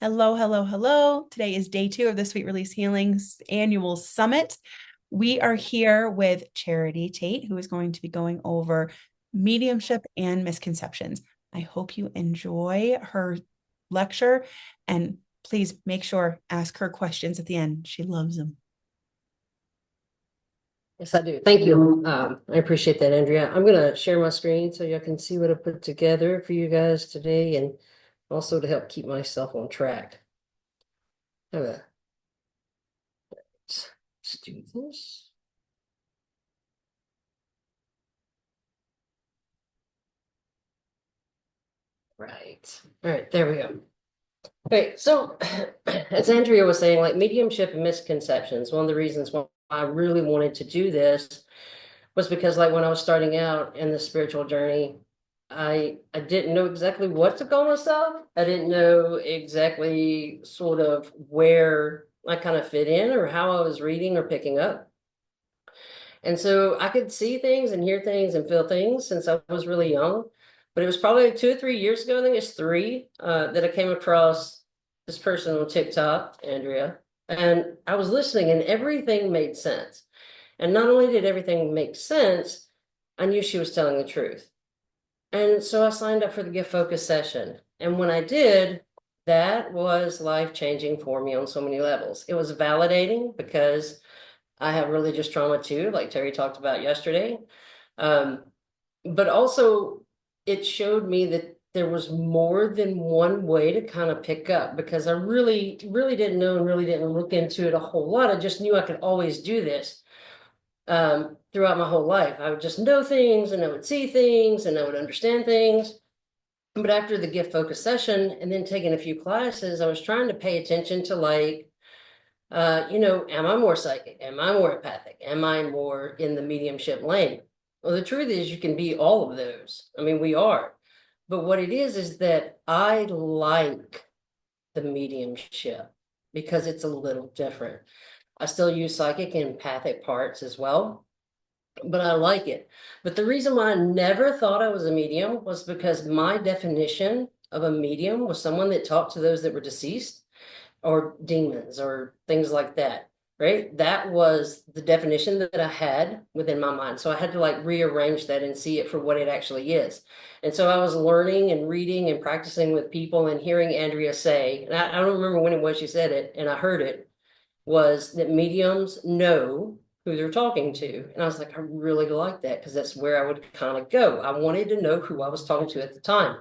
Hello, hello, hello. Today is day 2 of the Sweet Release Healings Annual Summit. We are here with Charity Tate, who is going to be going over mediumship and misconceptions. I hope you enjoy her lecture, and please make sure ask her questions at the end. She loves them. Yes, I do. Thank you. I appreciate that, Andrea. I'm going to share my screen so y'all can see what I put together for you guys today and also to help keep myself on track. Let's do this. Right. All right, there we go. Okay, so as Andrea was saying, like mediumship and misconceptions, one of the reasons why I really wanted to do this was because like when I was starting out in the spiritual journey, I didn't know exactly what to call myself. I didn't know exactly sort of where I kind of fit in or how I was reading or picking up. And so I could see things and hear things and feel things since I was really young. But it was probably 2 or 3 years ago, I think it's three, that I came across this person on TikTok, Andrea. And I was listening and everything made sense. And not only did everything make sense, I knew she was telling the truth. And so I signed up for the gift focus session. And when I did, that was life changing for me on so many levels. It was validating because I have religious trauma too, like Terry talked about yesterday. Um, but also, it showed me that there was more than one way to kind of pick up because I really, really didn't know and really didn't look into it a whole lot. I just knew I could always do this throughout my whole life. I would just know things and I would see things and I would understand things. But after the gift focus session and then taking a few classes, I was trying to pay attention to like, am I more psychic? Am I more empathic? Am I more in the mediumship lane? Well, the truth is you can be all of those. I mean, we are. But what it is that I like the mediumship because it's a little different. I still use psychic and empathic parts as well, but I like it. But the reason why I never thought I was a medium was because my definition of a medium was someone that talked to those that were deceased or demons or things like that, right? That was the definition that I had within my mind. So I had to like rearrange that and see it for what it actually is. And so I was learning and reading and practicing with people and hearing Andrea say, and I don't remember when it was she said it, and I heard it, was that mediums know who they're talking to. And I was like, I really like that because that's where I would kind of go. I wanted to know who I was talking to at the time.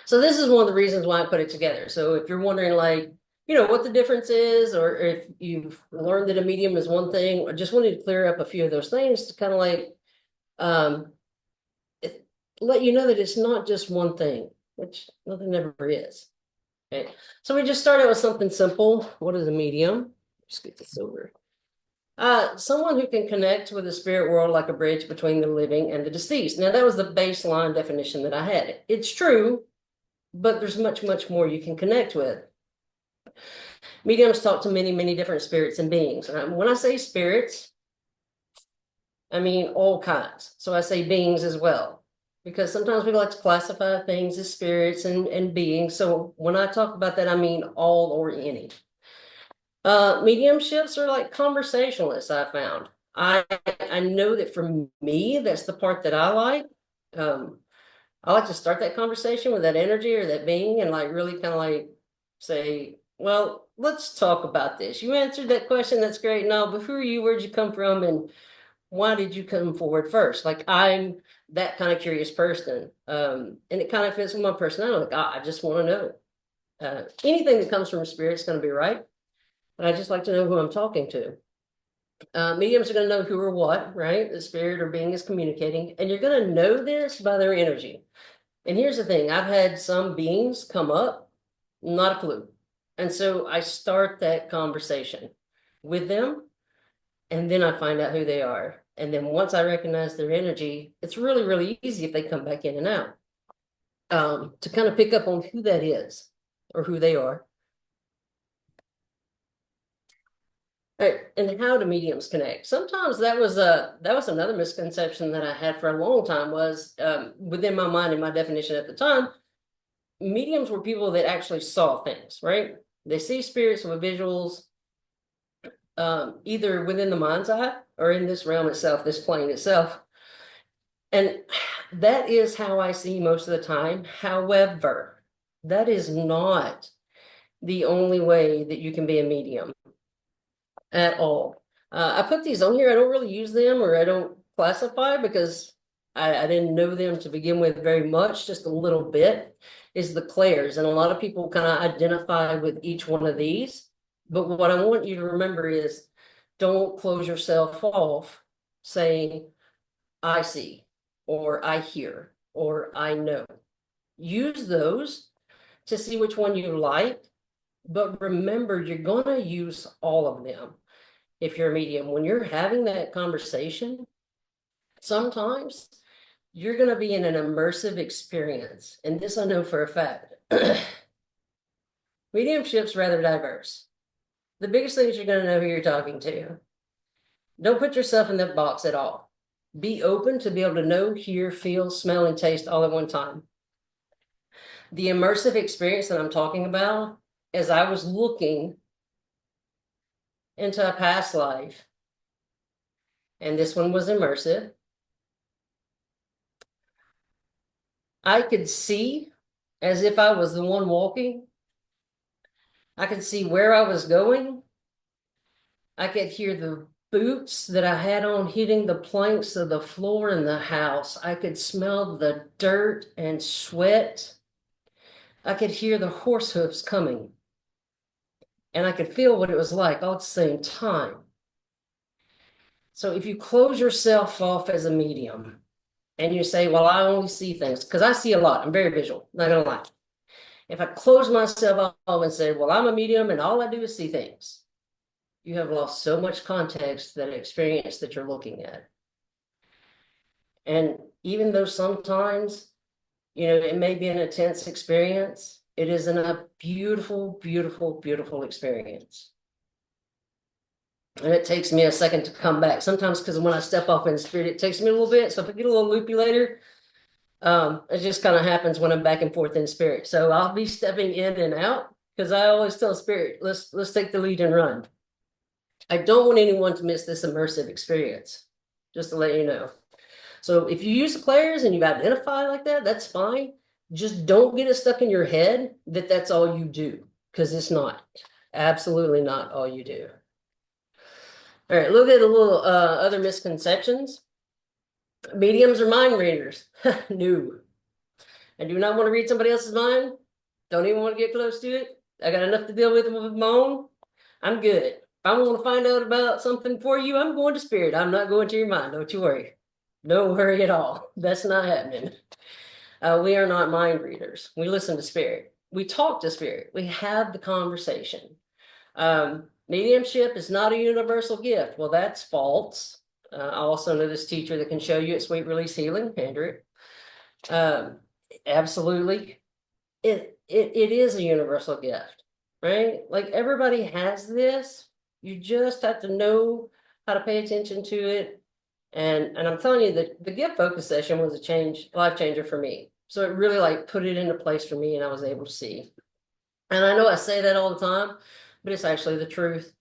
So this is one of the reasons why I put it together. So if you're wondering like, what the difference is, or if you've learned that a medium is one thing, I just wanted to clear up a few of those things to kind of like um, let you know that it's not just one thing, which nothing ever is. Okay. So we just started with something simple. What is a medium? Just get this over. Someone who can connect with the spirit world like a bridge between the living and the deceased. Now, that was the baseline definition that I had. It's true, but there's much, much more you can connect with. Mediums talk to many, many different spirits and beings. And when I say spirits, I mean all kinds. So I say beings as well, because sometimes we like to classify things as spirits and beings. So when I talk about that, I mean all or any. Mediumships are like conversationalists, I found. I know that for me, that's the part that I like. Um, I like to start that conversation with that energy or that being and like really kind of like say, well, let's talk about this. You answered that question. That's great. No, but who are you? Where'd you come from? And why did you come forward first? Like I'm that kind of curious person. And it kind of fits with my personality. Like, I just want to know. Anything that comes from spirit is going to be right. And I just like to know who I'm talking to. Mediums are going to know who or what, right? The spirit or being is communicating. And you're going to know this by their energy. And here's the thing, I've had some beings come up, not a clue. And so I start that conversation with them, and then I find out who they are. And then once I recognize their energy, it's really, really easy if they come back in and out to kind of pick up on who that is or who they are. Right. And how do mediums connect? Sometimes that was another misconception that I had for a long time was within my mind and my definition at the time. mediums were people that actually saw things, right? They see spirits with visuals, either within the mind's eye or in this realm itself, this plane itself. And that is how I see most of the time. However, that is not the only way that you can be a medium at all. I put these on here. I don't really use them, or I don't classify, because I didn't know them to begin with very much, just a little bit, is the clairs. And a lot of people kind of identify with each one of these. But what I want you to remember is, don't close yourself off saying, I see, or I hear, or I know. Use those to see which one you like, but remember, you're going to use all of them. If you're a medium, when you're having that conversation, sometimes you're going to be in an immersive experience. And this I know for a fact. Mediumship's rather diverse. The biggest thing is you're going to know who you're talking to. Don't put yourself in that box at all. Be open to be able to know, hear, feel, smell, and taste all at one time. The immersive experience that I'm talking about, as I was looking into a past life, and this one was immersive, I could see as if I was the one walking. I could see where I was going. I could hear the boots that I had on hitting the planks of the floor in the house. I could smell the dirt and sweat. I could hear the horse hooves coming. And I could feel what it was like all at the same time. So if you close yourself off as a medium and you say, well, I only see things, because I see a lot. I'm very visual, not gonna lie. If I close myself off and say, well, I'm a medium and all I do is see things, you have lost so much context, that experience that you're looking at. And even though sometimes, it may be an intense experience, it is a beautiful, beautiful, beautiful experience. And it takes me a second to come back. Sometimes, because when I step off in spirit, it takes me a little bit. So if I get a little loopy later, it just kind of happens when I'm back and forth in spirit. So I'll be stepping in and out, because I always tell spirit, let's take the lead and run. I don't want anyone to miss this immersive experience, just to let you know. So if you use the clairs and you identify like that, that's fine. Just don't get it stuck in your head that that's all you do, because it's not. Absolutely not all you do. All right, look at a little other misconceptions. Mediums are mind readers. No. I do not want to read somebody else's mind. Don't even want to get close to it. I got enough to deal with my own. I'm good. If I want to find out about something for you, I'm going to spirit. I'm not going to your mind. Don't you worry. Don't worry at all. That's not happening. We are not mind readers. We listen to spirit. We talk to spirit. We have the conversation. Mediumship is not a universal gift. Well, that's false. I also know this teacher that can show you at Sweet Release Healing, Andrew. Absolutely. It is a universal gift, right? Like, everybody has this. You just have to know how to pay attention to it. And I'm telling you that the gift focus session was a life changer for me. So it really put it into place for me, and I was able to see. And I know I say that all the time, but it's actually the truth.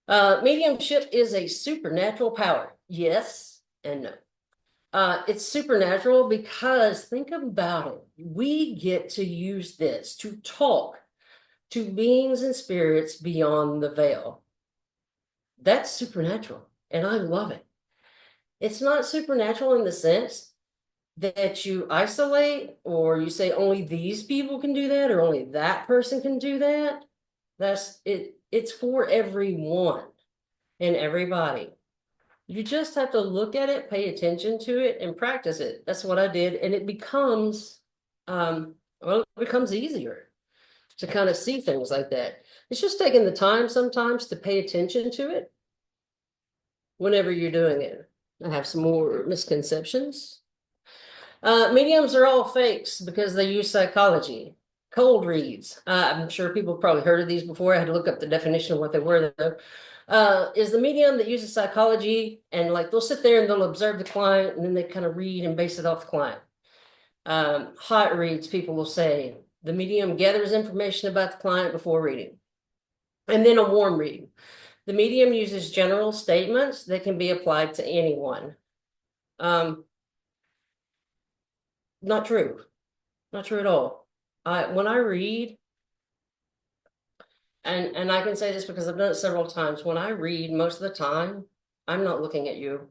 Mediumship is a supernatural power. Yes and no. It's supernatural because, think about it. We get to use this to talk to beings and spirits beyond the veil. That's supernatural, and I love it. It's not supernatural in the sense that you isolate, or you say only these people can do that, or only that person can do that. That's it. It's for everyone and everybody. You just have to look at it, pay attention to it, and practice it. That's what I did. And it becomes, it becomes easier to kind of see things like that. It's just taking the time sometimes to pay attention to it whenever you're doing it. I have some more misconceptions. Mediums are all fakes because they use psychology. Cold reads. I'm sure people have probably heard of these before. I had to look up the definition of what they were, though. Is the medium that uses psychology, and they'll sit there and they'll observe the client, and then they kind of read and base it off the client. Hot reads, people will say, The medium gathers information about the client before reading. And then a warm reading. The medium uses general statements that can be applied to anyone. Not true. Not true at all. When I read, and I can say this because I've done it several times, when I read, most of the time, I'm not looking at you.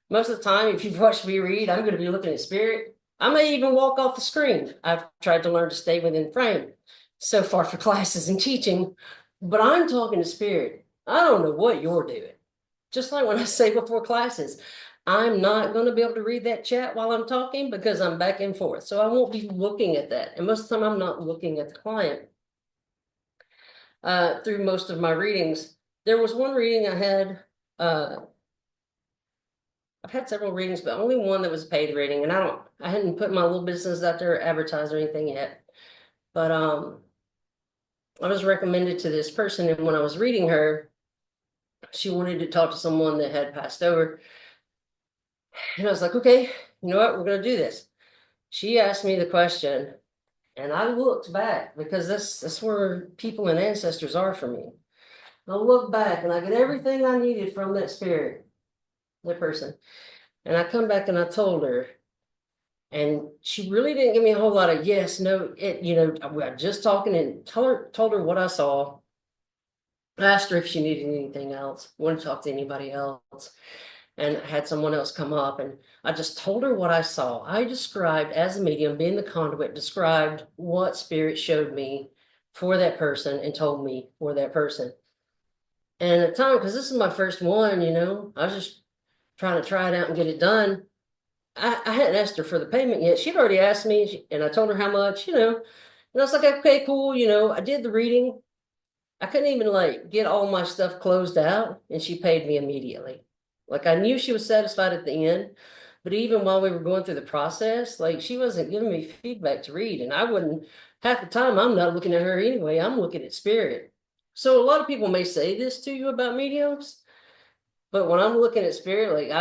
Most of the time, if you've watched me read, I'm going to be looking at spirit. I may even walk off the screen. I've tried to learn to stay within frame so far for classes and teaching, but I'm talking to spirit. I don't know what you're doing. Just like when I say before classes, I'm not going to be able to read that chat while I'm talking because I'm back and forth. So I won't be looking at that. And most of the time, I'm not looking at the client through most of my readings. There was one reading I had. I've had several readings, but only one that was a paid reading. And I hadn't put my little business out there, advertised or anything yet. But I was recommended to this person. And when I was reading her, she wanted to talk to someone that had passed over. And I was like, okay, you know what? We're going to do this. She asked me the question, and I looked back because that's where people and ancestors are for me. I look back and I get everything I needed from that spirit, that person. And I come back and I told her, and she really didn't give me a whole lot of yes, no, I was just talking and told her what I saw. I asked her if she needed anything else, wanted to talk to anybody else. And I had someone else come up and I just told her what I saw. I described, as a medium, being the conduit, described what spirit showed me for that person and told me for that person. And at the time, because this is my first one, I was just trying to try it out and get it done. I hadn't asked her for the payment yet. She'd already asked me, and I told her how much, and I was like, okay, cool. I did the reading. I couldn't even get all my stuff closed out, and she paid me immediately. Like I knew she was satisfied at the end, but even while we were going through the process, she wasn't giving me feedback to read, and I wouldn't. Half the time, I'm not looking at her anyway. I'm looking at spirit. So a lot of people may say this to you about mediums, but when I'm looking at spirit,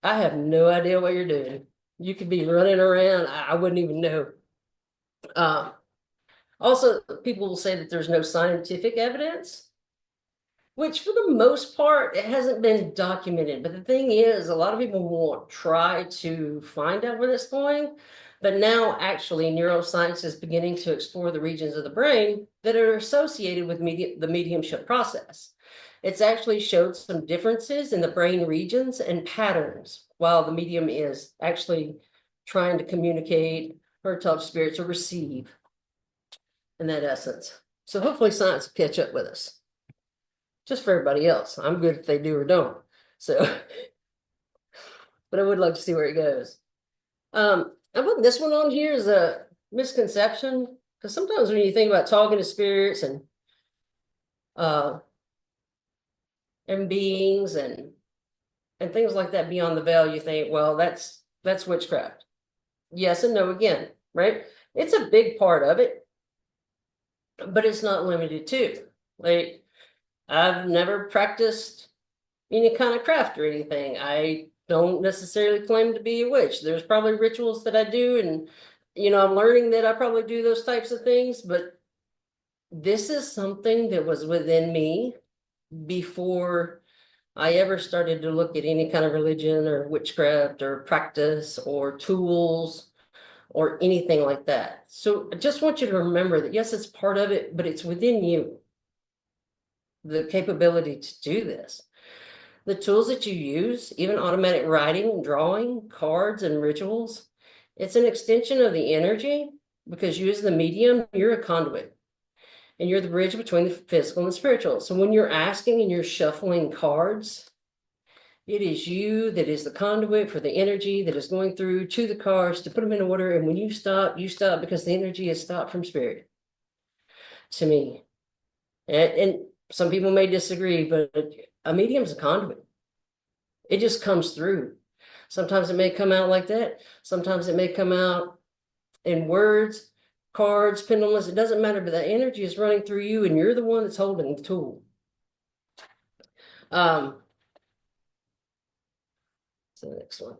I have no idea what you're doing. You could be running around. I wouldn't even know. Um, Also, people will say that there's no scientific evidence, which for the most part, it hasn't been documented. But the thing is, a lot of people will try to find out where that's going. But now actually neuroscience is beginning to explore the regions of the brain that are associated with the mediumship process. It's actually showed some differences in the brain regions and patterns while the medium is actually trying to communicate or talk to spirits or receive in that essence. So hopefully science will catch up with us. Just for everybody else. I'm good if they do or don't. So, but I would like to see where it goes. I put this one on here as a misconception, because sometimes when you think about talking to spirits and beings and things like that beyond the veil, you think, well, that's witchcraft. Yes and no again, right? It's a big part of it, but it's not limited to. I've never practiced any kind of craft or anything. I don't necessarily claim to be a witch. There's probably rituals that I do, and I'm learning that I probably do those types of things, but this is something that was within me before I ever started to look at any kind of religion or witchcraft or practice or tools or anything like that. So I just want you to remember that, yes, it's part of it, but it's within you, the capability to do this. The tools that you use, even automatic writing and drawing, cards and rituals, it's an extension of the energy because you as the medium, you're a conduit and you're the bridge between the physical and the spiritual. So when you're asking and you're shuffling cards, it is you that is the conduit for the energy that is going through to the cards to put them in order. And when you stop because the energy is stopped from spirit, to me. And some people may disagree, but a medium is a conduit. It just comes through. Sometimes it may come out like that. Sometimes it may come out in words, cards, pendulums. It doesn't matter, but that energy is running through you and you're the one that's holding the tool. So the next one.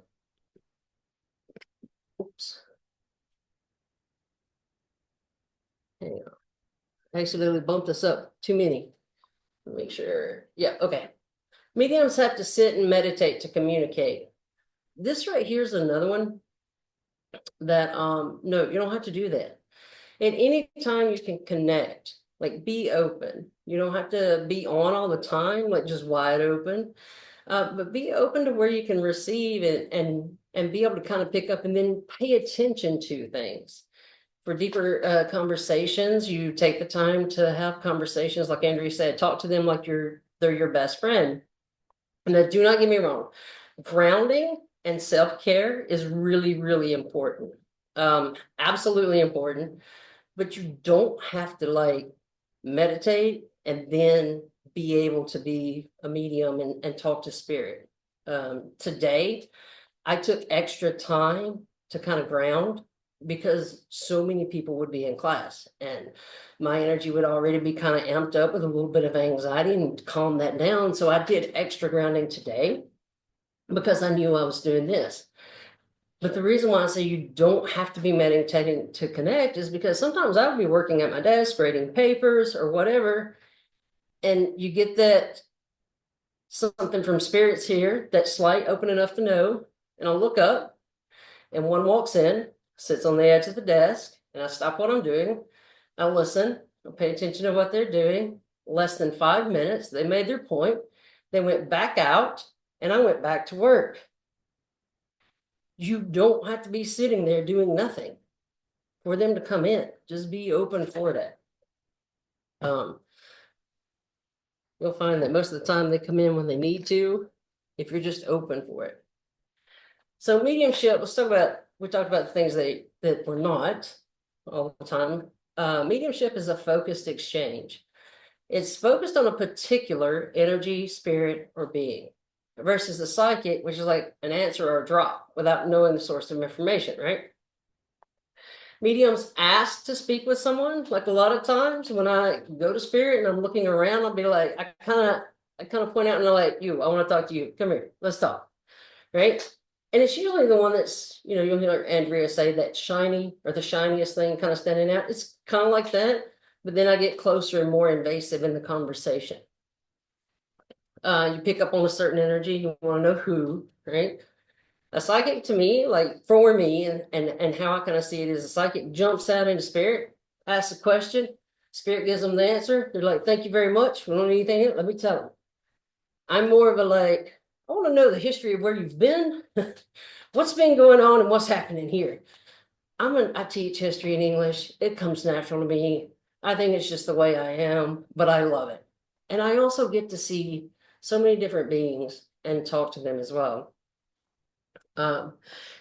Oops. Hang on. I accidentally bumped this up too many. Make sure. Yeah, okay. Mediums have to sit and meditate to communicate. This right here is another one that no, you don't have to do that. At any time you can connect, like be open. You don't have to be on all the time, like just wide open. But be open to where you can receive and be able to kind of pick up and then pay attention to things. For deeper conversations, you take the time to have conversations, like Andrea said, talk to them like they're your best friend. And now, do not get me wrong, grounding and self-care is really, really important. Absolutely important. But you don't have to like meditate and then be able to be a medium and talk to spirit. Today, I took extra time to kind of ground because so many people would be in class and my energy would already be kind of amped up with a little bit of anxiety and calm that down. So I did extra grounding today because I knew I was doing this. But the reason why I say you don't have to be meditating to connect is because sometimes I would be working at my desk, grading papers or whatever, and you get that something from spirits here that's light open enough to know, and I'll look up, and one walks in, sits on the edge of the desk, and I stop what I'm doing. I listen, I pay attention to what they're doing. Less than 5 minutes, they made their point. They went back out, and I went back to work. You don't have to be sitting there doing nothing for them to come in. Just be open for that. You'll find that most of the time they come in when they need to, if you're just open for it. So mediumship, we talked about the things that we're not all the time. Mediumship is a focused exchange. It's focused on a particular energy, spirit, or being, versus the psychic, which is like an answer or a drop without knowing the source of information, right? Mediums ask to speak with someone. Like a lot of times when I go to spirit and I'm looking around, I'll be like, I kind of point out and they're like, I want to talk to you. Come here, let's talk. Right. And it's usually the one that's, you'll hear Andrea say that shiny or the shiniest thing kind of standing out. It's kind of like that. But then I get closer and more invasive in the conversation. You pick up on a certain energy, you want to know who, right? A psychic to me, like for me, and how I kind of see it is a psychic jumps out into spirit, asks a question, spirit gives them the answer. They're like, thank you very much. We don't need anything else. Let me tell them. I'm more of a like, I want to know the history of where you've been, what's been going on and what's happening here. I teach history and English. It comes natural to me. I think it's just the way I am, but I love it. And I also get to see so many different beings and talk to them as well.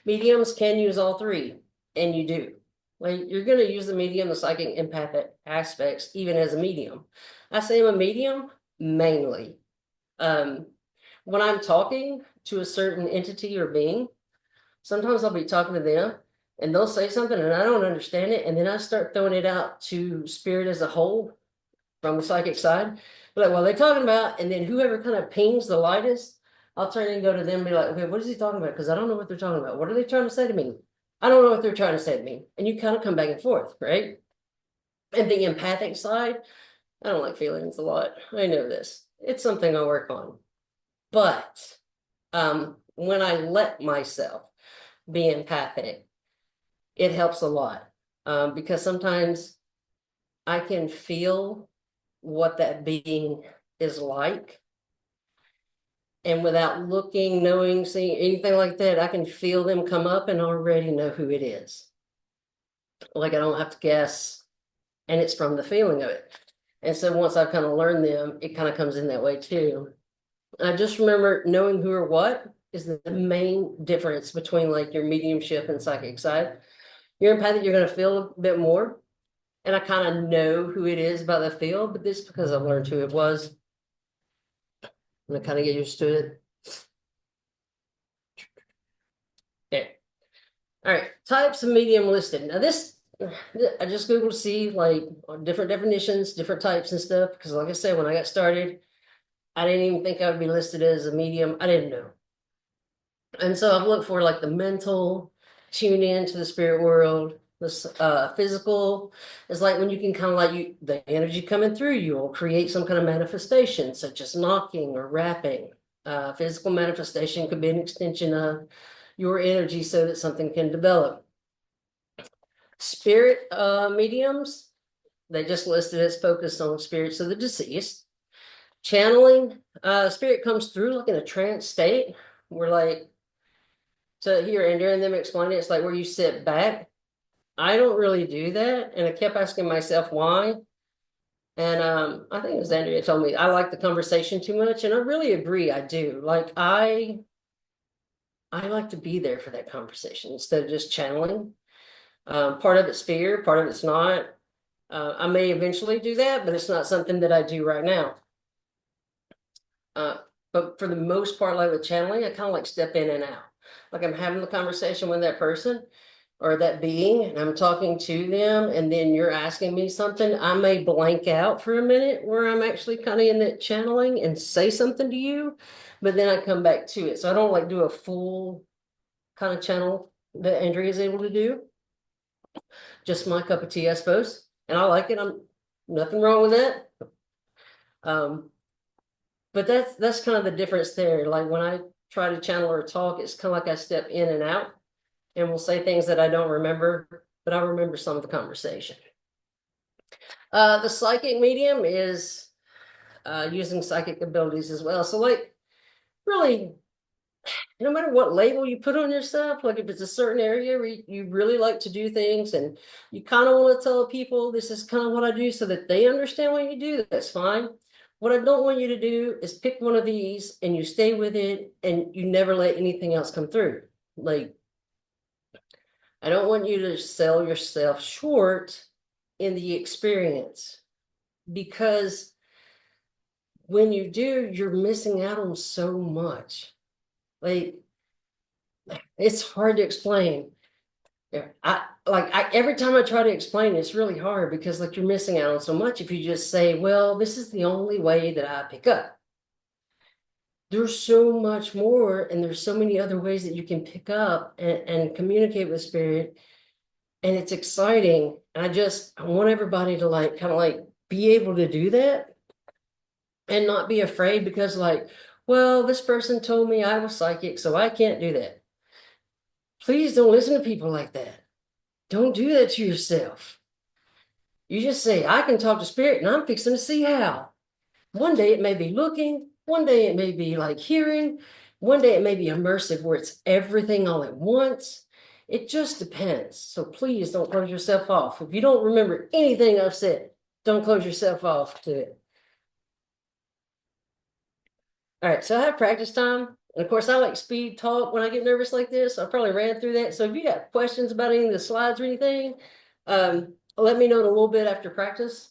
Mediums can use all three, and you do. Like you're going to use the medium, the psychic, empathic aspects, even as a medium. I say I'm a medium mainly. When I'm talking to a certain entity or being, sometimes I'll be talking to them and they'll say something and I don't understand it. And then I start throwing it out to spirit as a whole from the psychic side. Like, what are they talking about? And then whoever kind of pings the lightest, I'll turn and go to them and be like, okay, what is he talking about? Because I don't know what they're talking about. What are they trying to say to me? I don't know what they're trying to say to me. And you kind of come back and forth, right? And the empathic side, I don't like feelings a lot. I know this. It's something I work on. But when I let myself be empathic, it helps a lot because sometimes I can feel what that being is like. And without looking, knowing, seeing anything like that, I can feel them come up and already know who it is. Like I don't have to guess, and it's from the feeling of it. And so once I've kind of learned them, it kind of comes in that way too. I just remember knowing who or what is the main difference between like your mediumship and psychic side. Your empathic, you're going to feel a bit more. And I kind of know who it is by the feel, but this is because I've learned who it was. And I kind of get used to it. Okay. All right. Types of medium listed. Now this, I just Googled to see like different definitions, different types and stuff. Because like I said, when I got started, I didn't even think I would be listed as a medium. I didn't know. And so I've looked for like the mental, tune in to the spirit world, This physical is like when you can kind of like the energy coming through you will create some kind of manifestation, such as knocking or rapping. Physical manifestation could be an extension of your energy so that something can develop. Spirit mediums, they just listed as focused on spirits of the deceased. Channeling, spirit comes through like in a trance state. We're like, to hear and during them explain it, it's like where you sit back. I don't really do that. And I kept asking myself why. And I think it was Andrea told me I like the conversation too much. And I really agree. I do. Like I like to be there for that conversation instead of just channeling. Part of it's fear, part of it's not. I may eventually do that, but it's not something that I do right now. But for the most part, like with channeling, I kind of like step in and out. Like I'm having the conversation with that person or that being, and I'm talking to them, and then you're asking me something. I may blank out for a minute where I'm actually kind of in that channeling and say something to you, but then I come back to it. So I don't like do a full kind of channel that Andrea is able to do. Just my cup of tea, I suppose. And I like it. I'm nothing wrong with that. But that's kind of the difference there. Like when I try to channel or talk, it's kind of like I step in and out and will say things that I don't remember, but I remember some of the conversation. The psychic medium is using psychic abilities as well. So like really, no matter what label you put on yourself, like if it's a certain area where you really like to do things and you kind of want to tell people this is kind of what I do so that they understand what you do, that's fine. What I don't want you to do is pick one of these and you stay with it and you never let anything else come through. Like, I don't want you to sell yourself short in the experience, because when you do, you're missing out on so much. Like, it's hard to explain. Yeah, every time I try to explain it, it's really hard because like you're missing out on so much if you just say, well, this is the only way that I pick up. There's so much more, and there's so many other ways that you can pick up and communicate with spirit, and it's exciting. I want everybody to like kind of like be able to do that and not be afraid because like, well, this person told me I was psychic, so I can't do that. Please don't listen to people like that. Don't do that to yourself. You just say, I can talk to spirit and I'm fixing to see how. One day it may be looking, one day it may be like hearing, one day it may be immersive where it's everything all at once. It just depends. So please don't close yourself off. If you don't remember anything I've said, don't close yourself off to it. All right, so I have practice time. And of course, I like speed talk when I get nervous like this. I probably ran through that. So if you got questions about any of the slides or anything, let me know in a little bit after practice.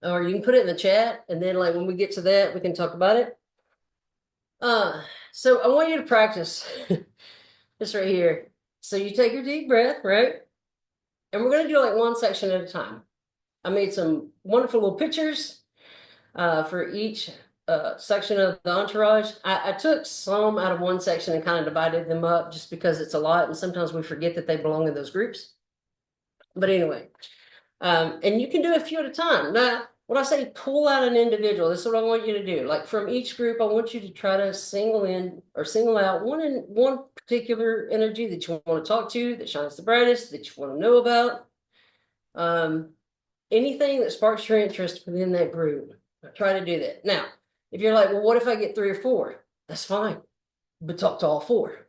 Or you can put it in the chat, and then like when we get to that, we can talk about it. So I want you to practice this right here. So you take your deep breath, right? And we're going to do like one section at a time. I made some wonderful little pictures for each section of the entourage. I took some out of one section and kind of divided them up just because it's a lot, and sometimes we forget that they belong in those groups. But anyway, and you can do a few at a time. Now, when I say pull out an individual, this is what I want you to do. Like from each group, I want you to try to single in or single out one particular energy that you want to talk to, that shines the brightest, that you want to know about. Anything that sparks your interest within that group. Try to do that. Now, if you're like, well, what if I get 3 or 4? That's fine. But talk to all 4.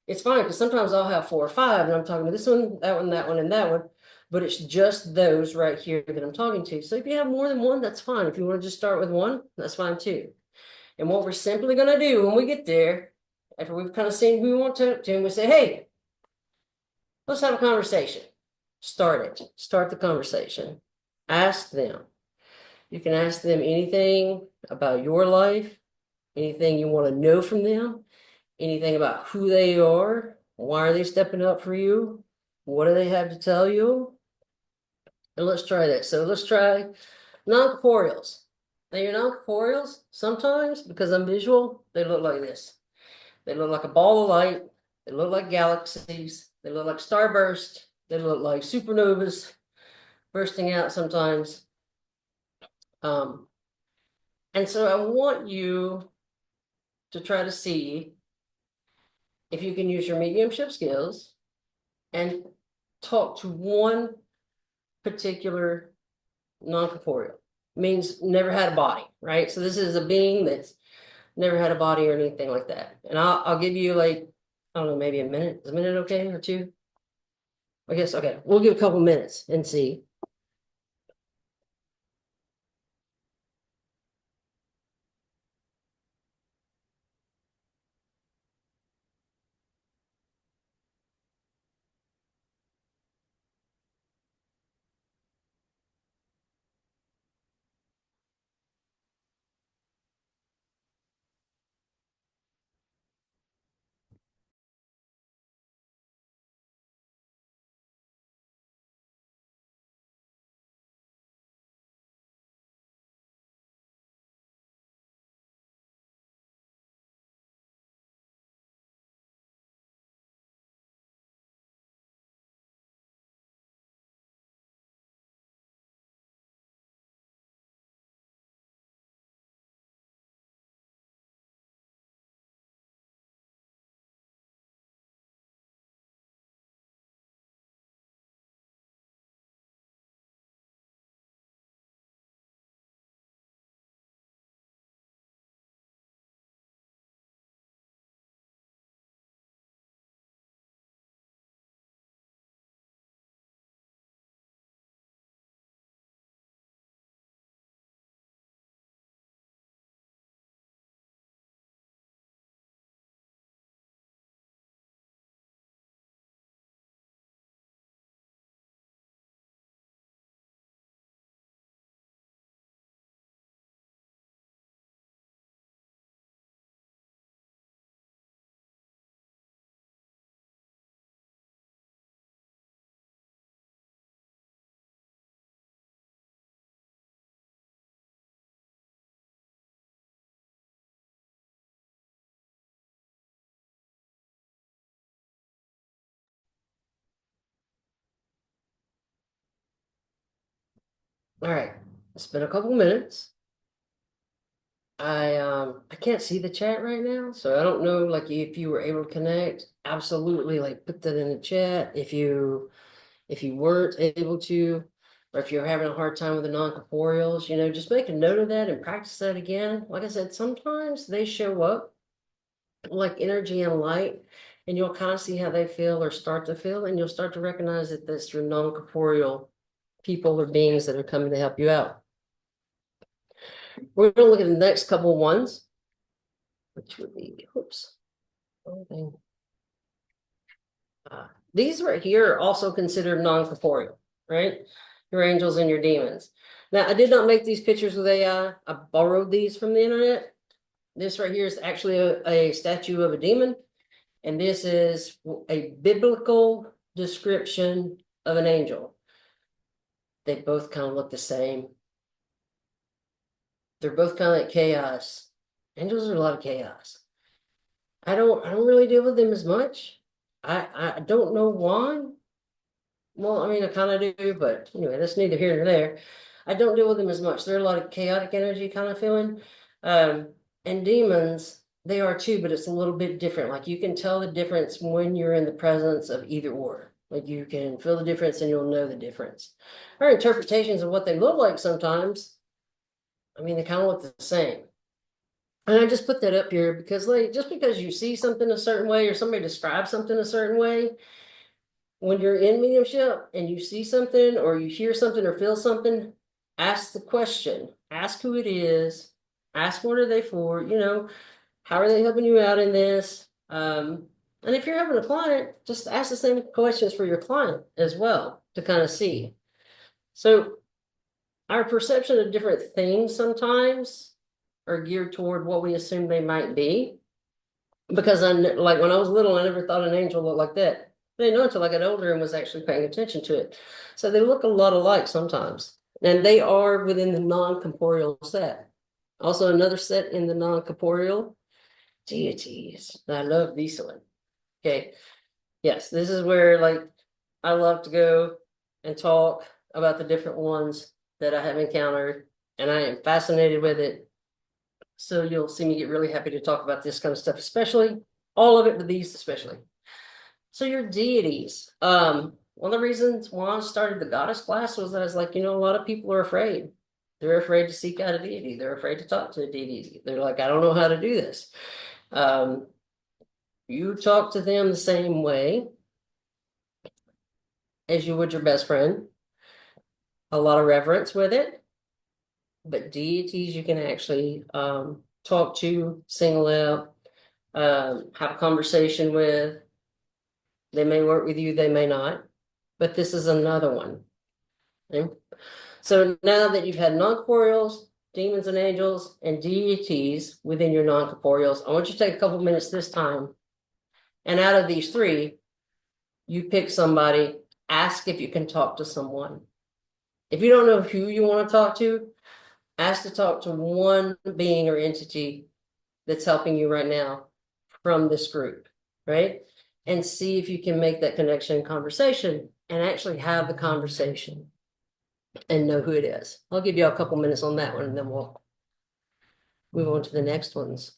It's fine because sometimes I'll have 4 or 5 and I'm talking to this one, that one, that one, and that one. But it's just those right here that I'm talking to. So if you have more than one, that's fine. If you want to just start with one, that's fine too. And what we're simply going to do when we get there, after we've kind of seen who we want to talk to, and we say, hey, let's have a conversation. Start it. Start the conversation. Ask them. You can ask them anything about your life, anything you want to know from them, anything about who they are, why are they stepping up for you, what do they have to tell you? And let's try that. So let's try non-corporeals. Now your non-corporeals, sometimes, because I'm visual, they look like this. They look like a ball of light. They look like galaxies. They look like starburst. They look like supernovas bursting out sometimes. And so I want you to try to see if you can use your mediumship skills and talk to one particular non-corporeal. Means never had a body, right? So this is a being that's never had a body or anything like that. And I'll give you like, I don't know, maybe a minute. Is a minute okay, or two? I guess, okay, we'll give a couple minutes and see. All right, it's been a couple minutes. I can't see the chat right now, so I don't know like if you were able to connect. Absolutely, like put that in the chat if you weren't able to, or if you're having a hard time with the non-corporeals, just make a note of that and practice that again. Like I said, sometimes they show up like energy and light, and you'll kind of see how they feel or start to feel, and you'll start to recognize that that's your non-corporeal people or beings that are coming to help you out. We're going to look at the next couple of ones, which would be, oops. These right here are also considered non-corporeal, right? Your angels and your demons. Now, I did not make these pictures with AI. I borrowed these from the internet. This right here is actually a statue of a demon. And this is a biblical description of an angel. They both kind of look the same. They're both kind of like chaos. Angels are a lot of chaos. I don't really deal with them as much. I don't know why. Well, I mean, I kind of do, but anyway, that's neither here nor there. I don't deal with them as much. They're a lot of chaotic energy kind of feeling. And demons, they are too, but it's a little bit different. Like you can tell the difference when you're in the presence of either or. Like you can feel the difference and you'll know the difference. Our interpretations of what they look like sometimes, I mean, they kind of look the same. And I just put that up here because like just because you see something a certain way or somebody describes something a certain way, when you're in mediumship and you see something or you hear something or feel something, ask the question, ask who it is, ask what are they for, how are they helping you out in this? And if you're having a client, just ask the same questions for your client as well to kind of see. So our perception of different things sometimes are geared toward what we assume they might be. Because like when I was little, I never thought an angel looked like that. I didn't know until I got older and was actually paying attention to it. So they look a lot alike sometimes. And they are within the non-corporeal set. Also another set in the non-corporeal, deities. I love this one. Okay. Yes, this is where like I love to go and talk about the different ones that I have encountered, and I am fascinated with it. So you'll see me get really happy to talk about this kind of stuff, especially all of it, but these especially. So your deities. One of the reasons why I started the goddess class was that I was like, a lot of people are afraid. They're afraid to seek out a deity. They're afraid to talk to a deity. They're like, I don't know how to do this. You talk to them the same way as you would your best friend. A lot of reverence with it. But deities you can actually talk to, single out, have a conversation with. They may work with you, they may not. But this is another one. Okay? So now that you've had non-corporeals, demons and angels, and deities within your non-corporeals, I want you to take a couple minutes this time. And out of these three, you pick somebody, ask if you can talk to someone. If you don't know who you want to talk to, ask to talk to one being or entity that's helping you right now from this group, right? And see if you can make that connection and conversation and actually have the conversation and know who it is. I'll give you a couple minutes on that one, and then we'll move on to the next ones.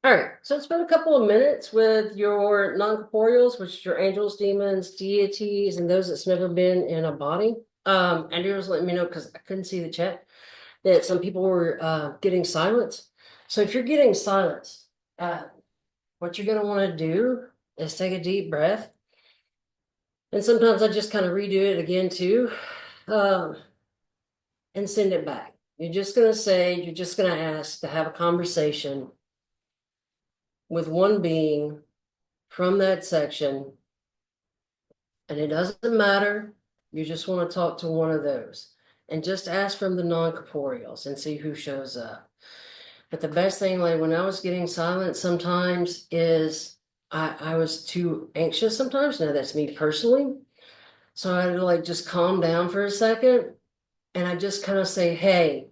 All right, so spend a couple of minutes with your non-corporeals, which is your angels, demons, deities, and those that's never been in a body. Andrew was letting me know, because I couldn't see the chat, that some people were getting silence. So if you're getting silence, what you're going to want to do is take a deep breath. And sometimes I just kind of redo it again too, and send it back. You're just going to ask to have a conversation with one being from that section. And it doesn't matter. You just want to talk to one of those. and just ask from the non-corporeals and see who shows up. But the best thing, like when I was getting silent sometimes, is I was too anxious sometimes. Now that's me personally. So I had to like just calm down for a second, and I just kind of say, hey,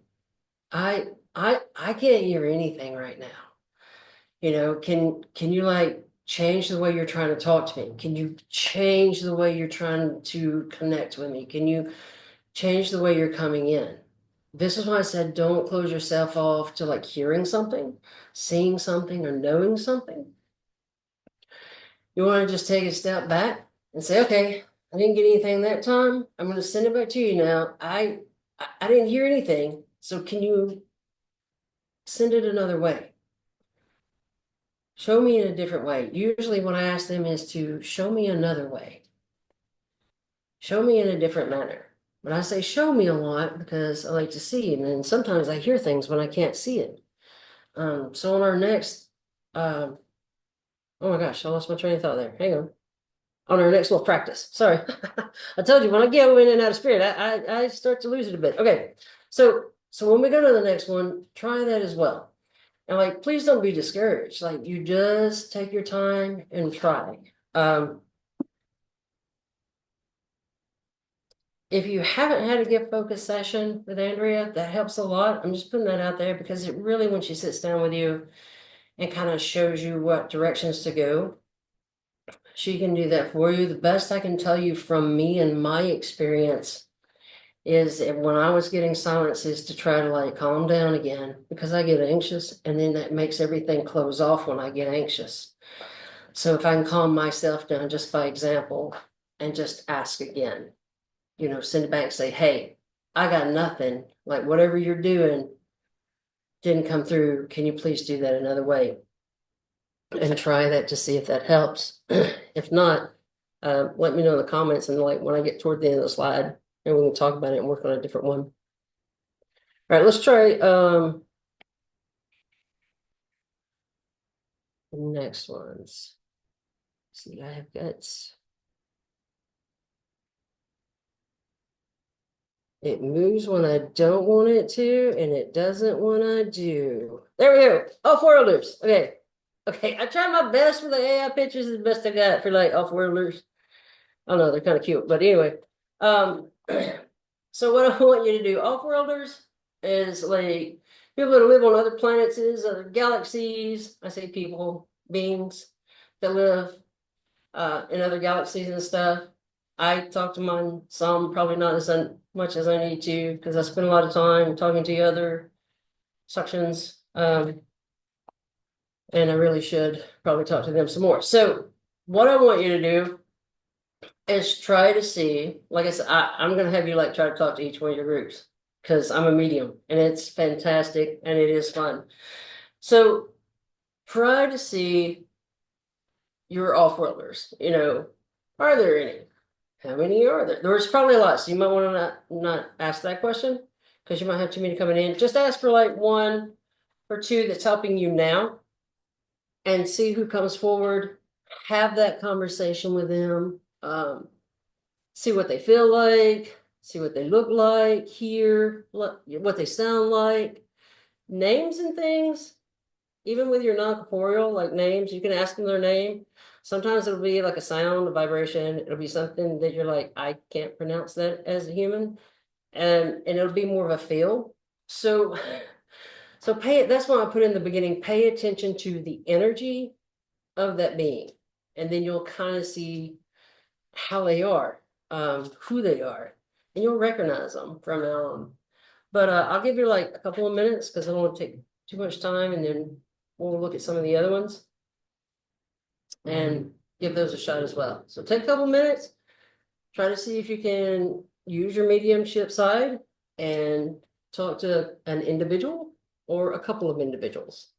I can't hear anything right now. Can you like change the way you're trying to talk to me? Can you change the way you're trying to connect with me? Can you change the way you're coming in? This is why I said don't close yourself off to like hearing something, seeing something, or knowing something. You want to just take a step back and say, okay, I didn't get anything that time. I'm going to send it back to you now. I didn't hear anything. So can you send it another way? Show me in a different way. Usually what I ask them is to show me another way. Show me in a different manner. But I say show me a lot because I like to see, and then sometimes I hear things when I can't see it. So on our next, oh my gosh, I lost my train of thought there. Hang on. On our next little practice. Sorry. I told you when I get in and out of spirit, I start to lose it a bit. Okay. So when we go to the next one, try that as well. And like, please don't be discouraged. Like you just take your time and try. If you haven't had a gift focus session with Andrea, that helps a lot. I'm just putting that out there because it really, when she sits down with you and kind of shows you what directions to go, she can do that for you. The best I can tell you from me and my experience is that when I was getting silence is to try to like calm down again because I get anxious and then that makes everything close off when I get anxious. So if I can calm myself down just by example and just ask again, send it back and say, hey, I got nothing. Like whatever you're doing didn't come through. Can you please do that another way? And try that to see if that helps. If not, let me know in the comments and like when I get toward the end of the slide and we can talk about it and work on a different one. All right, let's try the next ones. Let's see, I have guts. It moves when I don't want it to, and it doesn't when I do. There we go. Off-worlders. Okay. Okay, I tried my best with the AI pictures, the best I got for like off-worlders. I don't know, they're kind of cute, but anyway. So what I want you to do, off-worlders, is like people that live on other planets, other galaxies. I say people, beings that live in other galaxies and stuff. I talk to mine some, probably not as much as I need to, because I spend a lot of time talking to other sections. And I really should probably talk to them some more. So what I want you to do is try to see, like I said, I'm going to have you like try to talk to each one of your groups because I'm a medium and it's fantastic and it is fun. So try to see your off-worlders, are there any? How many are there? There's probably a lot, so you might want to not ask that question because you might have too many coming in. Just ask for like one or two that's helping you now and see who comes forward. Have that conversation with them. See what they feel like, see what they look like, hear what they sound like. Names and things, even with your non-corporeal, like names, you can ask them their name. Sometimes it'll be like a sound, a vibration. It'll be something that you're like, I can't pronounce that as a human. And it'll be more of a feel. So that's why I put in the beginning, pay attention to the energy of that being. And then you'll kind of see how they are, who they are, and you'll recognize them from now on. But I'll give you like a couple of minutes because I don't want to take too much time, and then we'll look at some of the other ones and give those a shot as well. So take a couple minutes, try to see if you can use your mediumship side and talk to an individual or a couple of individuals.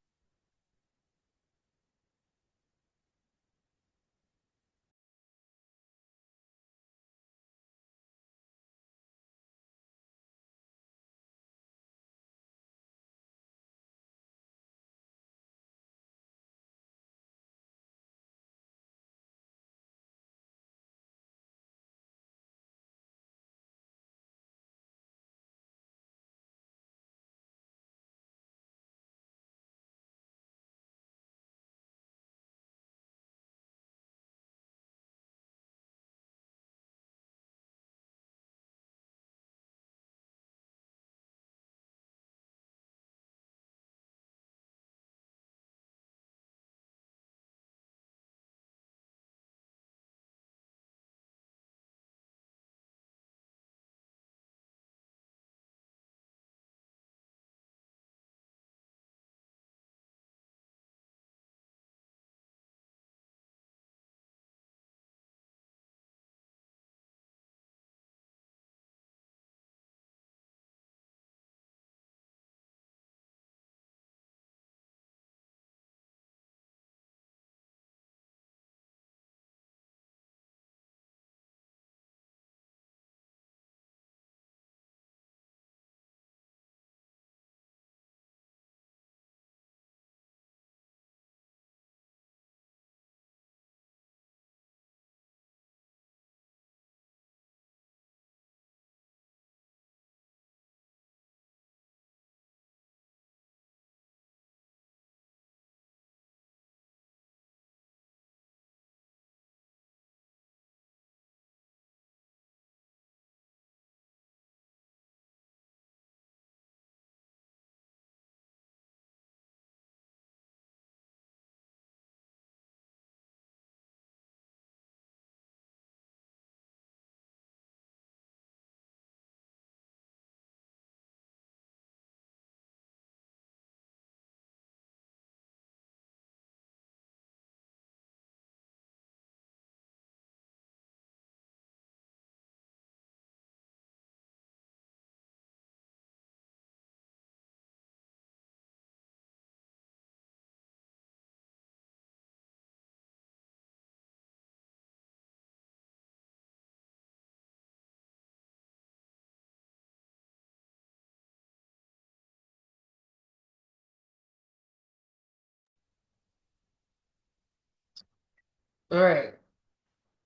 All right.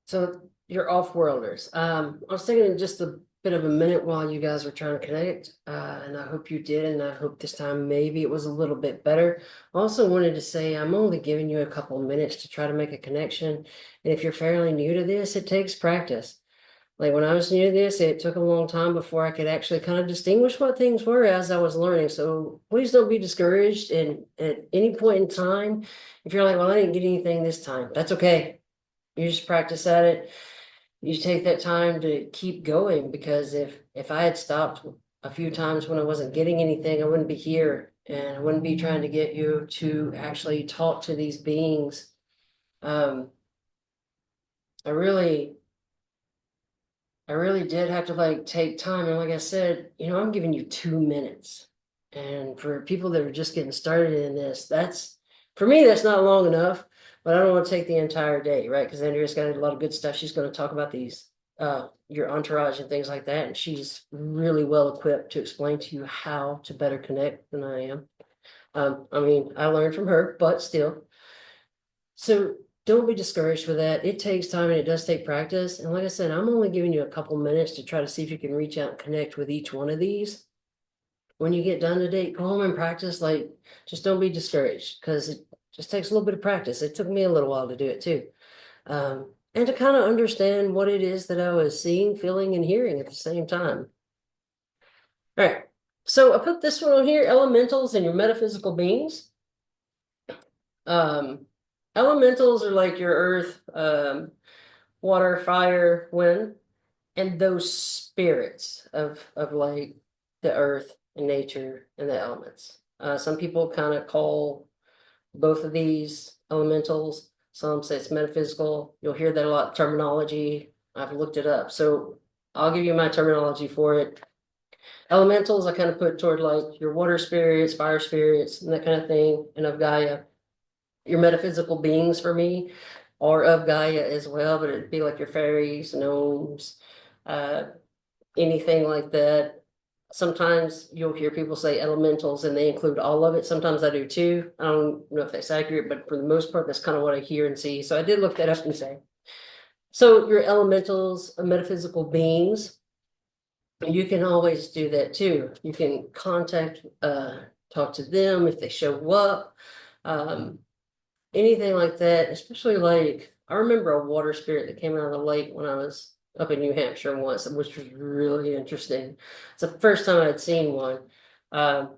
So you're off-worlders. I was taking just a bit of a minute while you guys were trying to connect, and I hope you did, and I hope this time maybe it was a little bit better. I also wanted to say I'm only giving you a couple minutes to try to make a connection, and if you're fairly new to this, it takes practice. Like when I was new to this, it took a long time before I could actually kind of distinguish what things were as I was learning. So please don't be discouraged. And at any point in time, if you're like, well, I didn't get anything this time, that's okay. You just practice at it. You take that time to keep going, because if I had stopped a few times when I wasn't getting anything, I wouldn't be here, and I wouldn't be trying to get you to actually talk to these beings. Um, I really I really did have to like take time. And like I said, I'm giving you 2 minutes. And for people that are just getting started in this, for me, that's not long enough, but I don't want to take the entire day, right? Because Andrea's got a lot of good stuff. She's going to talk about your entourage and things like that. And she's really well equipped to explain to you how to better connect than I am. I mean, I learned from her, but still. So don't be discouraged with that. It takes time and it does take practice. And like I said, I'm only giving you a couple minutes to try to see if you can reach out and connect with each one of these. When you get done today, go home and practice. Like, just don't be discouraged, because it just takes a little bit of practice. It took me a little while to do it too. And to kind of understand what it is that I was seeing, feeling, and hearing at the same time. All right. So I put this one on here, elementals and your metaphysical beings. Um, Elementals are like your earth, water, fire, wind, and those spirits of like the earth and nature and the elements. Some people kind of call both of these elementals. Some say it's metaphysical. You'll hear that a lot, terminology. I've looked it up. So I'll give you my terminology for it. Elementals, I kind of put toward like your water spirits, fire spirits, and that kind of thing, and of Gaia. Your metaphysical beings for me are of Gaia as well, but it'd be like your fairies, gnomes, uh, anything like that. Sometimes you'll hear people say elementals and they include all of it. Sometimes I do too. I don't know if that's accurate, but for the most part, that's kind of what I hear and see. So I did look that up and say. So your elementals, metaphysical beings, you can always do that too. You can talk to them if they show up. Um, Anything like that, especially like I remember a water spirit that came out of the lake when I was up in New Hampshire once, which was really interesting. It's the first time I'd seen one. Um,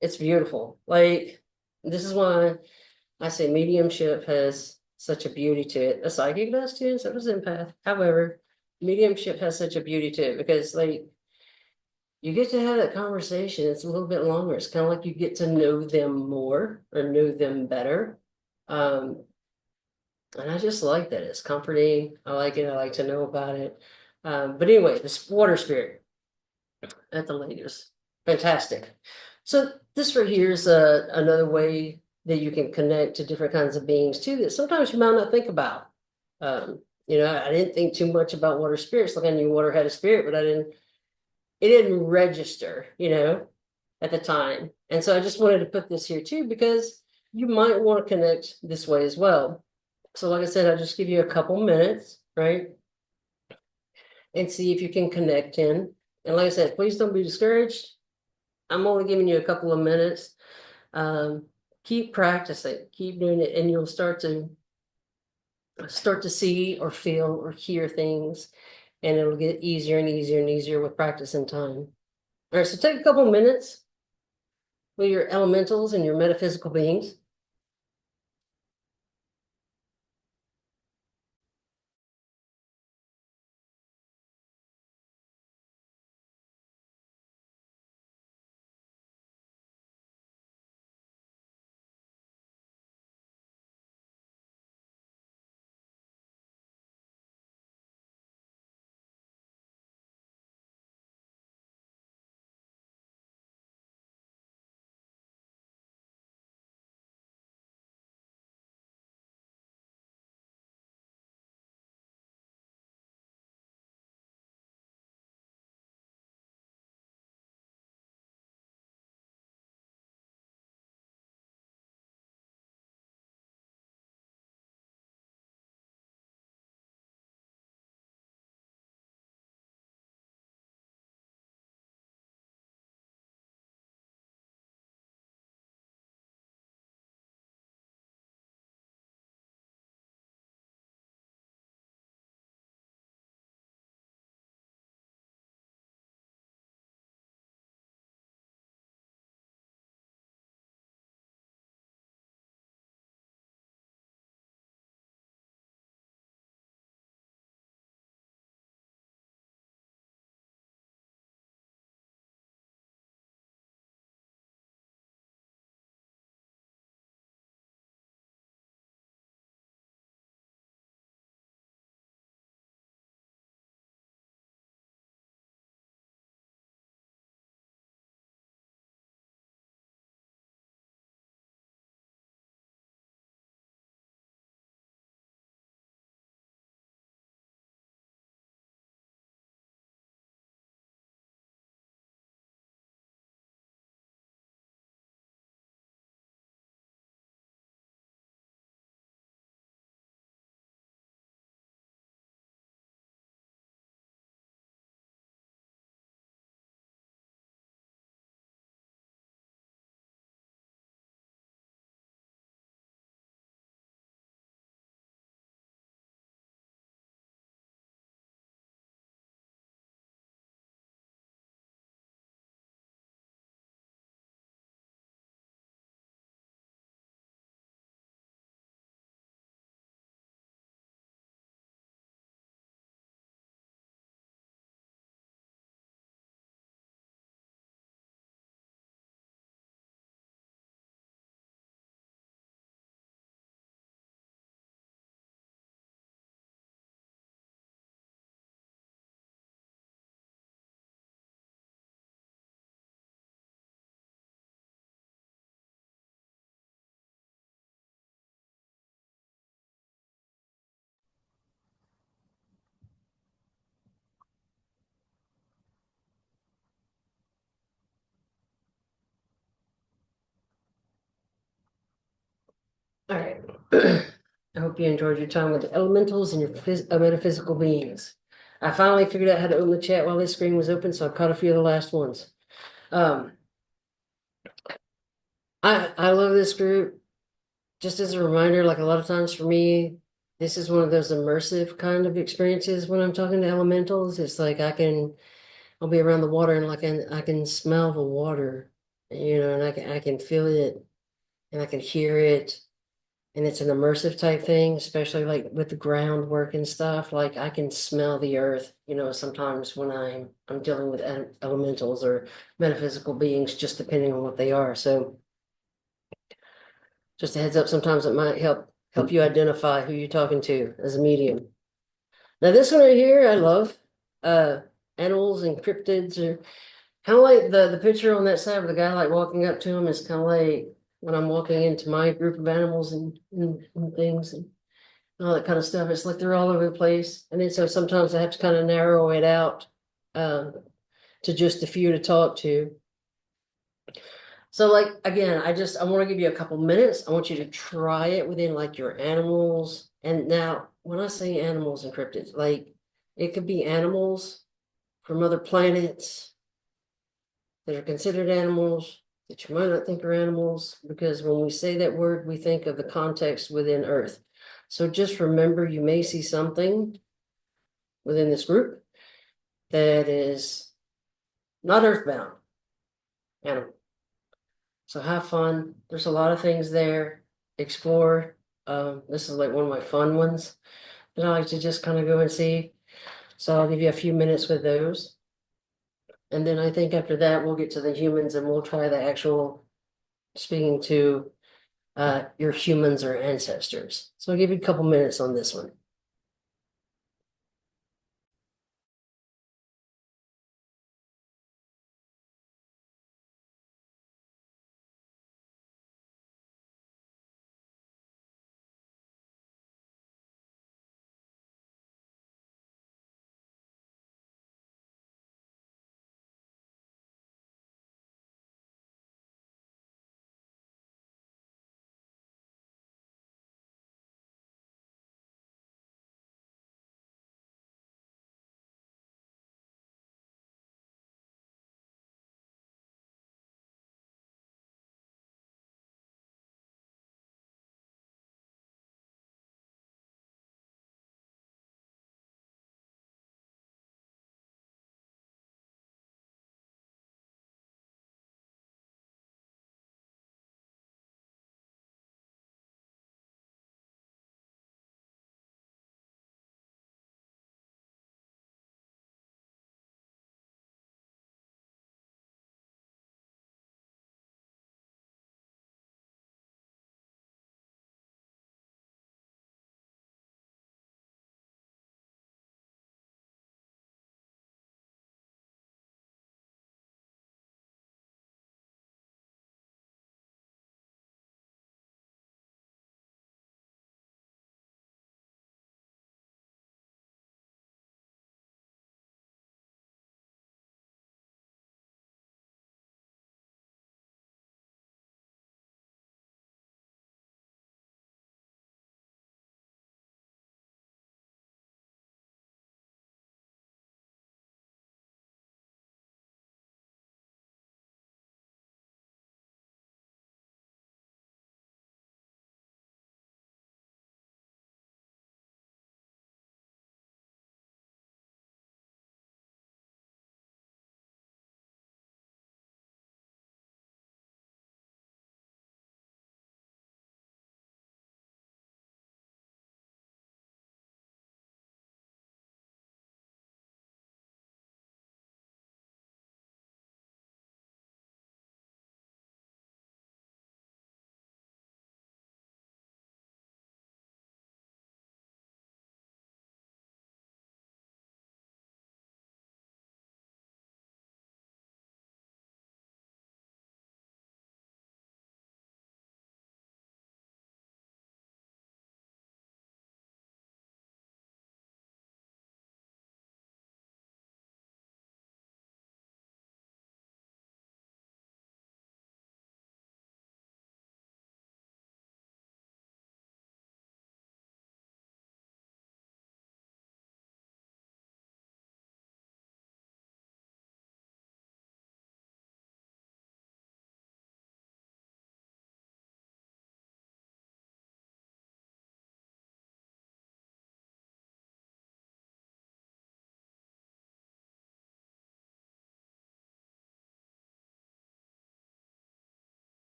it's beautiful. Like, this is why I say mediumship has such a beauty to it. A psychic does too, so does empath. However, mediumship has such a beauty to it because like you get to have that conversation. It's a little bit longer. It's kind of like you get to know them more or know them better. Um, And I just like that. It's comforting. I like it. I like to know about it. But anyway, this water spirit at the lake is fantastic. So this right here is another way that you can connect to different kinds of beings too, that sometimes you might not think about. I didn't think too much about water spirits. Like I knew water had a spirit, but it didn't register, at the time. And so I just wanted to put this here too, because you might want to connect this way as well. So like I said, I'll just give you a couple minutes, right? And see if you can connect in. And like I said, please don't be discouraged. I'm only giving you a couple of minutes. Um, keep practicing, keep doing it, and you'll start to see or feel or hear things, and it'll get easier and easier and easier with practice and time. All right, so take a couple minutes with your elementals and your metaphysical beings. All right. I hope you enjoyed your time with the elementals and your metaphysical beings. I finally figured out how to open the chat while this screen was open, so I caught a few of the last ones. Um, I love this group. Just as a reminder, like a lot of times for me, this is one of those immersive kind of experiences when I'm talking to elementals. It's like I'll be around the water and like I can smell the water, and I can feel it and I can hear it. And it's an immersive type thing, especially like with the groundwork and stuff. Like I can smell the earth, sometimes when I'm dealing with elementals or metaphysical beings, just depending on what they are. So just a heads up, sometimes it might help you identify who you're talking to as a medium. Now this one right here, I love. Uh Animals and cryptids are kind of like the picture on that side of the guy like walking up to him is kind of like when I'm walking into my group of animals and things and all that kind of stuff. It's like they're all over the place. And then so sometimes I have to kind of narrow it out um, to just a few to talk to. So like again, I want to give you a couple minutes. I want you to try it within like your animals. And now when I say animals and cryptids, like it could be animals from other planets that are considered animals that you might not think are animals, because when we say that word, we think of the context within Earth. So just remember, you may see something within this group that is not earthbound animal. So have fun. There's a lot of things there. Explore. This is like one of my fun ones that I like to just kind of go and see. So I'll give you a few minutes with those. And then I think after that, we'll get to the humans and we'll try the actual speaking to your humans or ancestors. So I'll give you a couple minutes on this one.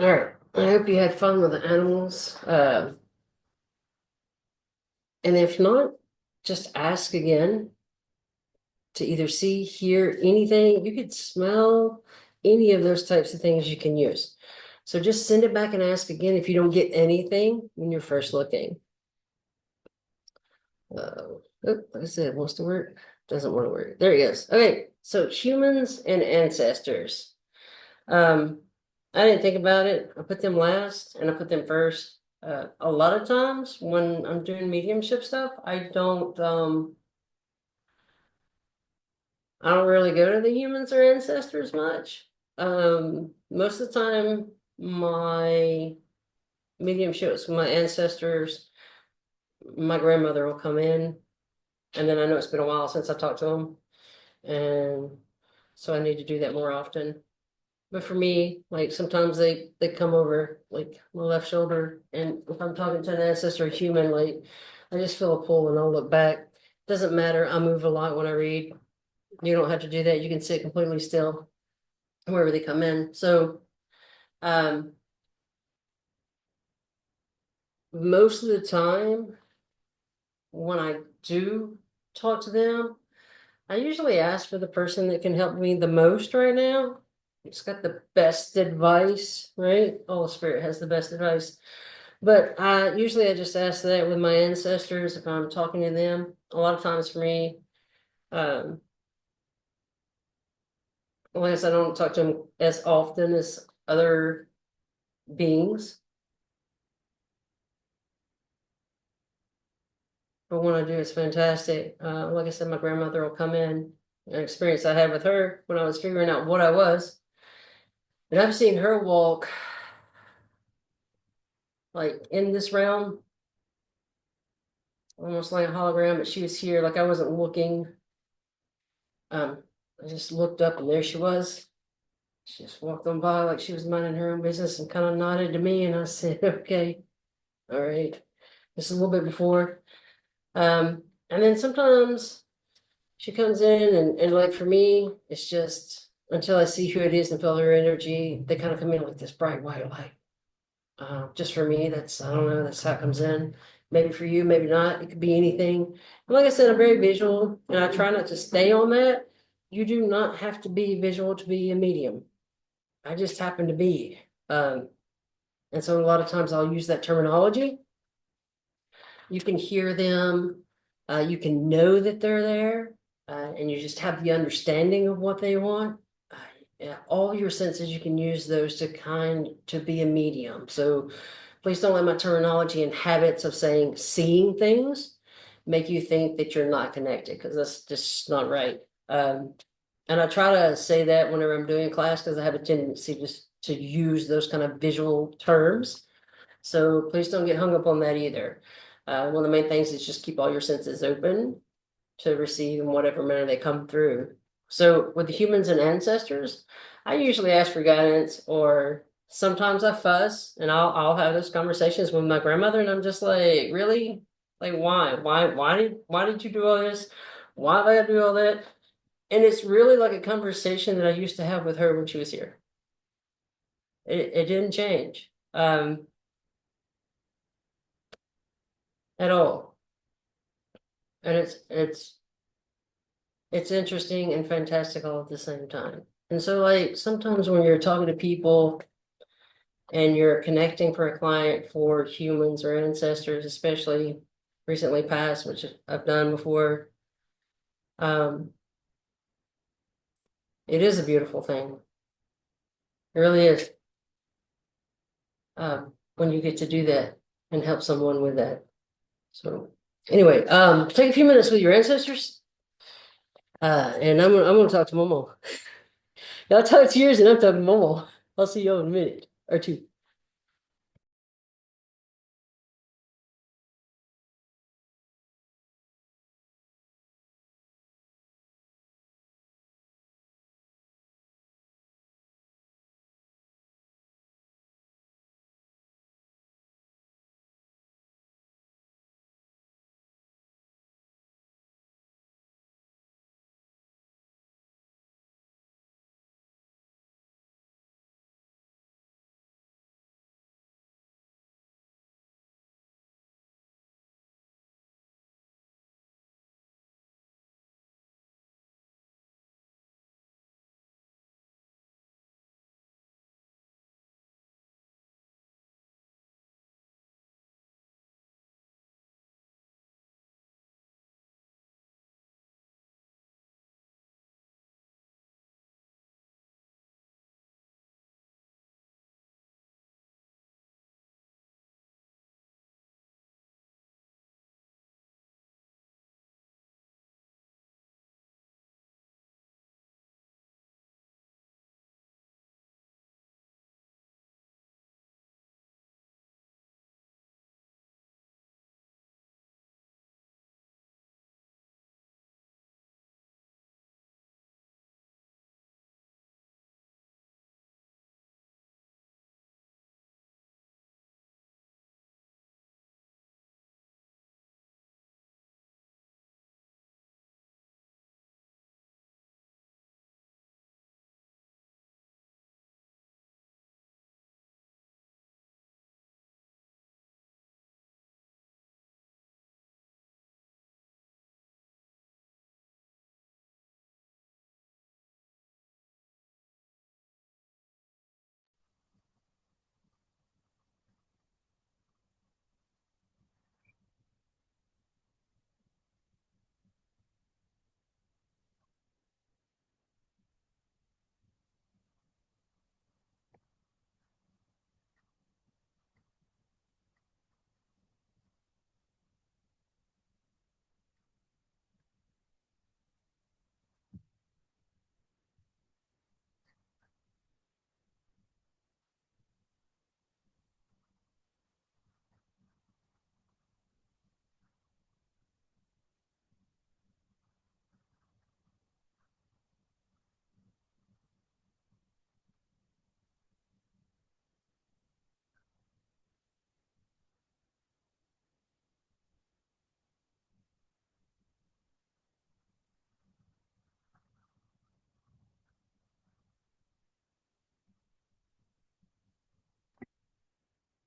All right. I hope you had fun with the animals. And if not, just ask again to either see, hear anything. You could smell any of those types of things you can use. So just send it back and ask again if you don't get anything when you're first looking. Like I said, wants to work, doesn't want to work. There he is. Okay, so humans and ancestors. I didn't think about it. I put them last and I put them first. A lot of times when I'm doing mediumship stuff, I don't really go to the humans or ancestors much. Most of the time, my mediumships, my ancestors, my grandmother will come in, and then I know it's been a while since I talked to them, and so I need to do that more often. But for me, like sometimes they come over like my left shoulder, and if I'm talking to an ancestor or human, like I just feel a pull and I'll look back. Doesn't matter. I move a lot when I read. You don't have to do that. You can sit completely still wherever they come in. So um most of the time when I do talk to them, I usually ask for the person that can help me the most right now. It's got the best advice, right? All spirit has the best advice. But usually I just ask that with my ancestors if I'm talking to them. A lot of times for me, um, unless I don't talk to them as often as other beings. But when I do, it's fantastic. Like I said, my grandmother will come in. An experience I had with her when I was figuring out what I was. And I've seen her walk like in this realm, almost like a hologram, but she was here, like I wasn't looking. I just looked up and there she was. She just walked on by like she was minding her own business and kind of nodded to me, and I said, okay, all right. This is a little bit before. And then sometimes she comes in and like for me, it's just until I see who it is and feel their energy, they kind of come in like this bright white light. Just for me, that's, I don't know, that's how it comes in. Maybe for you, maybe not. It could be anything. And like I said, I'm very visual and I try not to stay on that. You do not have to be visual to be a medium. I just happen to be. And so a lot of times I'll use that terminology. You can hear them, you can know that they're there, and you just have the understanding of what they want. Yeah, all your senses, you can use those to be a medium. So please don't let my terminology and habits of saying seeing things make you think that you're not connected, because that's just not right. And I try to say that whenever I'm doing class, because I have a tendency just to use those kind of visual terms. So please don't get hung up on that either. One of the main things is just keep all your senses open to receive in whatever manner they come through. So with the humans and ancestors, I usually ask for guidance, or sometimes I fuss and I'll have those conversations with my grandmother, and I'm just like, really? Like why did you do all this? Why did I do all that? And it's really like a conversation that I used to have with her when she was here. It didn't change at all. And it's interesting and fantastic all at the same time. And so like sometimes when you're talking to people and you're connecting for a client for humans or ancestors, especially recently passed, which I've done before, um, it is a beautiful thing. It really is. When you get to do that and help someone with that. So anyway, take a few minutes with your ancestors. And I'm gonna talk to Momo. Y'all talk to yours and I'm talking to Momo. I'll see you in a minute or two.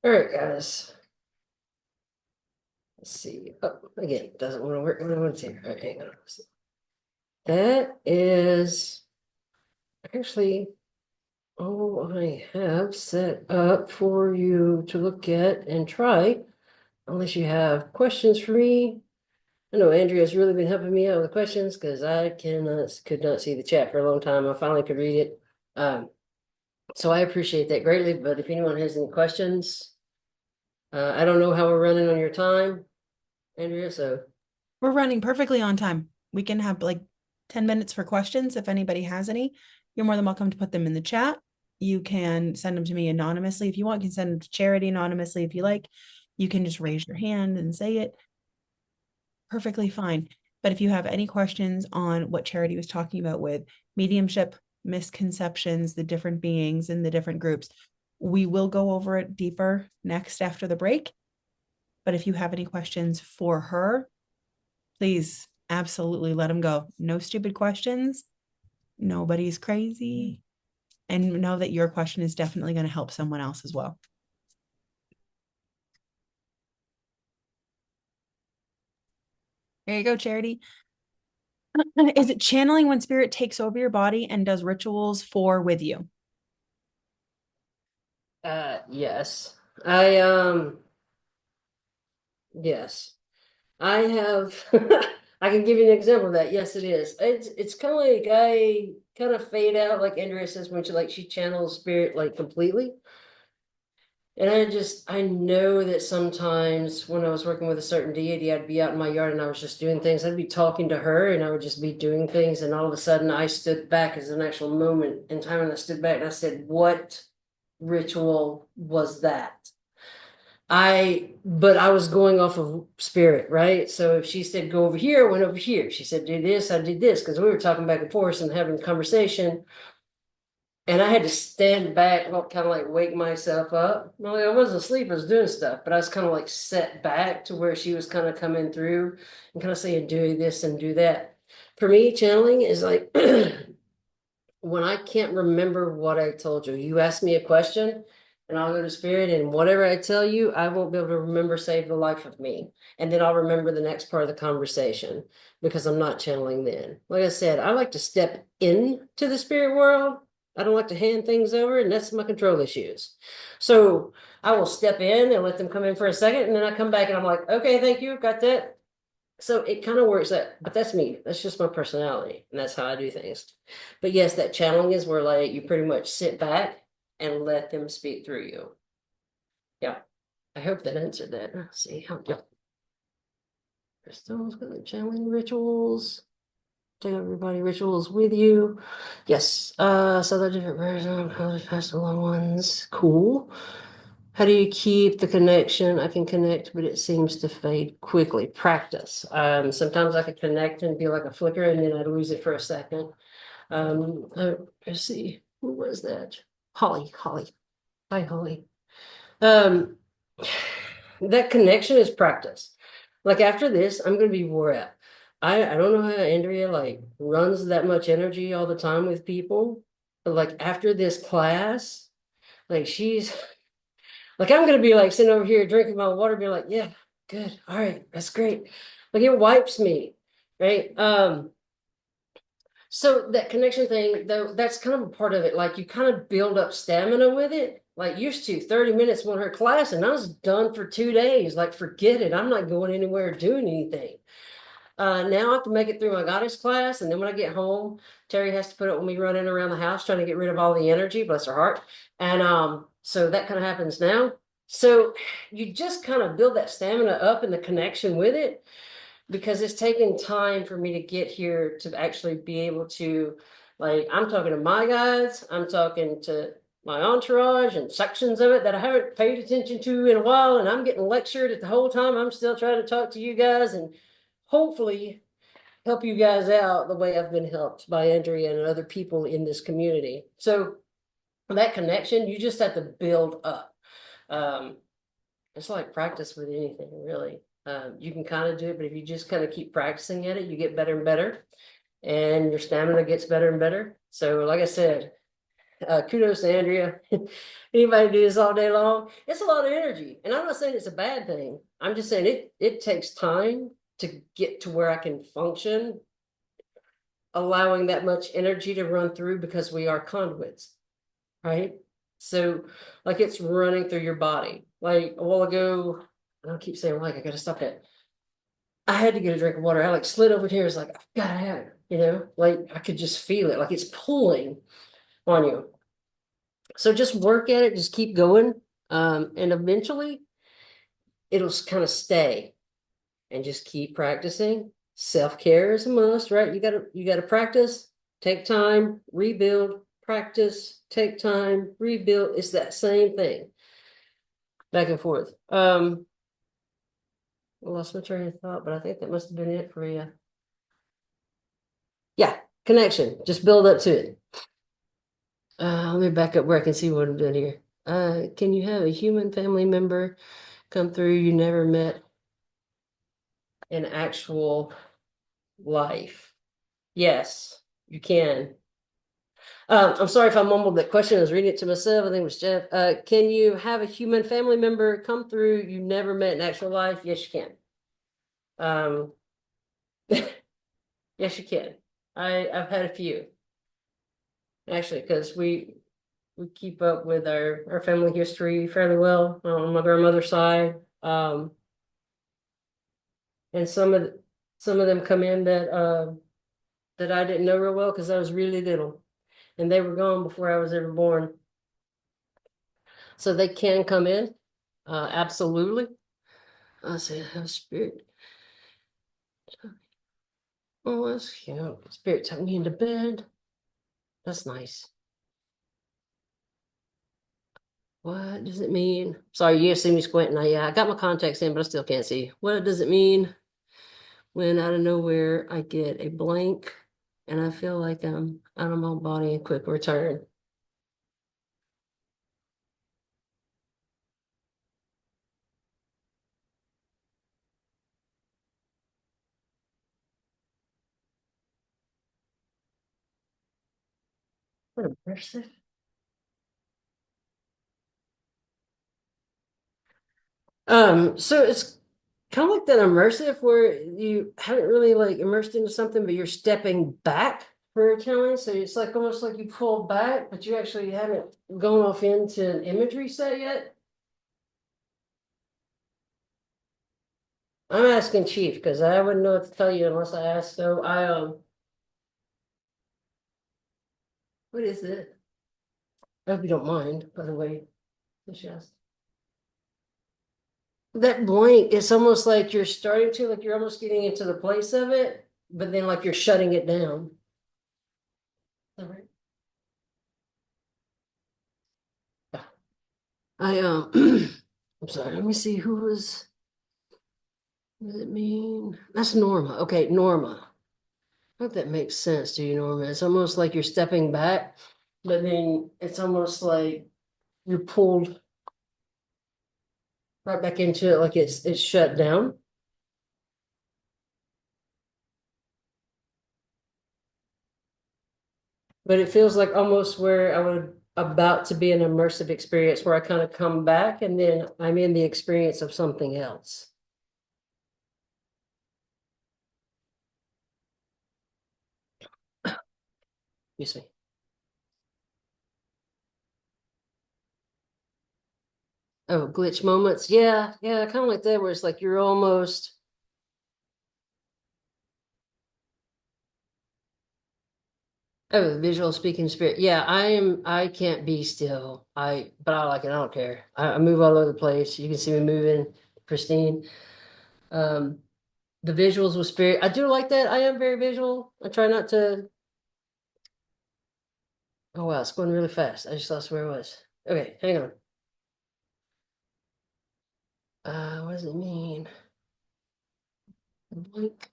All right, guys. Let's see. Oh, again, doesn't want to work when I want to. All right, hang on. That is actually all I have set up for you to look at and try, unless you have questions for me. I know Andrea's really been helping me out with the questions because I could not see the chat for a long time. I finally could read it. So I appreciate that greatly. But if anyone has any questions, I don't know how we're running on your time, Andrea. So We're running perfectly on time. We can have like 10 minutes for questions if anybody has any. You're more than welcome to put them in the chat. You can send them to me anonymously if you want. You can send them to Charity anonymously if you like. You can just raise your hand and say it. Perfectly fine. But if you have any questions on what Charity was talking about with mediumship, misconceptions, the different beings and the different groups, we will go over it deeper next after the break. But if you have any questions for her, please absolutely let them go. No stupid questions. Nobody's crazy. And know that your question is definitely going to help someone else as well. There you go, Charity. Is it channeling when spirit takes over your body and does rituals for with you? yes. Yes. I have I can give you an example of that. Yes, it is. It's kind of like I kind of fade out, like Andrea says, when she channels spirit like completely. And I know that sometimes when I was working with a certain deity, I'd be out in my yard and I was just doing things. I'd be talking to her and I would just be doing things. And all of a sudden I stood back as an actual moment in time and I stood back and I said, what ritual was that? But I was going off of spirit, right? So if she said, go over here, I went over here. She said, do this, I did this. Because we were talking back and forth and having a conversation. And I had to stand back, well, kind of like wake myself up. Well, I wasn't asleep, I was doing stuff, but I was kind of like set back to where she was kind of coming through and kind of saying, do this and do that. For me, channeling is like when I can't remember what I told you. You ask me a question and I'll go to spirit, and whatever I tell you, I won't be able to remember, save the life of me. And then I'll remember the next part of the conversation because I'm not channeling then. Like I said, I like to step into the spirit world. I don't like to hand things over, and that's my control issues. So I will step in and let them come in for a second, and then I come back and I'm like, okay, thank you, got that. So it kind of works that, but that's me. That's just my personality, and that's how I do things. But yes, that channeling is where like you pretty much sit back and let them speak through you. Yeah. I hope that answered that. Let's see how crystals, channeling rituals. Take everybody rituals with you. Yes. So the different versions, how to pass along ones. Cool. How do you keep the connection? I can connect, but it seems to fade quickly. Practice. Sometimes I could connect and be like a flicker, and then I'd lose it for a second. Let's see, who was that? Holly. Hi, Holly. Um, that connection is practice. Like after this, I'm gonna be wore out. I don't know how Andrea like runs that much energy all the time with people, but like after this class, like she's like I'm gonna be like sitting over here drinking my water, be like, yeah, good, all right, that's great. Like it wipes me, right? So that connection thing, though, that's kind of a part of it. Like you kind of build up stamina with it. Like used to 30 minutes on her class, and I was done for 2 days. Like forget it. I'm not going anywhere or doing anything. Now I have to make it through my goddess class, and then when I get home, Terry has to put up with me running around the house trying to get rid of all the energy, bless her heart. And so that kind of happens now. So you just kind of build that stamina up and the connection with it, because it's taken time for me to get here to actually be able to, like, I'm talking to my guides, I'm talking to my entourage and sections of it that I haven't paid attention to in a while, and I'm getting lectured at the whole time. I'm still trying to talk to you guys and hopefully help you guys out the way I've been helped by Andrea and other people in this community. So that connection, you just have to build up. It's like practice with anything, really. You can kind of do it, but if you just kind of keep practicing at it, you get better and better, and your stamina gets better and better. So, like I said, Kudos to Andrea. Anybody do this all day long? It's a lot of energy. And I'm not saying it's a bad thing. I'm just saying it takes time to get to where I can function, allowing that much energy to run through because we are conduits, right? So like it's running through your body. Like a while ago, I keep saying like I gotta stop that. I had to get a drink of water. I like slid over here. It's like I've gotta have it, like I could just feel it, like it's pulling on you. So just work at it, just keep going. And eventually it'll kind of stay and just keep practicing. Self-care is a must, right? You gotta practice, take time, rebuild, practice, take time, rebuild. It's that same thing. Back and forth. I lost my train of thought, but I think that must have been it for you. Yeah, connection. Just build up to it. Let me back up where I can see what I'm doing here. Can you have a human family member come through you never met in actual life? Yes, you can. I'm sorry if I mumbled that question. I was reading it to myself. I think it was Jeff. Can you have a human family member come through you never met in actual life? Yes, you can. Yes, you can. I've had a few actually because we keep up with our family history fairly well on my grandmother's side. And some of them come in that I didn't know real well because I was really little, and they were gone before I was ever born. So they can come in, absolutely. I say, have spirit. Oh, that's cute. Spirit took me into bed. That's nice. What does it mean? Sorry, you see me squinting. I got my contacts in, but I still can't see. What does it mean when out of nowhere I get a blank and I feel like I'm out of my body in quick return? What a person. So it's kind of like that immersive where you haven't really like immersed into something, but you're stepping back for a challenge. So it's like almost like you pull back, but you actually haven't gone off into an imagery set yet. I'm asking Chief because I wouldn't know what to tell you unless I ask. So what is it? I hope you don't mind, by the way. Yes. That blank, it's almost like you're starting to, like you're almost getting into the place of it, but then like you're shutting it down. All right. I'm sorry, let me see who was, what does it mean? That's Norma. Okay, Norma. I hope that makes sense to you, Norma. It's almost like you're stepping back, but then it's almost like you're pulled right back into it, like it's shut down. But it feels like almost where I would about to be an immersive experience where I kind of come back and then I'm in the experience of something else. Excuse me. Oh, glitch moments. Yeah, yeah, kind of like that, where it's like you're almost. Oh, the visual speaking spirit. Yeah, I can't be still. But I like it. I don't care. I move all over the place. You can see me moving, Christine. Um, the visuals with spirit. I do like that. I am very visual. I try not to. Oh wow, it's going really fast. I just lost where it was. Okay, hang on. What does it mean? Blink.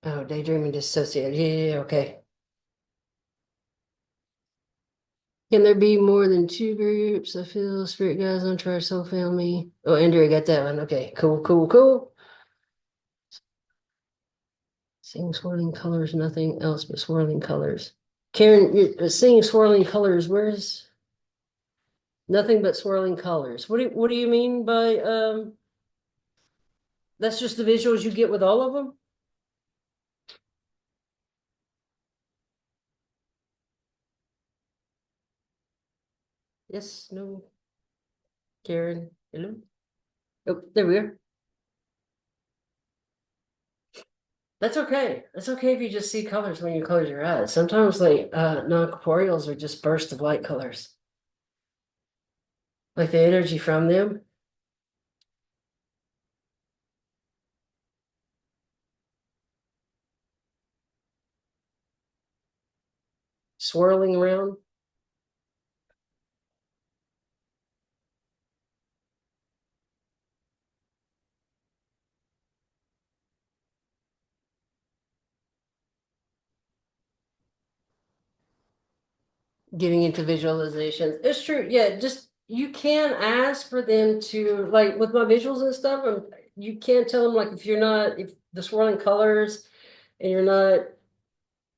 Oh, daydreaming dissociated. Yeah, okay. Can there be more than two groups? I feel spirit guides on try soul family. Oh, Andrea got that one. Okay, cool, cool, cool. Seeing swirling colors, nothing else but swirling colors. Karen, you're seeing swirling colors. Where's nothing but swirling colors? What do you mean by that's just the visuals you get with all of them? Yes, no. Karen, hello? Oh, there we are. That's okay. That's okay if you just see colors when you close your eyes. Sometimes like non-corporeals are just bursts of light colors. Like the energy from them. Swirling around. Getting into visualizations. It's true. Yeah, just you can ask for them to like with my visuals and stuff, and you can't tell them like if the swirling colors and you're not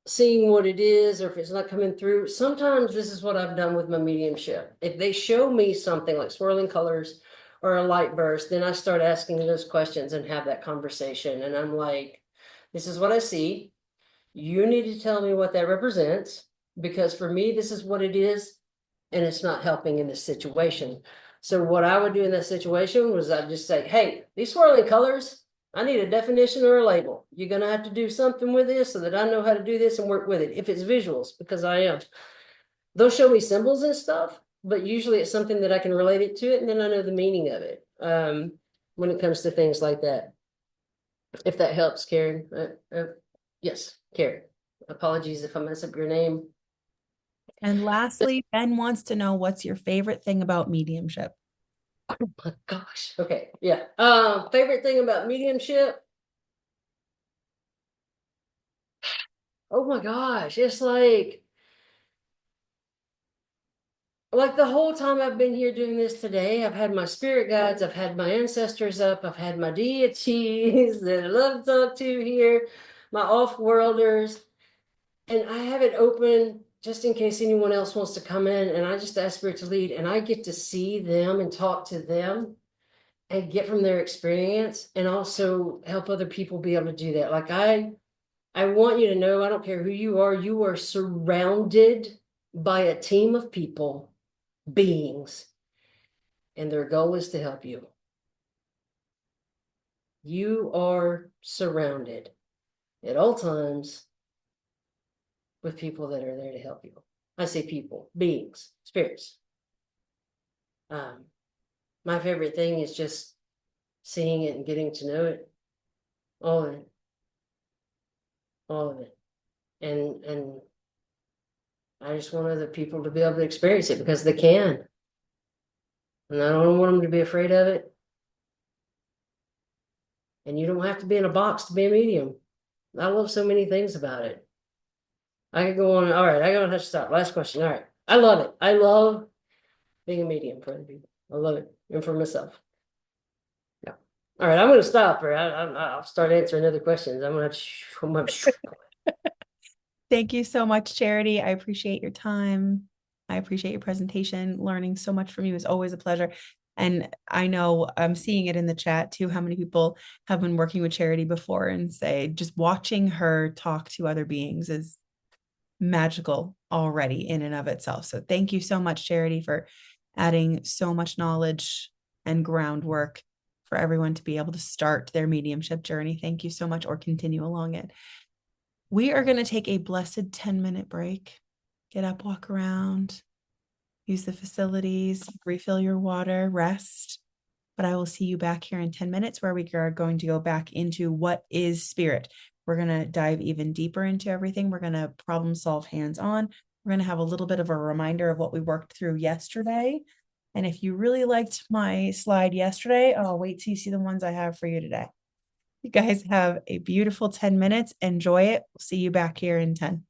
seeing what it is or if it's not coming through. Sometimes this is what I've done with my mediumship. If they show me something like swirling colors or a light burst, then I start asking those questions and have that conversation. And I'm like, this is what I see. You need to tell me what that represents because for me, this is what it is and it's not helping in this situation. So what I would do in that situation was I'd just say, hey, these swirling colors, I need a definition or a label. You're going to have to do something with this so that I know how to do this and work with it. If it's visuals, because I am. They'll show me symbols and stuff, but usually it's something that I can relate it to it and then I know the meaning of it when it comes to things like that. If that helps, Karen. Yes, Karen. Apologies if I mess up your name. And lastly, Ben wants to know what's your favorite thing about mediumship? Oh my gosh. Okay. Yeah. Favorite thing about mediumship? Oh my gosh. It's like the whole time I've been here doing this today, I've had my spirit guides, I've had my ancestors up, I've had my deities that I love to talk to here, my off-worlders, and I have it open just in case anyone else wants to come in, and I just ask Spirit to lead, and I get to see them and talk to them and get from their experience and also help other people be able to do that. Like I want you to know, I don't care who you are surrounded by a team of people, beings, and their goal is to help you. You are surrounded at all times with people that are there to help you. I say people, beings, spirits. My favorite thing is just seeing it and getting to know it. All of it. All of it. And I just want other people to be able to experience it because they can. And I don't want them to be afraid of it. And you don't have to be in a box to be a medium. I love so many things about it. I could go on. All right, I gotta have to stop. Last question. All right. I love it. I love being a medium for other people. I love it. And for myself. Yeah. All right, I'm gonna stop or I'll start answering other questions. I'm gonna Thank you so much, Charity. I appreciate your time. I appreciate your presentation. Learning so much from you is always a pleasure. And I know I'm seeing it in the chat too, how many people have been working with Charity before and say just watching her talk to other beings is magical already in and of itself. So thank you so much, Charity, for adding so much knowledge and groundwork for everyone to be able to start their mediumship journey. Thank you so much, or continue along it. We are going to take a blessed 10-minute break. Get up, walk around, use the facilities, refill your water, rest. But I will see you back here in 10 minutes where we are going to go back into what is spirit. We're going to dive even deeper into everything. We're going to problem solve hands-on. We're going to have a little bit of a reminder of what we worked through yesterday. And if you really liked my slide yesterday, I'll wait till you see the ones I have for you today. You guys have a beautiful 10 minutes. Enjoy it. We'll see you back here in 10.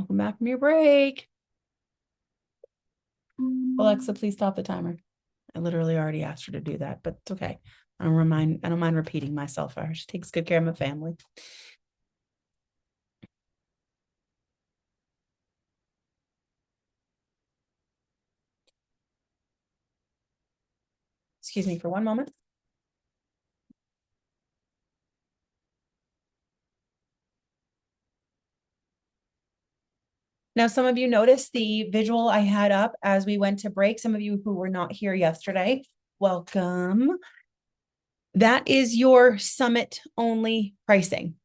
Welcome back from your break. Alexa, please stop the timer. I literally already asked her to do that, but it's okay. I don't mind repeating myself. She takes good care of my family. Excuse me for one moment. Now, some of you noticed the visual I had up as we went to break. Some of you who were not here yesterday, welcome. That is your summit only pricing.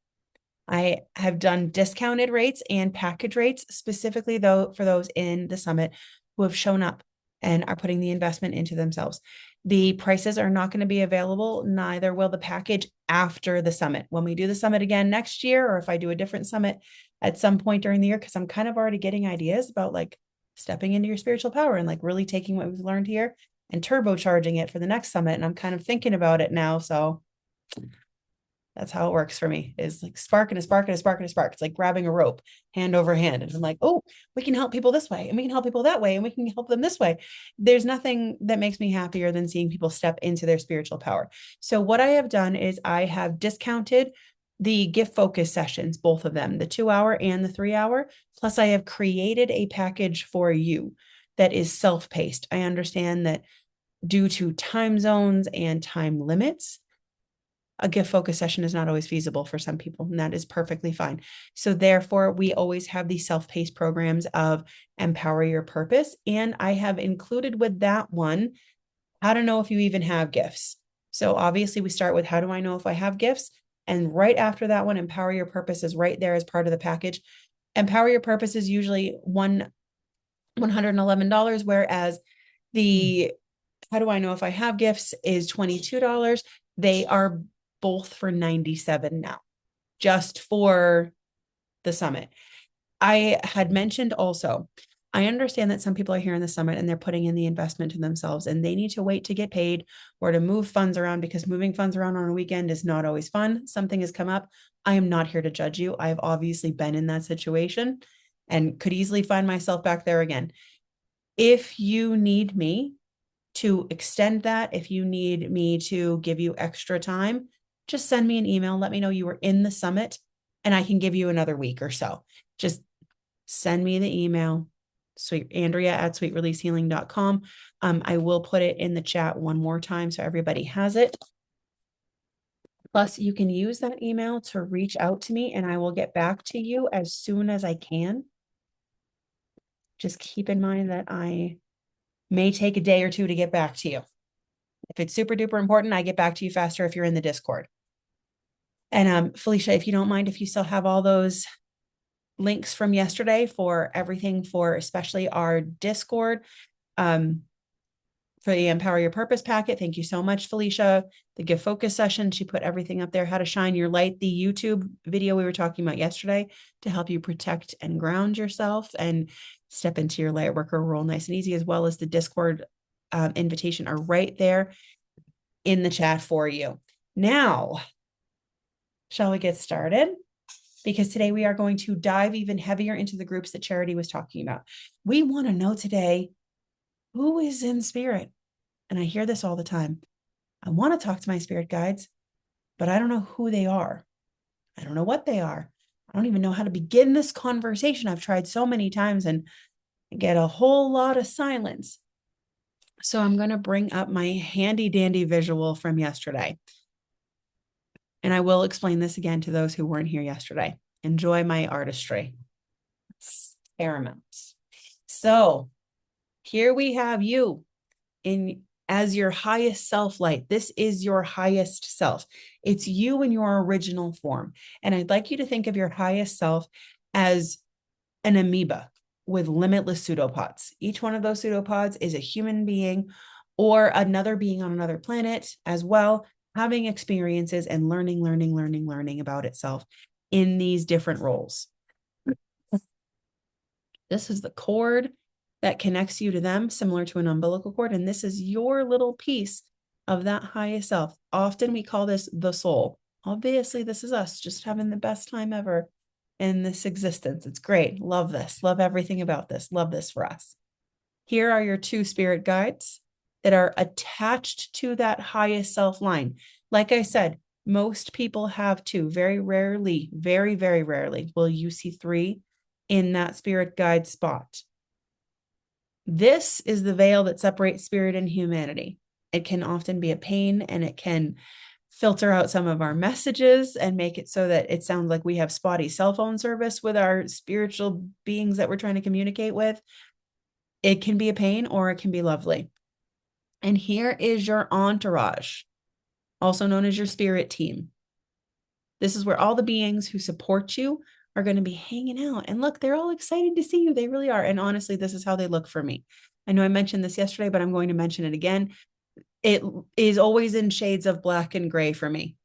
I have done discounted rates and package rates specifically though for those in the summit who have shown up and are putting the investment into themselves. The prices are not going to be available, neither will the package after the summit. When we do the summit again next year, or if I do a different summit at some point during the year, because I'm kind of already getting ideas about like stepping into your spiritual power and like really taking what we've learned here and turbocharging it for the next summit. And I'm kind of thinking about it now. So that's how it works for me, is like spark and a spark and a spark and a spark. It's like grabbing a rope hand over hand. And I'm like, oh, we can help people this way and we can help people that way and we can help them this way. There's nothing that makes me happier than seeing people step into their spiritual power. So what I have done is I have discounted the gift focus sessions, both of them, the 2-hour and the 3-hour. Plus I have created a package for you that is self-paced. I understand that due to time zones and time limits, a gift focus session is not always feasible for some people, and that is perfectly fine. So therefore, we always have these self-paced programs of Empower Your Purpose. And I have included with that one, how to know if you even have gifts. So obviously we start with how do I know if I have gifts? And right after that one, Empower Your Purpose is right there as part of the package. Empower Your Purpose is usually $111, whereas the how do I know if I have gifts is $22. They are both for $97 now, just for the summit. I had mentioned also, I understand that some people are here in the summit and they're putting in the investment to themselves and they need to wait to get paid or to move funds around, because moving funds around on a weekend is not always fun. Something has come up. I am not here to judge you. I have obviously been in that situation and could easily find myself back there again. If you need me to extend that, if you need me to give you extra time, just send me an email. Let me know you were in the summit and I can give you another week or so. Just send me the email, Andrea@sweetreleasehealing.com. I will put it in the chat one more time so everybody has it. Plus, you can use that email to reach out to me and I will get back to you as soon as I can. Just keep in mind that I may take a day or two to get back to you. If it's super duper important, I get back to you faster if you're in the Discord. And Felicia, if you don't mind, if you still have all those links from yesterday for everything for especially our Discord, for the Empower Your Purpose packet. Thank you so much, Felicia. The gift focus session, she put everything up there, how to shine your light, the YouTube video we were talking about yesterday to help you protect and ground yourself and step into your light worker role nice and easy, as well as the Discord invitation are right there in the chat for you. Now, shall we get started? Because today we are going to dive even heavier into the groups that Charity was talking about. We want to know today who is in spirit. And I hear this all the time. I want to talk to my spirit guides, but I don't know who they are. I don't know what they are. I don't even know how to begin this conversation. I've tried so many times and get a whole lot of silence. So I'm going to bring up my handy dandy visual from yesterday. And I will explain this again to those who weren't here yesterday. Enjoy my artistry. It's paramount. So here we have you in as your highest self light. This is your highest self. It's you in your original form. And I'd like you to think of your highest self as an amoeba with limitless pseudopods. Each one of those pseudopods is a human being or another being on another planet as well, having experiences and learning about itself in these different roles. This is the cord that connects you to them, similar to an umbilical cord. And this is your little piece of that highest self. Often we call this the soul. Obviously, this is us just having the best time ever in this existence. It's great. Love this. Love everything about this. Love this for us. Here are your two spirit guides that are attached to that highest self line. Like I said, most people have two. Very rarely, very, very rarely will you see three in that spirit guide spot. This is the veil that separates spirit and humanity. It can often be a pain, and it can filter out some of our messages and make it so that it sounds like we have spotty cell phone service with our spiritual beings that we're trying to communicate with. It can be a pain, or it can be lovely. And here is your entourage, also known as your spirit team. This is where all the beings who support you are going to be hanging out. And look, they're all excited to see you. They really are. And honestly, this is how they look for me. I know I mentioned this yesterday, but I'm going to mention it again. It is always in shades of black and gray for me.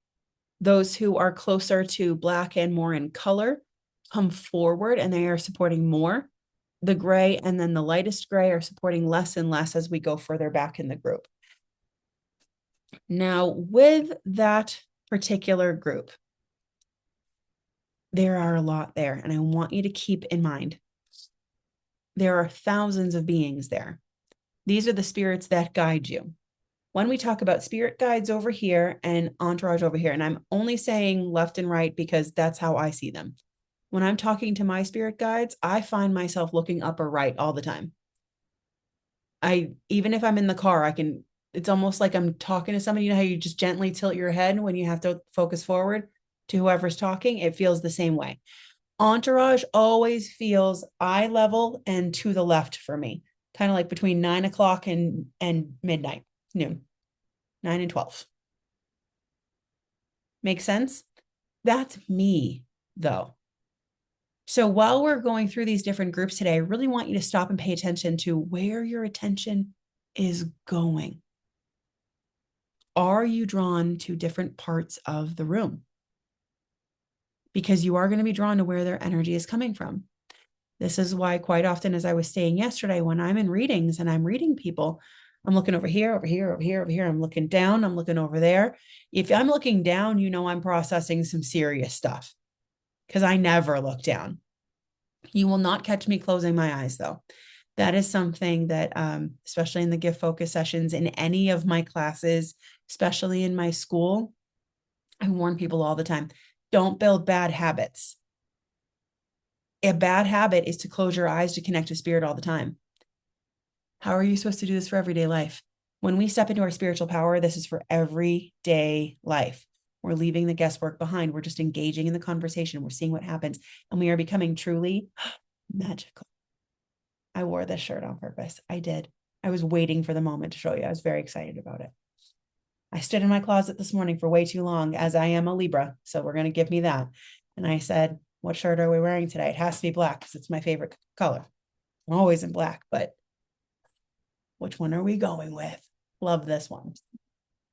Those who are closer to black and more in color come forward, and they are supporting more. The gray and then the lightest gray are supporting less and less as we go further back in the group. Now, with that particular group, there are a lot there, and I want you to keep in mind, there are thousands of beings there. These are the spirits that guide you. When we talk about spirit guides over here and entourage over here, and I'm only saying left and right because that's how I see them. When I'm talking to my spirit guides, I find myself looking up or right all the time. Even if I'm in the car, it's almost like I'm talking to somebody. You know how you just gently tilt your head when you have to focus forward to whoever's talking? It feels the same way. Entourage always feels eye level and to the left for me, kind of like between 9 o'clock and midnight, noon, 9 and 12. Make sense? That's me, though. So while we're going through these different groups today, I really want you to stop and pay attention to where your attention is going. Are you drawn to different parts of the room? Because you are going to be drawn to where their energy is coming from. This is why quite often, as I was saying yesterday, when I'm in readings and I'm reading people, I'm looking over here, over here, over here, over here. I'm looking down, I'm looking over there. If I'm looking down, you know I'm processing some serious stuff because I never look down. You will not catch me closing my eyes, though. That is something that, especially in the gift focus sessions, in any of my classes, especially in my school, I warn people all the time, don't build bad habits. A bad habit is to close your eyes to connect to spirit all the time. How are you supposed to do this for everyday life? When we step into our spiritual power, this is for everyday life. We're leaving the guesswork behind. We're just engaging in the conversation. We're seeing what happens, and we are becoming truly magical. I wore this shirt on purpose. I did. I was waiting for the moment to show you. I was very excited about it. I stood in my closet this morning for way too long, as I am a Libra, so we're going to give me that. And I said, what shirt are we wearing today? It has to be black because it's my favorite color. I'm always in black, but which one are we going with? Love this one.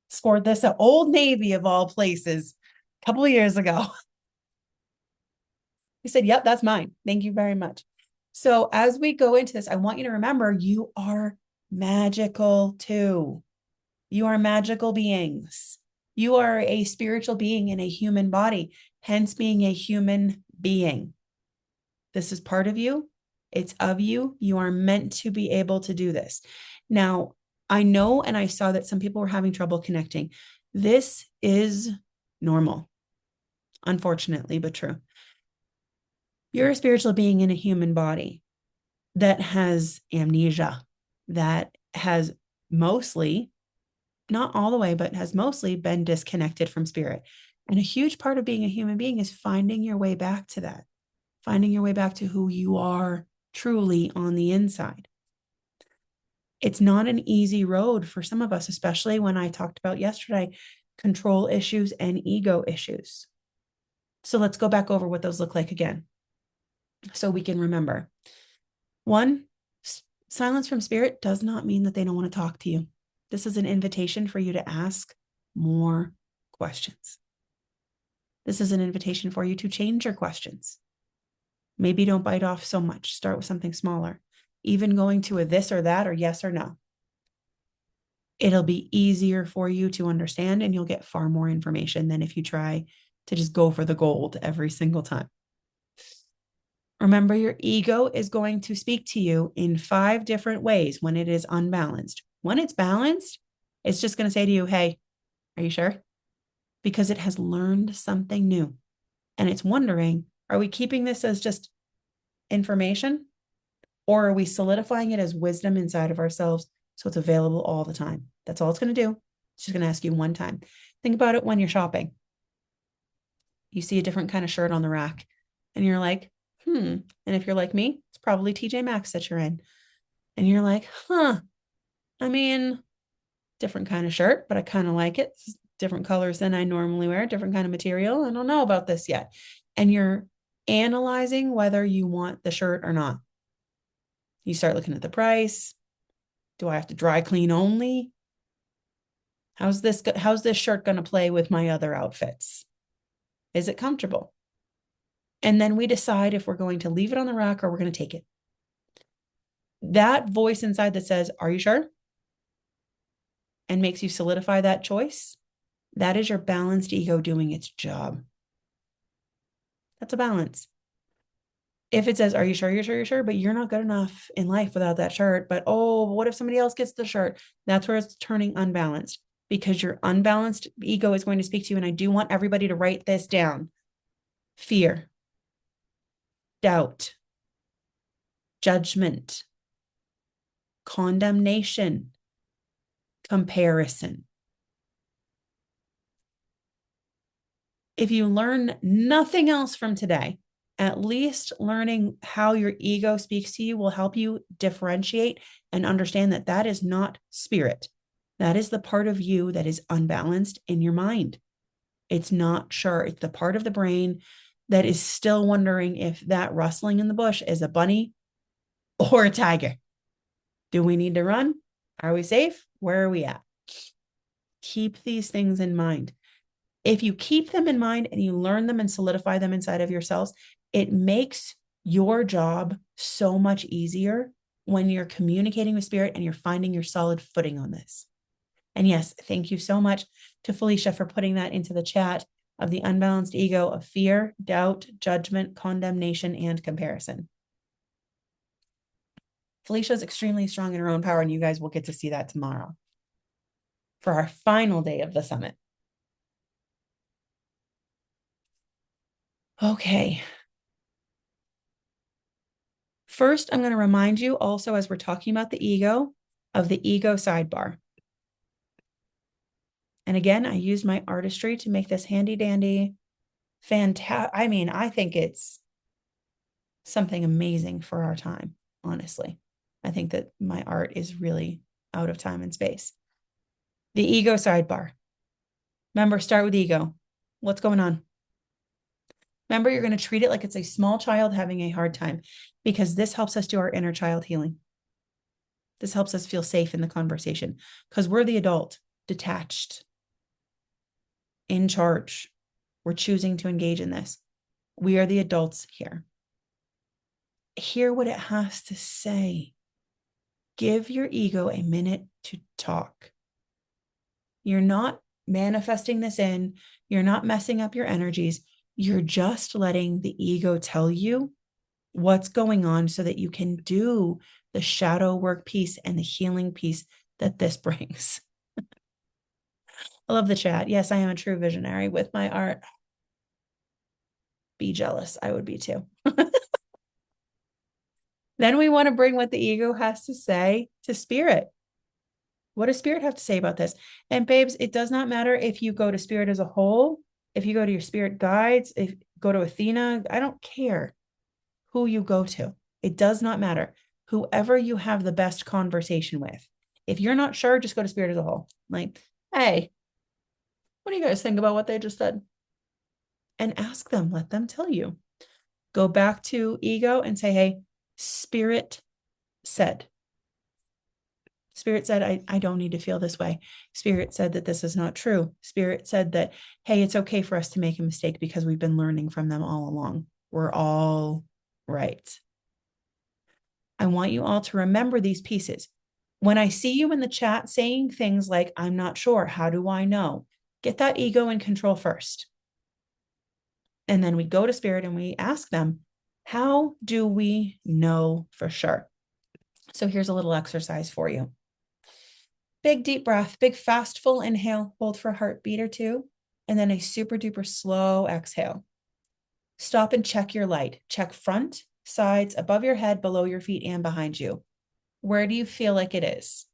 Scored this at Old Navy of all places a couple of years ago. He said, yep, that's mine. Thank you very much. So as we go into this, I want you to remember you are magical too. You are magical beings. You are a spiritual being in a human body, hence being a human being. This is part of you. It's of you. You are meant to be able to do this. Now, I know, and I saw that some people were having trouble connecting. This is normal, unfortunately, but true. You're a spiritual being in a human body that has amnesia, that has mostly, not all the way, but has mostly been disconnected from spirit. And a huge part of being a human being is finding your way back to that, finding your way back to who you are truly on the inside. It's not an easy road for some of us, especially when I talked about yesterday, control issues and ego issues. So let's go back over what those look like again, so we can remember. One, silence from spirit does not mean that they don't want to talk to you. This is an invitation for you to ask more questions. This is an invitation for you to change your questions. Maybe don't bite off so much. Start with something smaller. Even going to a this or that or yes or no. It'll be easier for you to understand, and you'll get far more information than if you try to just go for the gold every single time. Remember, your ego is going to speak to you in 5 different ways when it is unbalanced. When it's balanced, it's just going to say to you, hey, are you sure? Because it has learned something new. And it's wondering, are we keeping this as just information? Or are we solidifying it as wisdom inside of ourselves so it's available all the time? That's all it's going to do. It's just going to ask you one time. Think about it when you're shopping. You see a different kind of shirt on the rack and you're like, And if you're like me, it's probably TJ Maxx that you're in. And you're like, I mean, different kind of shirt, but I kind of like it. It's different colors than I normally wear, different kind of material. I don't know about this yet. And you're analyzing whether you want the shirt or not. You start looking at the price. Do I have to dry clean only? How's this shirt going to play with my other outfits? Is it comfortable? And then we decide if we're going to leave it on the rack or we're going to take it. That voice inside that says, are you sure? And makes you solidify that choice. That is your balanced ego doing its job. That's a balance. If it says, are you sure, you're sure, you're sure, but you're not good enough in life without that shirt, but what if somebody else gets the shirt? That's where it's turning unbalanced, because your unbalanced ego is going to speak to you. And I do want everybody to write this down. Fear, doubt, judgment, condemnation, comparison. If you learn nothing else from today, at least learning how your ego speaks to you will help you differentiate and understand that that is not spirit. That is the part of you that is unbalanced in your mind. It's not sure. It's the part of the brain that is still wondering if that rustling in the bush is a bunny or a tiger. Do we need to run? Are we safe? Where are we at? Keep these things in mind. If you keep them in mind and you learn them and solidify them inside of yourselves, it makes your job so much easier when you're communicating with spirit and you're finding your solid footing on this. And yes, thank you so much to Felicia for putting that into the chat of the unbalanced ego of fear, doubt, judgment, condemnation, and comparison. Felicia is extremely strong in her own power, and you guys will get to see that tomorrow for our final day of the summit. Okay. First, I'm going to remind you also, as we're talking about the ego, of the ego sidebar. And again, I used my artistry to make this handy dandy, fantastic. I mean, I think it's something amazing for our time, honestly. I think that my art is really out of time and space. The ego sidebar. Remember, start with ego. What's going on? Remember, you're going to treat it like it's a small child having a hard time, because this helps us do our inner child healing. This helps us feel safe in the conversation because we're the adult, detached, in charge. We're choosing to engage in this. We are the adults here. Hear what it has to say. Give your ego a minute to talk. You're not manifesting this in. You're not messing up your energies. You're just letting the ego tell you what's going on so that you can do the shadow work piece and the healing piece that this brings. I love the chat. Yes, I am a true visionary with my art. Be jealous. I would be too. Then we want to bring what the ego has to say to spirit. What does spirit have to say about this? And babes, it does not matter if you go to spirit as a whole, if you go to your spirit guides, if you go to Athena, I don't care who you go to. It does not matter. Whoever you have the best conversation with. If you're not sure, just go to spirit as a whole. Like, hey, what do you guys think about what they just said? And ask them, let them tell you. Go back to ego and say, hey, spirit said. Spirit said, I don't need to feel this way. Spirit said that this is not true. Spirit said that, hey, it's okay for us to make a mistake because we've been learning from them all along. We're all right. I want you all to remember these pieces. When I see you in the chat saying things like, I'm not sure, how do I know? Get that ego in control first. And then we go to spirit and we ask them, How do we know for sure? So here's a little exercise for you. Big deep breath, big fast full inhale, hold for a heartbeat or two, and then a super duper slow exhale. Stop and check your light. Check front, sides, above your head, below your feet, and behind you. Where do you feel like it is?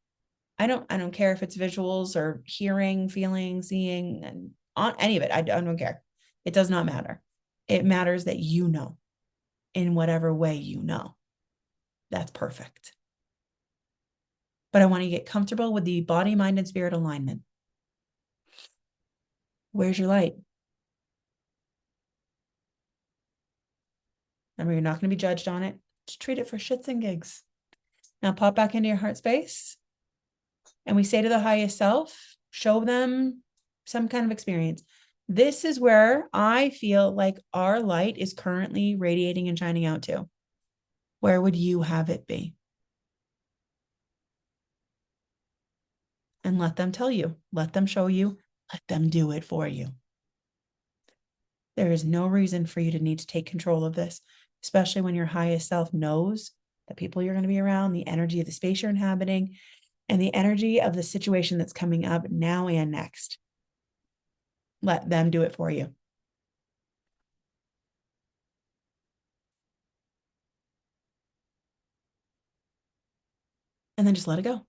I don't care if it's visuals or hearing, feeling, seeing, and on any of it. I don't care. It does not matter. It matters that you know in whatever way you know. That's perfect. But I want to get comfortable with the body, mind, and spirit alignment. Where's your light? Remember, you're not going to be judged on it. Just treat it for shits and gigs. Now pop back into your heart space. And we say to the highest self, show them some kind of experience. This is where I feel like our light is currently radiating and shining out to. Where would you have it be? And let them tell you, let them show you, let them do it for you. There is no reason for you to need to take control of this, especially when your highest self knows the people you're going to be around, the energy of the space you're inhabiting, and the energy of the situation that's coming up now and next. Let them do it for you. And then just let it go.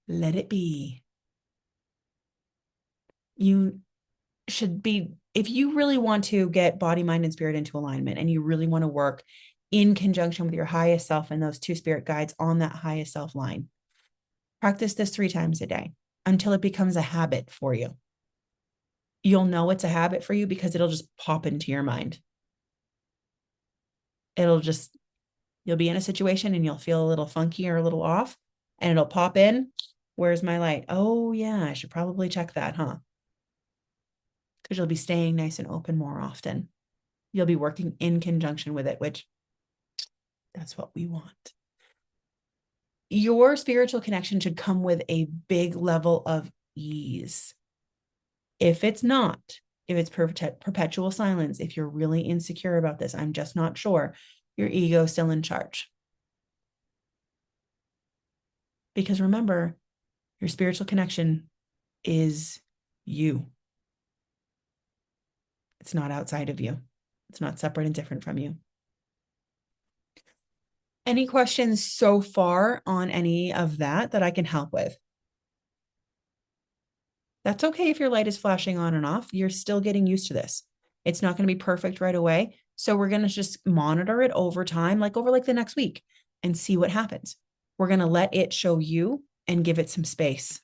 Let it be. You should be, if you really want to get body, mind, and spirit into alignment, and you really want to work in conjunction with your highest self and those two spirit guides on that highest self line, practice this 3 times a day until it becomes a habit for you. You'll know it's a habit for you because it'll just pop into your mind. You'll be in a situation and you'll feel a little funky or a little off, and it'll pop in. Where's my light? Oh, yeah, I should probably check that, huh? Because you'll be staying nice and open more often. You'll be working in conjunction with it, which that's what we want. Your spiritual connection should come with a big level of ease. If it's not, if it's perpetual silence, if you're really insecure about this, I'm just not sure, your ego is still in charge. Because remember, your spiritual connection is you. It's not outside of you. It's not separate and different from you. Any questions so far on any of that I can help with? That's okay if your light is flashing on and off. You're still getting used to this. It's not going to be perfect right away. So we're going to just monitor it over time, like over the next week, and see what happens. We're going to let it show you and give it some space.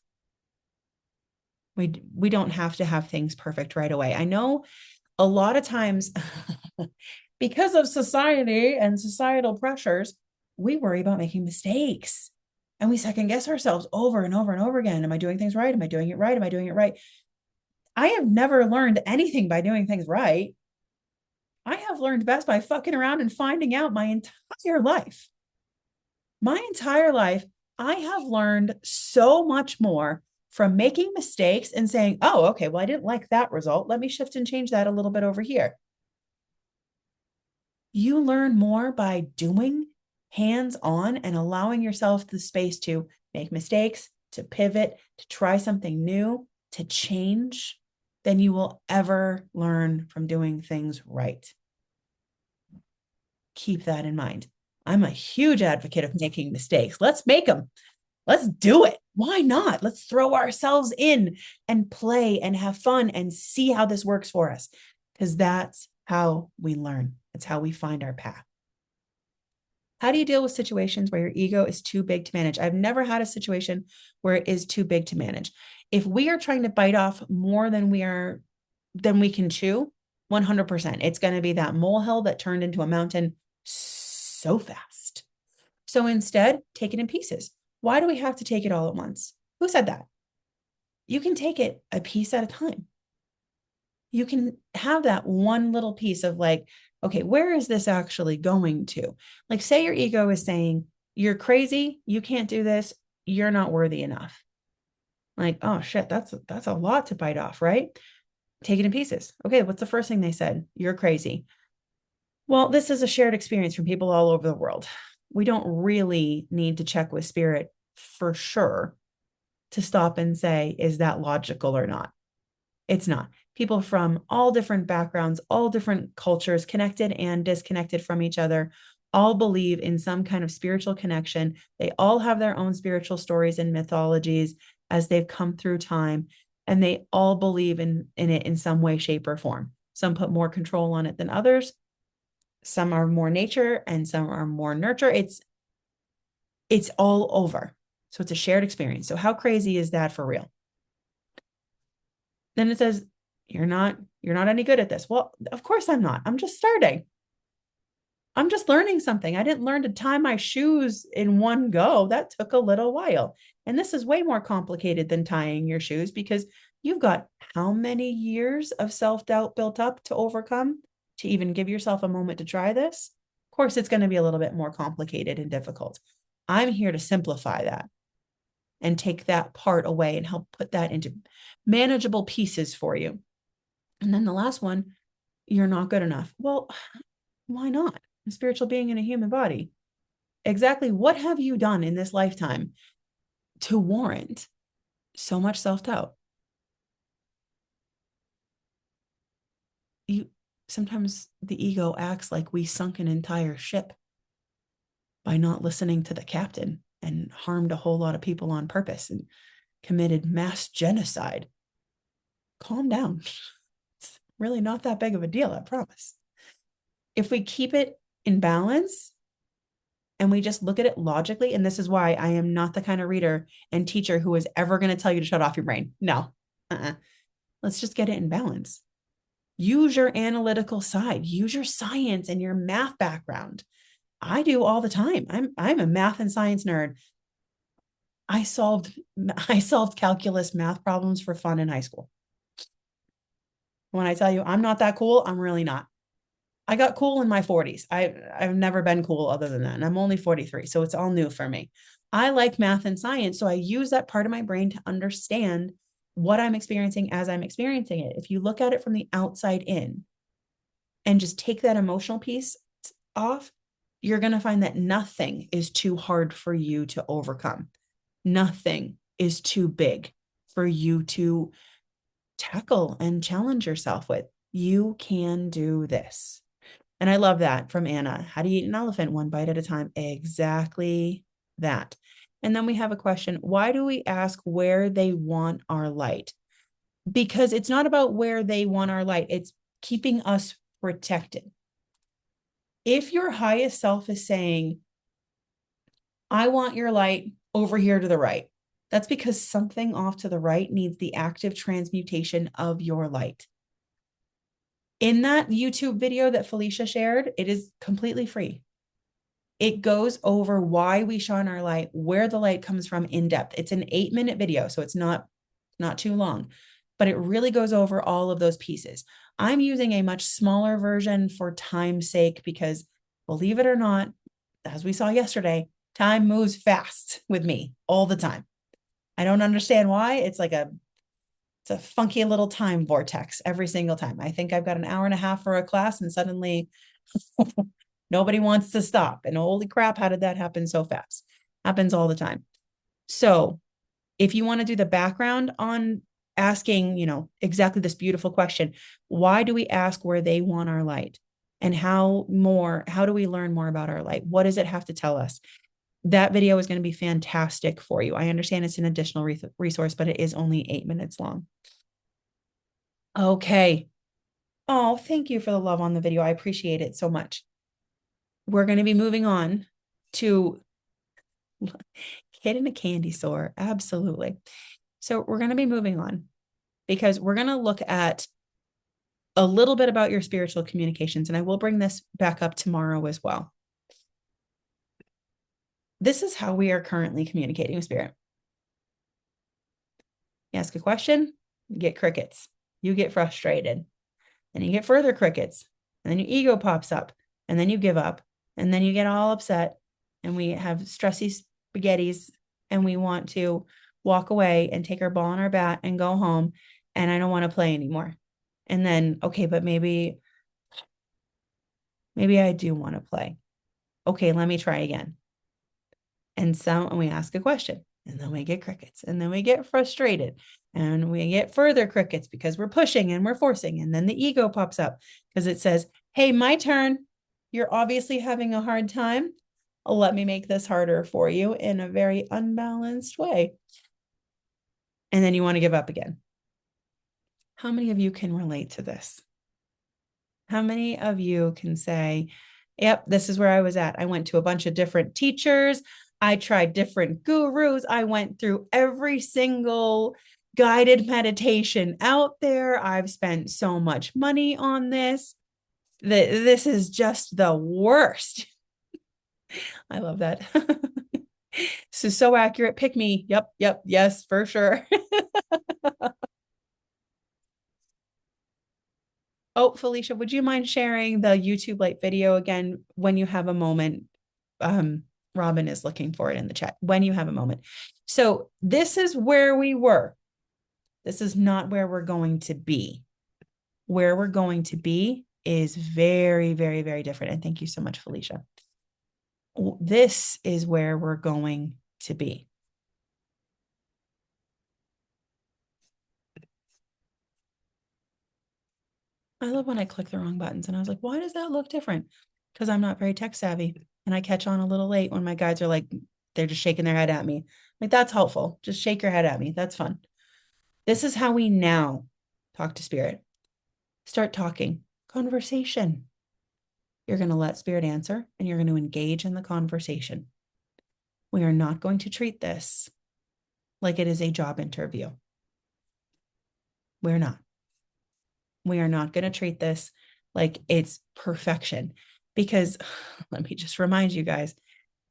We don't have to have things perfect right away. I know a lot of times because of society and societal pressures, we worry about making mistakes and we second guess ourselves over and over and over again. Am I doing things right? Am I doing it right? Am I doing it right? I have never learned anything by doing things right. I have learned best by fucking around and finding out my entire life. My entire life, I have learned so much more from making mistakes and saying, oh, okay, well, I didn't like that result. Let me shift and change that a little bit over here. You learn more by doing hands-on and allowing yourself the space to make mistakes, to pivot, to try something new, to change than you will ever learn from doing things right. Keep that in mind. I'm a huge advocate of making mistakes. Let's make them. Let's do it. Why not? Let's throw ourselves in and play and have fun and see how this works for us. Because that's how we learn. That's how we find our path. How do you deal with situations where your ego is too big to manage? I've never had a situation where it is too big to manage. If we are trying to bite off more than we can chew, 100%, it's going to be that molehill that turned into a mountain so fast. So instead, take it in pieces. Why do we have to take it all at once? Who said that? You can take it a piece at a time. You can have that one little piece of okay, where is this actually going to? Say your ego is saying, you're crazy, you can't do this, you're not worthy enough. Oh shit, that's a lot to bite off, right? Take it in pieces. Okay, what's the first thing they said? You're crazy. Well, this is a shared experience from people all over the world. We don't really need to check with spirit for sure to stop and say, is that logical or not? It's not. People from all different backgrounds, all different cultures, connected and disconnected from each other, all believe in some kind of spiritual connection. They all have their own spiritual stories and mythologies as they've come through time, and they all believe in it in some way, shape, or form. Some put more control on it than others. Some are more nature and some are more nurture. It's all over. So it's a shared experience. So how crazy is that for real? Then it says, you're not any good at this. Well, of course I'm not. I'm just starting. I'm just learning something. I didn't learn to tie my shoes in one go. That took a little while. And this is way more complicated than tying your shoes because you've got how many years of self-doubt built up to overcome to even give yourself a moment to try this? Of course, it's going to be a little bit more complicated and difficult. I'm here to simplify that and take that part away and help put that into manageable pieces for you. And then the last one, you're not good enough. Well, why not? A spiritual being in a human body. Exactly what have you done in this lifetime to warrant so much self-doubt? You sometimes the ego acts like we sunk an entire ship by not listening to the captain and harmed a whole lot of people on purpose and committed mass genocide. Calm down. It's really not that big of a deal, I promise. If we keep it in balance and we just look at it logically, and this is why I am not the kind of reader and teacher who is ever going to tell you to shut off your brain. No. Let's just get it in balance. Use your analytical side, use your science and your math background. I do all the time. I'm a math and science nerd. I solved calculus math problems for fun in high school. When I tell you I'm not that cool, I'm really not. I got cool in my 40s. I've never been cool other than that. And I'm only 43, so it's all new for me. I like math and science, so I use that part of my brain to understand what I'm experiencing as I'm experiencing it. If you look at it from the outside in and just take that emotional piece off, you're going to find that nothing is too hard for you to overcome. Nothing is too big for you to tackle and challenge yourself with. You can do this. And I love that from Anna. How do you eat an elephant? One bite at a time. Exactly that. And then we have a question. Why do we ask where they want our light? Because it's not about where they want our light. It's keeping us protected. If your highest self is saying, I want your light over here to the right, that's because something off to the right needs the active transmutation of your light. In that YouTube video that Felicia shared, it is completely free. It goes over why we shine our light, where the light comes from in depth. It's an 8-minute video, so it's not too long, but it really goes over all of those pieces. I'm using a much smaller version for time's sake because, believe it or not, as we saw yesterday, time moves fast with me all the time. I don't understand why. It's a funky little time vortex every single time. I think I've got an hour and a half for a class and suddenly nobody wants to stop. And holy crap, how did that happen so fast? Happens all the time. So if you want to do the background on asking, exactly this beautiful question, why do we ask where they want our light? And how do we learn more about our light? What does it have to tell us? That video is going to be fantastic for you. I understand it's an additional resource, but it is only 8 minutes long. Okay. Oh, thank you for the love on the video. I appreciate it so much. We're going to be moving on to kid in a candy store. Absolutely. So we're going to be moving on because we're going to look at a little bit about your spiritual communications, and I will bring this back up tomorrow as well. This is how we are currently communicating with spirit. You ask a question, you get crickets. You get frustrated. Then you get further crickets. And then your ego pops up. And then you give up. And then you get all upset. And we have stressy spaghettis. And we want to walk away and take our ball in our bat and go home. And I don't want to play anymore. And then, okay, but maybe Maybe I do want to play. Okay, let me try again. And we ask a question, and then we get crickets, and then we get frustrated, and we get further crickets because we're pushing and we're forcing. And then the ego pops up because it says, hey, my turn. You're obviously having a hard time. Let me make this harder for you in a very unbalanced way. And then you want to give up again. How many of you can relate to this? How many of you can say, yep, this is where I was at. I went to a bunch of different teachers. I tried different gurus. I went through every single guided meditation out there. I've spent so much money on this. This is just the worst. I love that. This is so accurate. Pick me. Yep, yep, yes, for sure. Oh, Felicia, would you mind sharing the YouTube Lite video again when you have a moment? Robin is looking for it in the chat. When you have a moment. So this is where we were. This is not where we're going to be. Where we're going to be is very, very, very different. And thank you so much, Felicia. This is where we're going to be. I love when I click the wrong buttons and I was like, why does that look different? Because I'm not very tech savvy and I catch on a little late when my guides are like, they're just shaking their head at me. Like, that's helpful. Just shake your head at me. That's fun. This is how we now talk to spirit. Start talking. Conversation. You're going to let spirit answer and you're going to engage in the conversation. We are not going to treat this like it is a job interview. We're not. We are not going to treat this like it's perfection, because let me just remind you guys,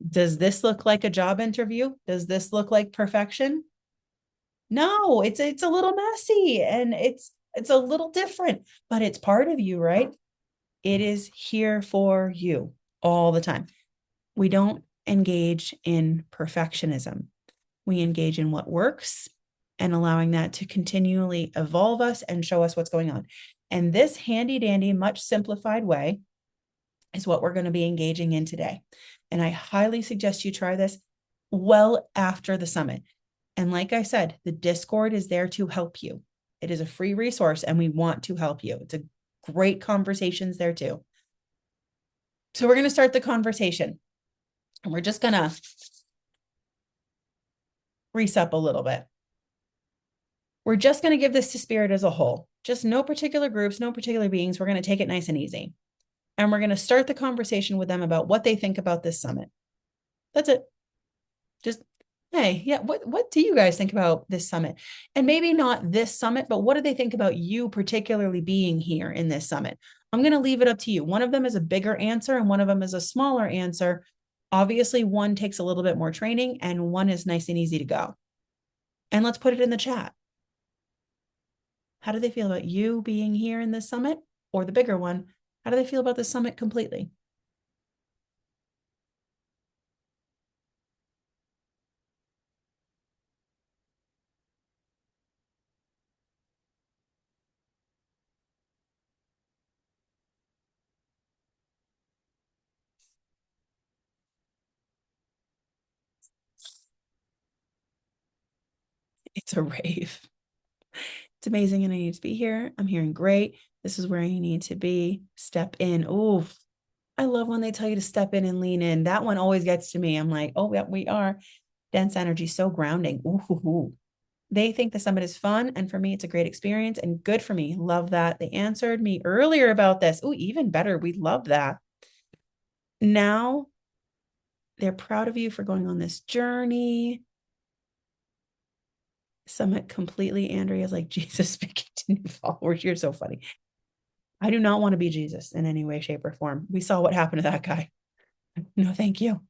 does this look like a job interview? Does this look like perfection? No, it's a little messy and it's a little different, but it's part of you, right? It is here for you all the time. We don't engage in perfectionism. We engage in what works and allowing that to continually evolve us and show us what's going on. And this handy dandy, much simplified way is what we're going to be engaging in today. And I highly suggest you try this well after the summit. And like I said, the Discord is there to help you. It is a free resource and we want to help you. It's a great conversations there too. So we're going to start the conversation and we're just going to grease up a little bit. We're just going to give this to spirit as a whole. Just no particular groups, no particular beings. We're going to take it nice and easy. And we're going to start the conversation with them about what they think about this summit. That's it. Just, hey, yeah, what do you guys think about this summit? And maybe not this summit, but what do they think about you particularly being here in this summit? I'm going to leave it up to you. One of them is a bigger answer and one of them is a smaller answer. Obviously, one takes a little bit more training and one is nice and easy to go. And let's put it in the chat. How do they feel about you being here in this summit, or the bigger one? How do they feel about the summit completely? It's a rave. It's amazing and I need to be here. I'm hearing great. This is where you need to be. Step in. Oh, I love when they tell you to step in and lean in. That one always gets to me. I'm like, oh, yeah, we are. Dense energy, so grounding. Ooh. They think the summit is fun. And for me, it's a great experience and good for me. Love that. They answered me earlier about this. Oh, even better. We love that. Now they're proud of you for going on this journey. Summit completely. Andrea's like, Jesus speaking to new followers. You're so funny. I do not want to be Jesus in any way, shape, or form. We saw what happened to that guy. No, thank you.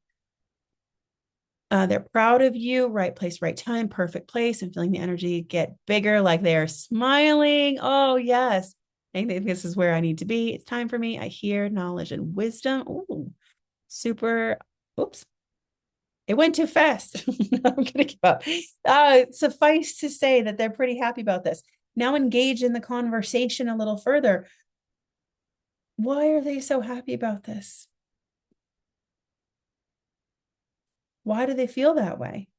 They're proud of you. Right place, right time, perfect place, and feeling the energy get bigger, like they are smiling. Oh, yes. I think this is where I need to be. It's time for me. I hear knowledge and wisdom. Ooh, super. Oops. It went too fast. I'm going to give up. Suffice to say that they're pretty happy about this. Now engage in the conversation a little further. Why are they so happy about this? Why do they feel that way?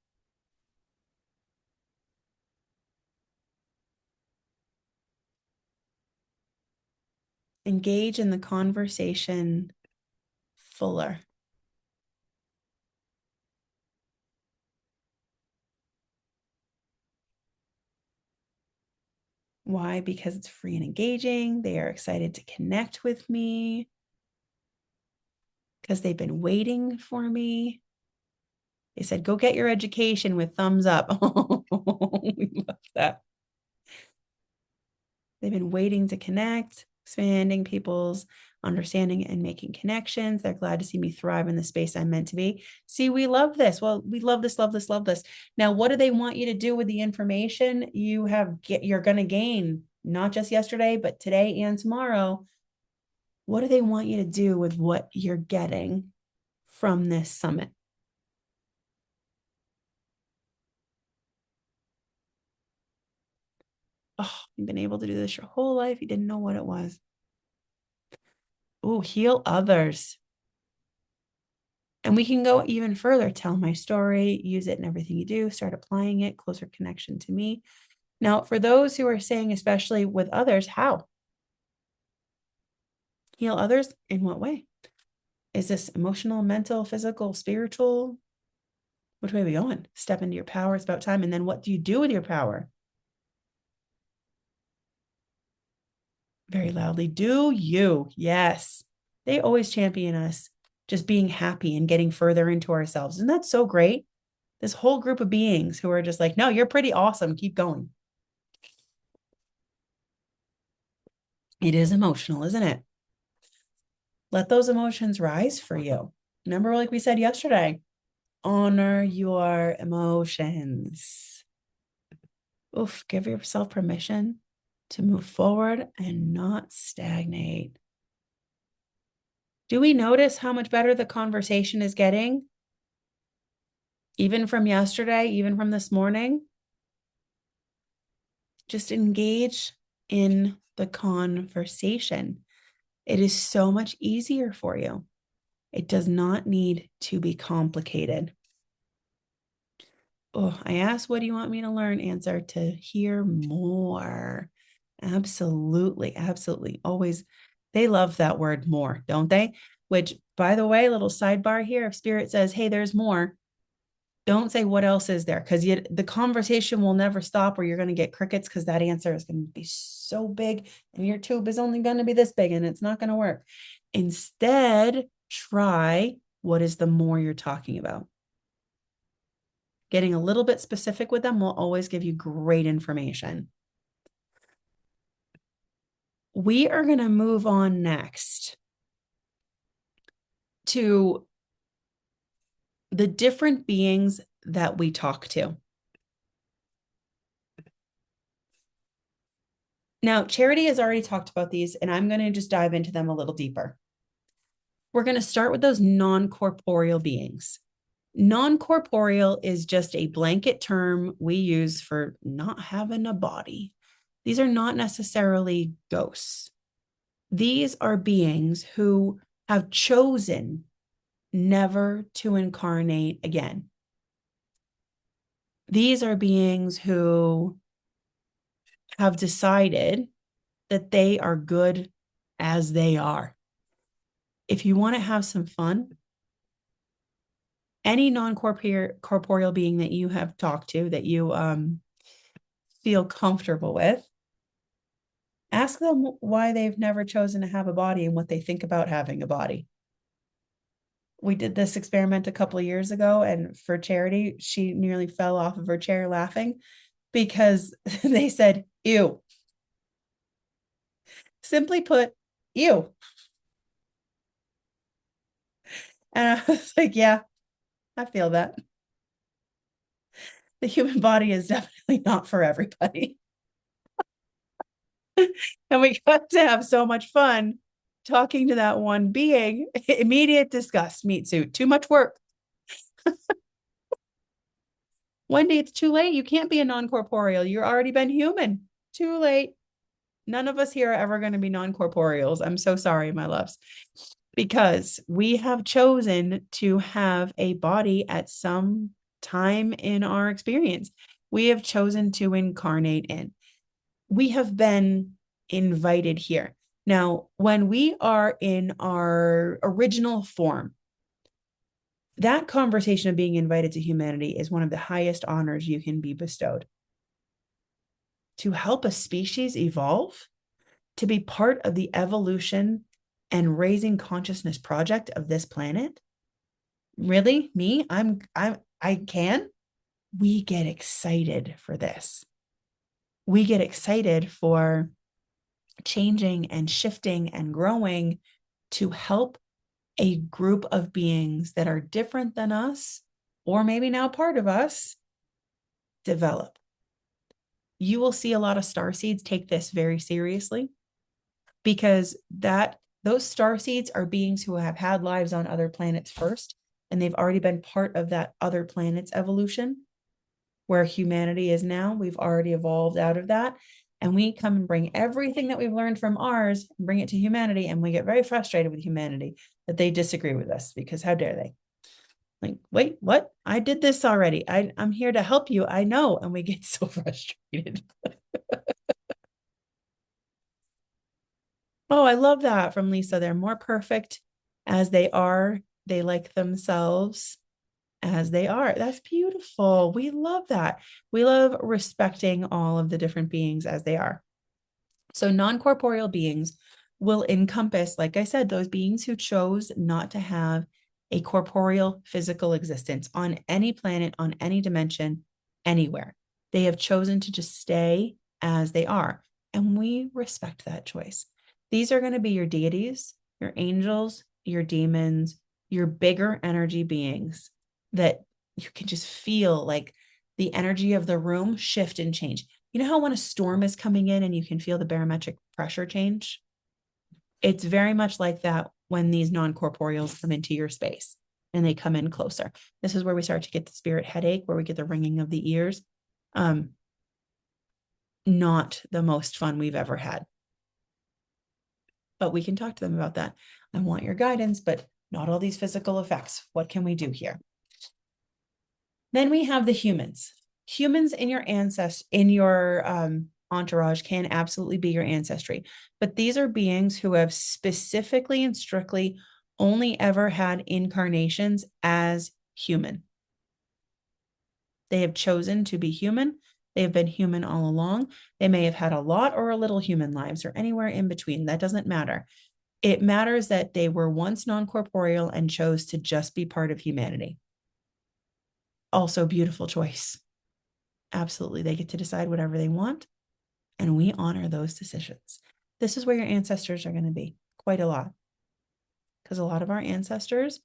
Engage in the conversation fuller. Why? Because it's free and engaging. They are excited to connect with me because they've been waiting for me. They said, go get your education with thumbs up. Oh, we love that. They've been waiting to connect, expanding people's understanding and making connections. They're glad to see me thrive in the space I'm meant to be. See, we love this. Well, we love this, love this, love this. Now, what do they want you to do with the information you're going to gain, not just yesterday, but today and tomorrow? What do they want you to do with what you're getting from this summit? Oh, you've been able to do this your whole life. You didn't know what it was. Oh, heal others. And we can go even further. Tell my story, use it in everything you do, start applying it, closer connection to me. Now, for those who are saying, especially with others, how? Heal others in what way? Is this emotional, mental, physical, spiritual? Which way are we going? Step into your power. It's about time. And then what do you do with your power? Very loudly. Do you? Yes. They always champion us just being happy and getting further into ourselves. And that's so great. This whole group of beings who are just like, no, you're pretty awesome. Keep going. It is emotional, isn't it? Let those emotions rise for you. Remember, like we said yesterday, honor your emotions. Oof, give yourself permission to move forward and not stagnate. Do we notice how much better the conversation is getting? Even from yesterday, even from this morning? Just engage in the conversation. It is so much easier for you. It does not need to be complicated. Oh, I asked, what do you want me to learn? Answer, to hear more. Absolutely. Absolutely. Always. They love that word more, don't they? Which, by the way, little sidebar here, if spirit says, hey, there's more, don't say what else is there, because the conversation will never stop, or you're going to get crickets, because that answer is going to be so big and your tube is only going to be this big and it's not going to work. Instead, try, what is the more you're talking about? Getting a little bit specific with them will always give you great information. We are going to move on next to the different beings that we talk to. Now, Charity has already talked about these, and I'm going to just dive into them a little deeper. We're going to start with those non-corporeal beings. Non-corporeal is just a blanket term we use for not having a body. These are not necessarily ghosts. These are beings who have chosen never to incarnate again. These are beings who have decided that they are good as they are. If you want to have some fun, any non-corporeal being that you have talked to, that you feel comfortable with, ask them why they've never chosen to have a body and what they think about having a body. We did this experiment a couple of years ago, and for Charity, she nearly fell off of her chair laughing because they said, ew. Simply put, ew. And I was like, yeah, I feel that. The human body is definitely not for everybody. And we got to have so much fun talking to that one being. Immediate disgust, meat suit, too much work. Wendy, it's too late. You can't be a non-corporeal. You've already been human. Too late. None of us here are ever going to be non-corporeals. I'm so sorry, my loves, because we have chosen to have a body at some time in our experience. We have chosen to incarnate in. We have been invited here. Now, when we are in our original form, that conversation of being invited to humanity is one of the highest honors you can be bestowed. To help a species evolve, to be part of the evolution and raising consciousness project of this planet. Really? Me? I can. We get excited for this. We get excited for changing and shifting and growing to help a group of beings that are different than us, or maybe now part of us, develop. You will see a lot of starseeds take this very seriously, because those starseeds are beings who have had lives on other planets first, and they've already been part of that other planet's evolution. Where humanity is now, we've already evolved out of that, and we come and bring everything that we've learned from ours and bring it to humanity, and we get very frustrated with humanity that they disagree with us, because how dare they? Like, wait, what? I did this already. I'm here to help you. I know. And we get so frustrated. Oh, I love that from Lisa. They're more perfect as they are. They like themselves as they are. That's beautiful. We love that. We love respecting all of the different beings as they are. So non-corporeal beings will encompass, like I said, those beings who chose not to have a corporeal physical existence on any planet, on any dimension, anywhere. They have chosen to just stay as they are. And we respect that choice. These are going to be your deities, your angels, your demons, your bigger energy beings that you can just feel like the energy of the room shift and change. You know how when a storm is coming in and you can feel the barometric pressure change? It's very much like that when these non-corporeals come into your space and they come in closer. This is where we start to get the spirit headache, where we get the ringing of the ears. Not the most fun we've ever had. But we can talk to them about that. I want your guidance, but not all these physical effects. What can we do here? Then we have the humans. Humans in your entourage can absolutely be your ancestry, but these are beings who have specifically and strictly only ever had incarnations as human. They have chosen to be human. They have been human all along. They may have had a lot or a little human lives or anywhere in between. That doesn't matter. It matters that they were once non-corporeal and chose to just be part of humanity. Also, beautiful choice. Absolutely. They get to decide whatever they want, and we honor those decisions. This is where your ancestors are going to be quite a lot, because a lot of our ancestors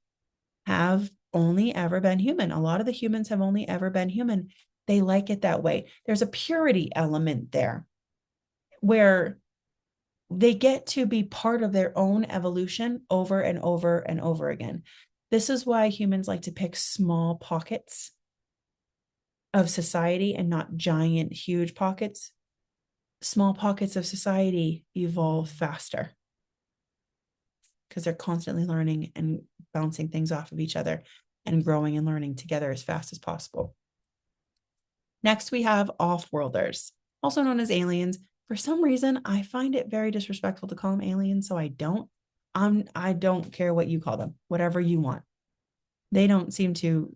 have only ever been human. A lot of the humans have only ever been human. They like it that way. There's a purity element there where they get to be part of their own evolution over and over and over again. This is why humans like to pick small pockets of society and not giant, huge pockets. Small pockets of society evolve faster because they're constantly learning and bouncing things off of each other and growing and learning together as fast as possible. Next, we have off-worlders, also known as aliens. For some reason, I find it very disrespectful to call them aliens, so I don't. I don't care what you call them, whatever you want. They don't seem to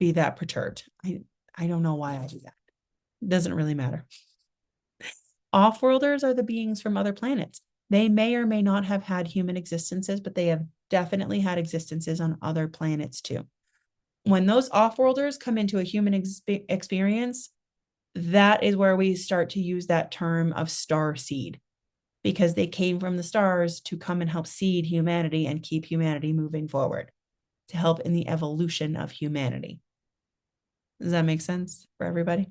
be that perturbed. I don't know why I do that. It doesn't really matter. Off-worlders are the beings from other planets. They may or may not have had human existences, but they have definitely had existences on other planets too. When those off-worlders come into a human experience, that is where we start to use that term of star seed, because they came from the stars to come and help seed humanity and keep humanity moving forward, to help in the evolution of humanity. Does that make sense for everybody?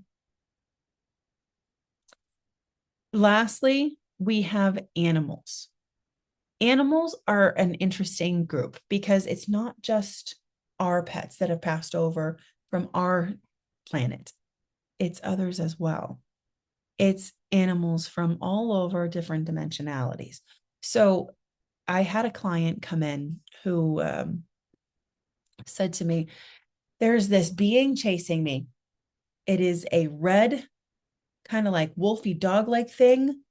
Lastly, we have animals. Animals are an interesting group because it's not just our pets that have passed over from our planet. It's others as well. It's animals from all over different dimensionalities. So I had a client come in who said to me, there's this being chasing me. It is a red, kind of like wolfy dog like thing.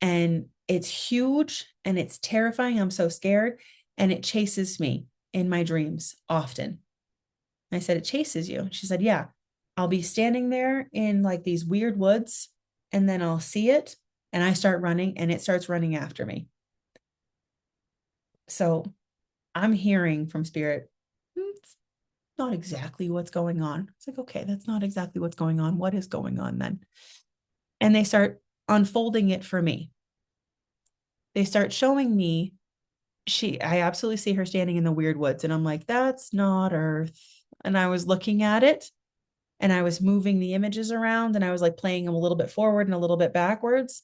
And it's huge and it's terrifying. I'm so scared. And it chases me in my dreams often. I said, it chases you. She said, yeah, I'll be standing there in like these weird woods and then I'll see it and I start running and it starts running after me. So I'm hearing from spirit, it's not exactly what's going on. It's like, okay, that's not exactly what's going on. What is going on then? And they start unfolding it for me. They start showing me I absolutely see her standing in the weird woods. And I'm like, that's not Earth. And I was looking at it and I was moving the images around and I was like playing them a little bit forward and a little bit backwards.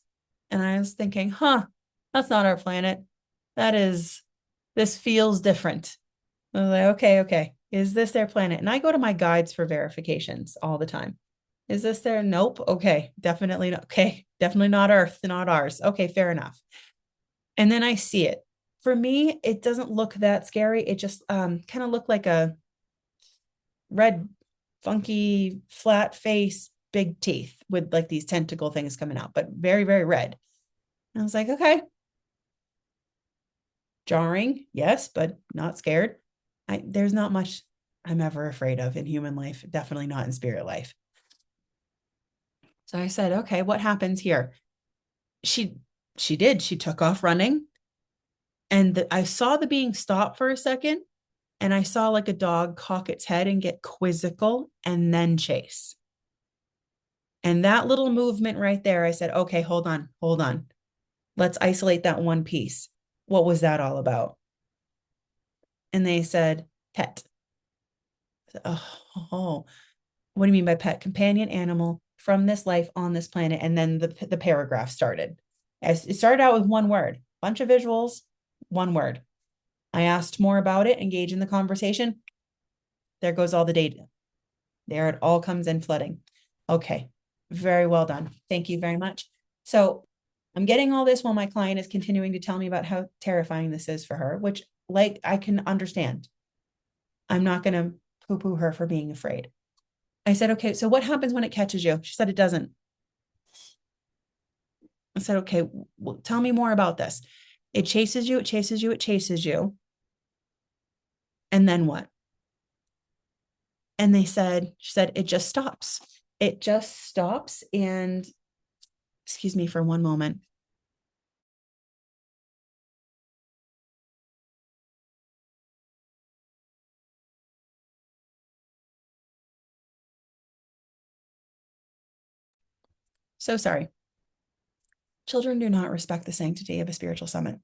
And I was thinking, that's not our planet. This feels different. I was like, okay. Is this their planet? And I go to my guides for verifications all the time. Is this their? Nope. Okay. Definitely not. Okay. Definitely not Earth, not ours. Okay. Fair enough. And then I see it. For me, it doesn't look that scary. It just kind of looked like a red, funky, flat face, big teeth with like these tentacle things coming out, but very, very red. And I was like, okay. Jarring, yes, but not scared. There's not much I'm ever afraid of in human life, definitely not in spirit life. So I said, okay, what happens here? She she took off running and I saw the being stop for a second and I saw like a dog cock its head and get quizzical and then chase. And that little movement right there, I said, okay, hold on. Let's isolate that one piece. What was that all about? And they said, pet. Said, oh, what do you mean by pet? Companion animal from this life on this planet. And then the paragraph started. It started out with one word, bunch of visuals, one word. I asked more about it, engage in the conversation. There goes all the data. There it all comes in flooding. Okay, very well done. Thank you very much. So I'm getting all this while my client is continuing to tell me about how terrifying this is for her, which like I can understand. I'm not going to poo-poo her for being afraid. I said, okay, so what happens when it catches you? She said, it doesn't. I said, okay, well, tell me more about this. It chases you, it chases you, it chases you. And then what? And she said, it just stops. It just stops. And excuse me for one moment. So sorry. Children do not respect the sanctity of a spiritual summit,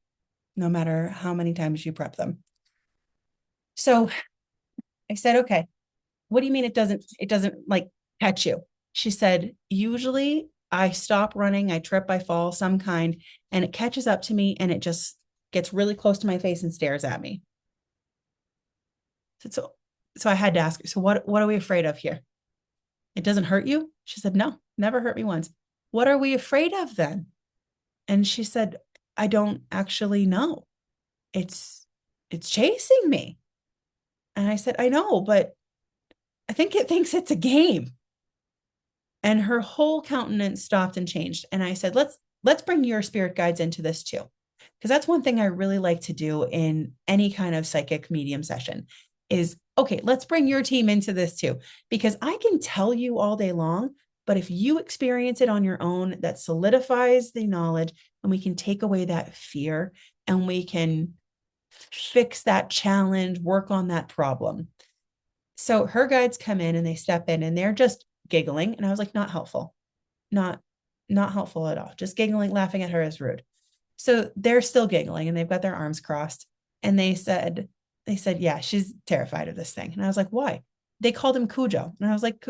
no matter how many times you prep them. So I said, okay, what do you mean it doesn't like catch you? She said, usually I stop running, I trip, I fall, some kind, and it catches up to me and it just gets really close to my face and stares at me. So I had to ask her, so what are we afraid of here? It doesn't hurt you? She said, no, never hurt me once. What are we afraid of then? And she said, I don't actually know. It's chasing me. And I said, I know, but I think it thinks it's a game. And her whole countenance stopped and changed. And I said, let's bring your spirit guides into this too. Because that's one thing I really like to do in any kind of psychic medium session is, okay, let's bring your team into this too. Because I can tell you all day long, but if you experience it on your own, that solidifies the knowledge and we can take away that fear and we can fix that challenge, work on that problem. So her guides come in and they step in and they're just giggling. And I was like, not helpful, not, not helpful at all. Just giggling, laughing at her is rude. So they're still giggling and they've got their arms crossed. And they said, yeah, she's terrified of this thing. And I was like, why? They called him Cujo. And I was like,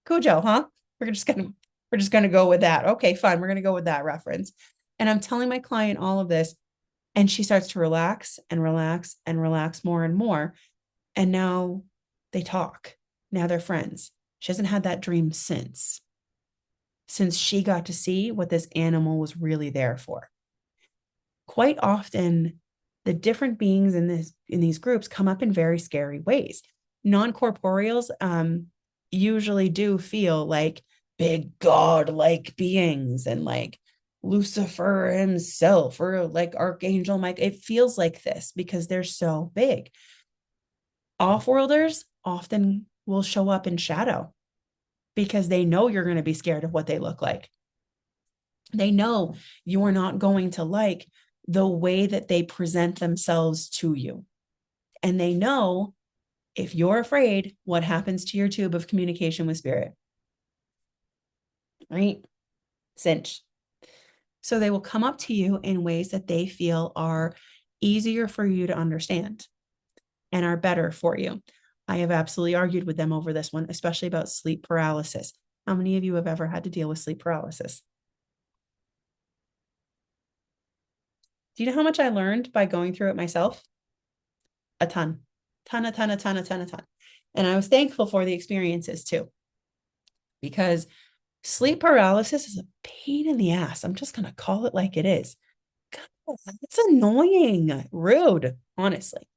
Cujo, huh? We're just gonna go with that. Okay, fine. We're gonna go with that reference. And I'm telling my client all of this, and she starts to relax and relax and relax more and more. And now they talk. Now they're friends. She hasn't had that dream since. since she got to see what this animal was really there for. Quite often, the different beings in these groups come up in very scary ways. Non-corporeals usually do feel like big god-like beings, and like Lucifer himself, or like Archangel Mike. It feels like this because they're so big. Off-worlders often will show up in shadow because they know you're going to be scared of what they look like. They know you're not going to like the way that they present themselves to you. And they know if you're afraid, what happens to your tube of communication with spirit, right? Cinch. So they will come up to you in ways that they feel are easier for you to understand and are better for you. I have absolutely argued with them over this one, especially about sleep paralysis. How many of you have ever had to deal with sleep paralysis? Do you know how much I learned by going through it myself? A ton. A ton. And I was thankful for the experiences too, because sleep paralysis is a pain in the ass. I'm just going to call it like it is. God, it's annoying, rude, honestly.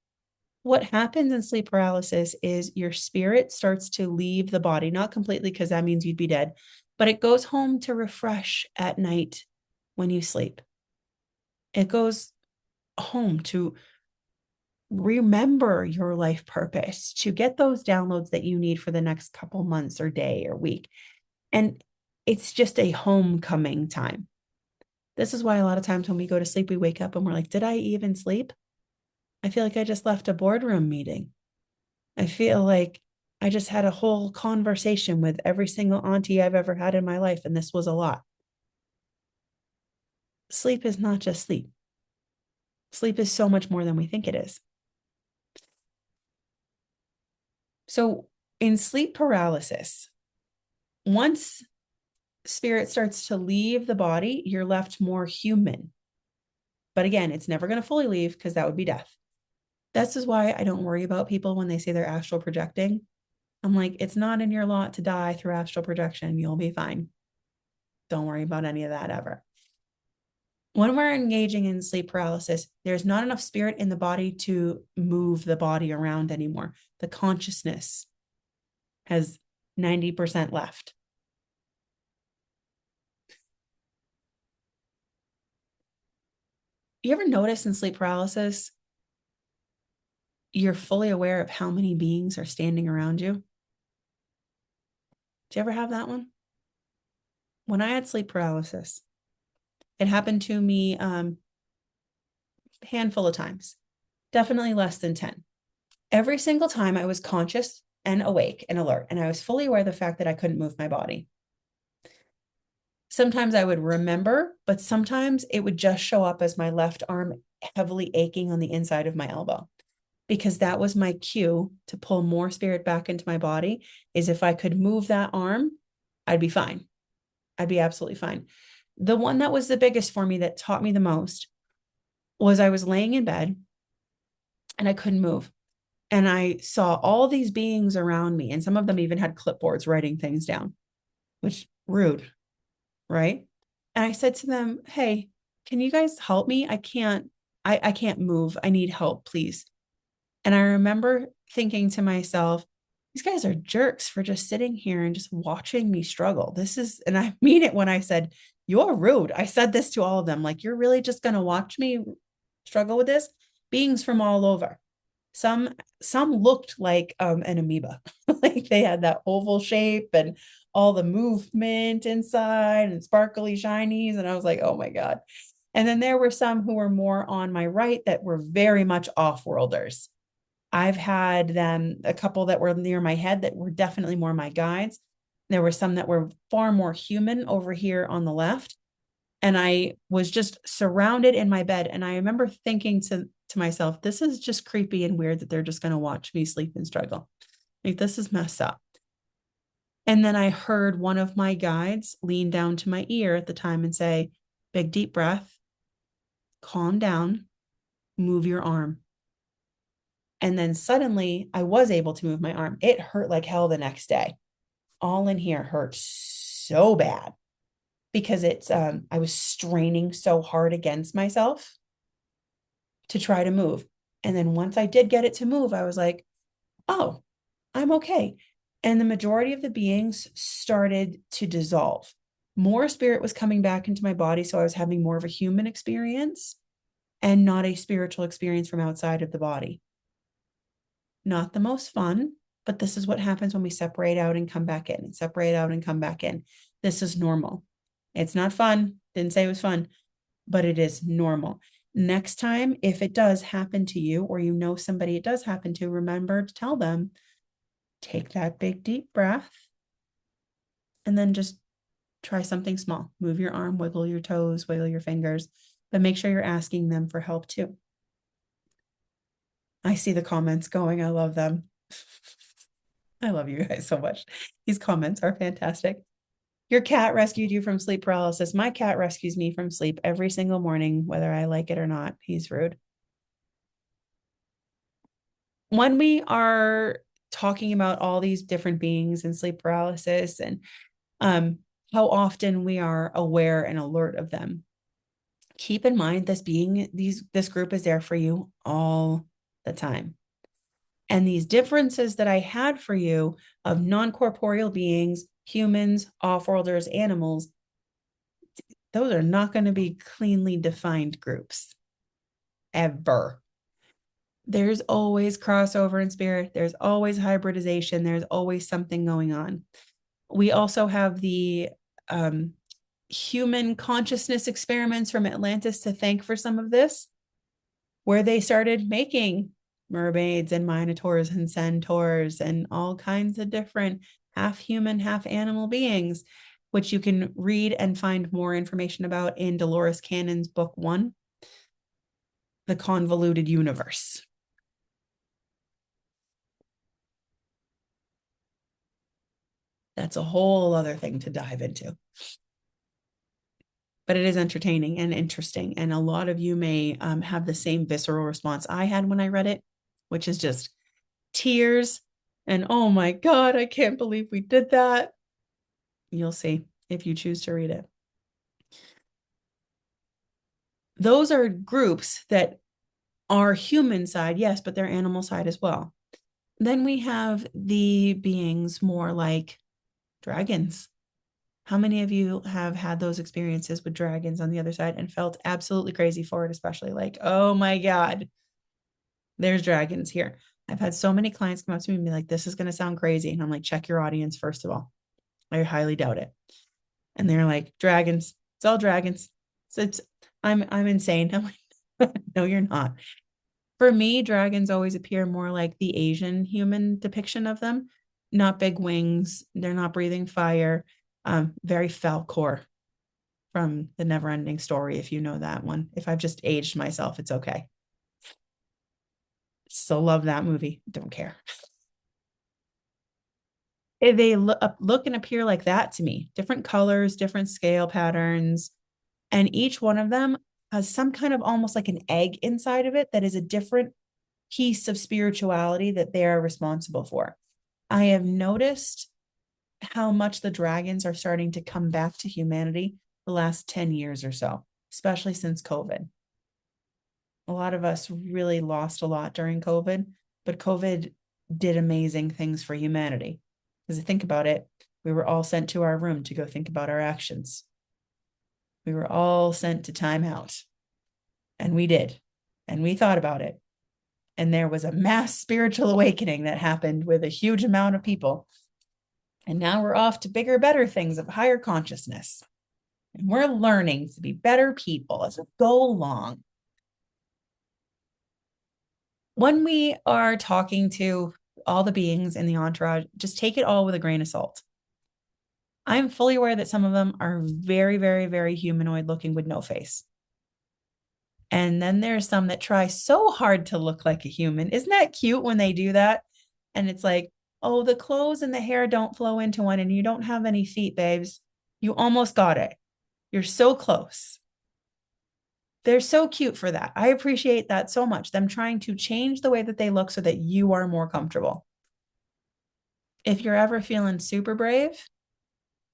What happens in sleep paralysis is your spirit starts to leave the body, not completely, because that means you'd be dead, but it goes home to refresh at night when you sleep. It goes home to remember your life purpose, to get those downloads that you need for the next couple months or day or week. And it's just a homecoming time. This is why a lot of times when we go to sleep, we wake up and we're like, did I even sleep? I feel like I just left a boardroom meeting. I feel like I just had a whole conversation with every single auntie I've ever had in my life, and this was a lot. Sleep is not just sleep. Sleep is so much more than we think it is. So in sleep paralysis, once spirit starts to leave the body, you're left more human. But again, it's never going to fully leave because that would be death. This is why I don't worry about people when they say they're astral projecting. I'm like, it's not in your lot to die through astral projection. You'll be fine. Don't worry about any of that ever. When we're engaging in sleep paralysis, there's not enough spirit in the body to move the body around anymore. The consciousness has 90% left. You ever notice in sleep paralysis, you're fully aware of how many beings are standing around you? Do you ever have that one? When I had sleep paralysis, it happened to me a handful of times, definitely less than 10. Every single time I was conscious and awake and alert, and I was fully aware of the fact that I couldn't move my body. Sometimes I would remember, but sometimes it would just show up as my left arm heavily aching on the inside of my elbow, because that was my cue to pull more spirit back into my body. Is if I could move that arm, I'd be fine. I'd be absolutely fine. The one that was the biggest for me, that taught me the most, was I was laying in bed and I couldn't move. And I saw all these beings around me, and some of them even had clipboards writing things down, which rude, right? And I said to them, hey, can you guys help me? I can't move. I need help, please. And I remember thinking to myself, these guys are jerks for just sitting here and just watching me struggle. And I mean it when I said, you're rude. I said this to all of them, like, you're really just going to watch me struggle with this? Beings from all over. Some looked like an amoeba. Like they had that oval shape and all the movement inside and sparkly shinies. And I was like, oh my God. And then there were some who were more on my right that were very much off-worlders. I've had them, a couple that were near my head that were definitely more my guides. There were some that were far more human over here on the left. And I was just surrounded in my bed. And I remember thinking to myself, this is just creepy and weird that they're just going to watch me sleep and struggle. Like, this is messed up. And then I heard one of my guides lean down to my ear at the time and say, big, deep breath, calm down, move your arm. And then suddenly I was able to move my arm. It hurt like hell the next day. All in here hurt so bad. because I was straining so hard against myself to try to move. And then once I did get it to move, I was like, oh, I'm okay. And the majority of the beings started to dissolve. More spirit was coming back into my body. So I was having more of a human experience and not a spiritual experience from outside of the body. Not the most fun, but this is what happens when we separate out and come back in and separate out and come back in. This is normal. It's not fun. Didn't say it was fun, but it is normal. Next time, if it does happen to you or you know somebody it does happen to, remember to tell them, take that big deep breath and then just try something small. Move your arm, wiggle your toes, wiggle your fingers, but make sure you're asking them for help too. I see the comments going. I love them. I love you guys so much. These comments are fantastic. Your cat rescued you from sleep paralysis. My cat rescues me from sleep every single morning, whether I like it or not. He's rude. When we are talking about all these different beings and sleep paralysis and how often we are aware and alert of them, keep in mind this group is there for you all the time. And these differences that I had for you of non-corporeal beings, humans, off-worlders, animals, those are not going to be cleanly defined groups ever. There's always crossover in spirit. There's always hybridization. There's always something going on. We also have the human consciousness experiments from Atlantis to thank for some of this, where they started making mermaids and minotaurs and centaurs and all kinds of different half human, half animal beings, which you can read and find more information about in Dolores Cannon's book 1, The Convoluted Universe. That's a whole other thing to dive into. But it is entertaining and interesting. And a lot of you may have the same visceral response I had when I read it, which is just tears and, oh my God, I can't believe we did that. You'll see if you choose to read it. Those are groups that are human side, yes, but they're animal side as well. Then we have the beings more like dragons. How many of you have had those experiences with dragons on the other side and felt absolutely crazy for it, especially like, oh my God, there's dragons here. I've had so many clients come up to me and be like, this is going to sound crazy. And I'm like, check your audience, first of all. I highly doubt it. And they're like, dragons. It's all dragons. So I'm insane. I'm like, no, you're not. For me, dragons always appear more like the Asian human depiction of them, not big wings. They're not breathing fire. Very Falcor from The Neverending Story, if you know that one. If I've just aged myself, it's okay. Still love that movie. Don't care. They look and appear like that to me. Different colors, different scale patterns. And each one of them has some kind of almost like an egg inside of it that is a different piece of spirituality that they are responsible for. I have noticed how much the dragons are starting to come back to humanity the last 10 years or so, especially since COVID. A lot of us really lost a lot during COVID, but COVID did amazing things for humanity. Because think about it, we were all sent to our room to go think about our actions. We were all sent to time out. And we did. And we thought about it. And there was a mass spiritual awakening that happened with a huge amount of people. And now we're off to bigger, better things of higher consciousness. And we're learning to be better people as we go along. When we are talking to all the beings in the entourage, just take it all with a grain of salt. I'm fully aware that some of them are very, very, very humanoid looking with no face. And then there's some that try so hard to look like a human. Isn't that cute when they do that? And it's like, oh, the clothes and the hair don't flow into one and you don't have any feet, babes. You almost got it. You're so close. They're so cute for that. I appreciate that so much. Them trying to change the way that they look so that you are more comfortable. If you're ever feeling super brave,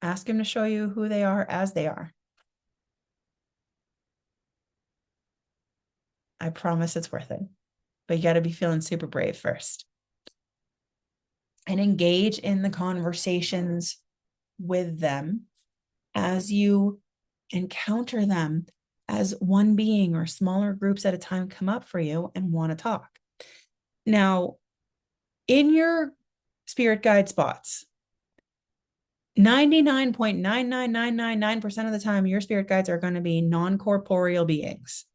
Ask him to show you who they are as they are. I promise it's worth it. But you got to be feeling super brave first. And engage in the conversations with them as you encounter them as one being or smaller groups at a time come up for you and want to talk. Now, in your spirit guide spots, 99.99999% of the time, your spirit guides are going to be non-corporeal beings.